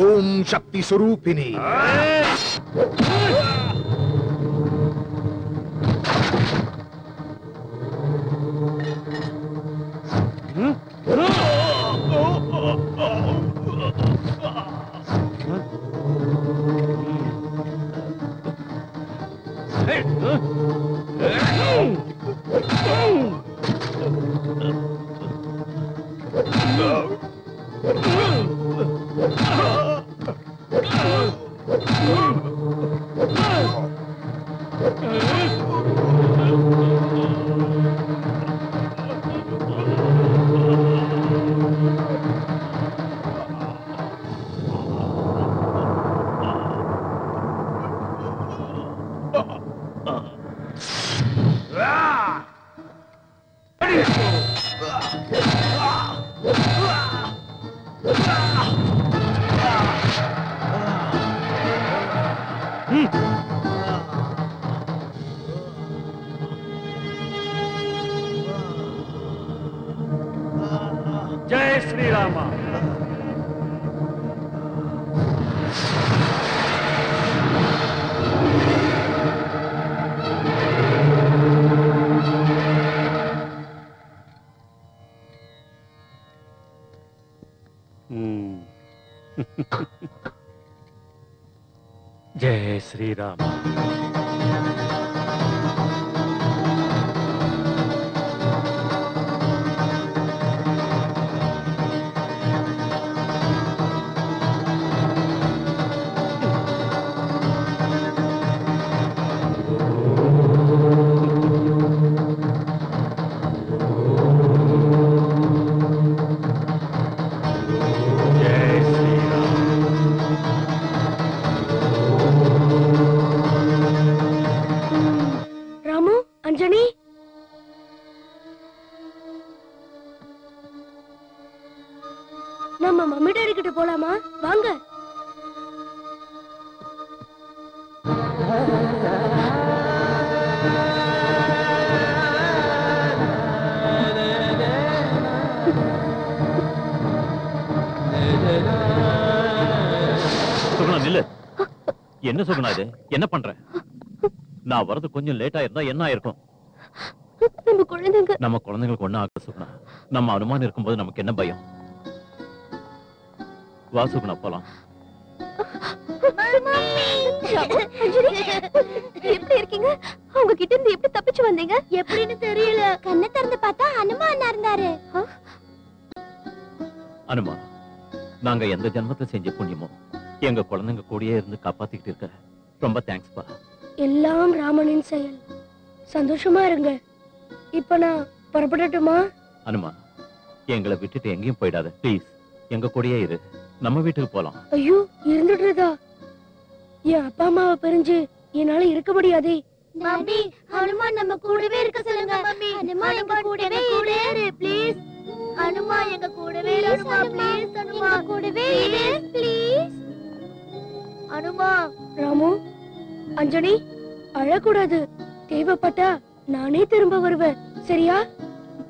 ஓம் சக்தி ஸ்வரூபிணி. जय श्री राम. जय श्री राम. நம்ம மம்மி டாடி கிட்ட போலாமா? வாங்க. சுகுணா நில்லு. என்ன சுகுணா இது? என்ன பண்ற? நான் வரது கொஞ்சம் லேட்டா இருந்தா என்ன ஆயிருக்கும்? நம்ம குழந்தைங்களுக்கு ஒண்ணு ஆக சுகுணா. நம்ம அனுமானம் இருக்கும்போது நமக்கு என்ன பயம்? வா சுகுணா போலாம். எப்படி இருக்கீங்க? அவங்க கிட்ட இருந்து எப்படி தப்பிச்சு வந்தீங்க? எப்படின்னு தெரியல. கண்ணை திறந்து பார்த்தா ஹனுமான் இருந்தாரு. அனுமான், நாங்க எந்த ஜென்மத்துல செஞ்ச புண்ணியமோ எங்க குழந்தைங்க கூடயே இருந்து காப்பாத்திக்கிட்டு இருக்க. ரொம்ப தேங்க்ஸ் பா. எல்லாம் ராமனின் செயல். சந்தோஷமா இருங்க. இப்ப நான் புறப்படட்டுமா? அனுமான், எங்களை விட்டுட்டு எங்கேயும் போயிடாத ப்ளீஸ். எங்க கூடயே இரு. நம்ம வீட்டுக்கு போலாம். ஐயோ, இருந்துடுறதா? என் அப்பா அம்மாவை பிரிஞ்சு என்னால இருக்க முடியாதே. மம்மி, ஹனுமான் நம்ம கூடவே இருக்க சொல்லுங்க. மம்மி, ஹனுமான் எங்க கூடவே இரு ப்ளீஸ். ஹனுமான் எங்க கூடவே இரு. ஹனுமான் ப்ளீஸ். ஹனுமான் கூடவே இரு ப்ளீஸ். ஹனுமான். ராமு, அஞ்சலி, அழக்கூடாது. தேவைப்பட்டா நானே திரும்ப வருவேன். சரியா?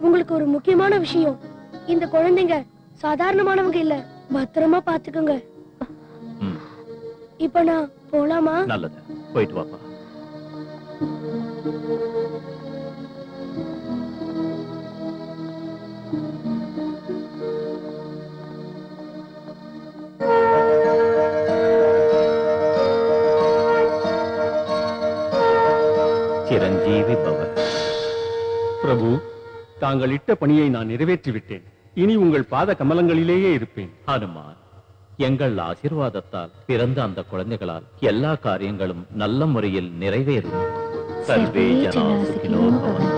உங்களுக்கு ஒரு முக்கியமான விஷயம். இந்த குழந்தைங்க சாதாரணமானவங்க இல்ல. பத்திரமா பாத்துக்கோங்க. இப்ப நான் போலாமா? நல்லது, போயிட்டு வாப்பா. சிரஞ்சீவி பவ. பிரபு, தாங்கள் இட்ட பணியை நான் நிறைவேற்றி விட்டேன். இனி உங்கள் பாத கமலங்களிலேயே இருப்பேன். ஹனுமான், எங்கள் ஆசீர்வாதத்தால் பிறந்த அந்த குழந்தைகளால் எல்லா காரியங்களும் நல்ல முறையில் நிறைவேறும். சர்வே ஜனா சுகினோ பவந்து.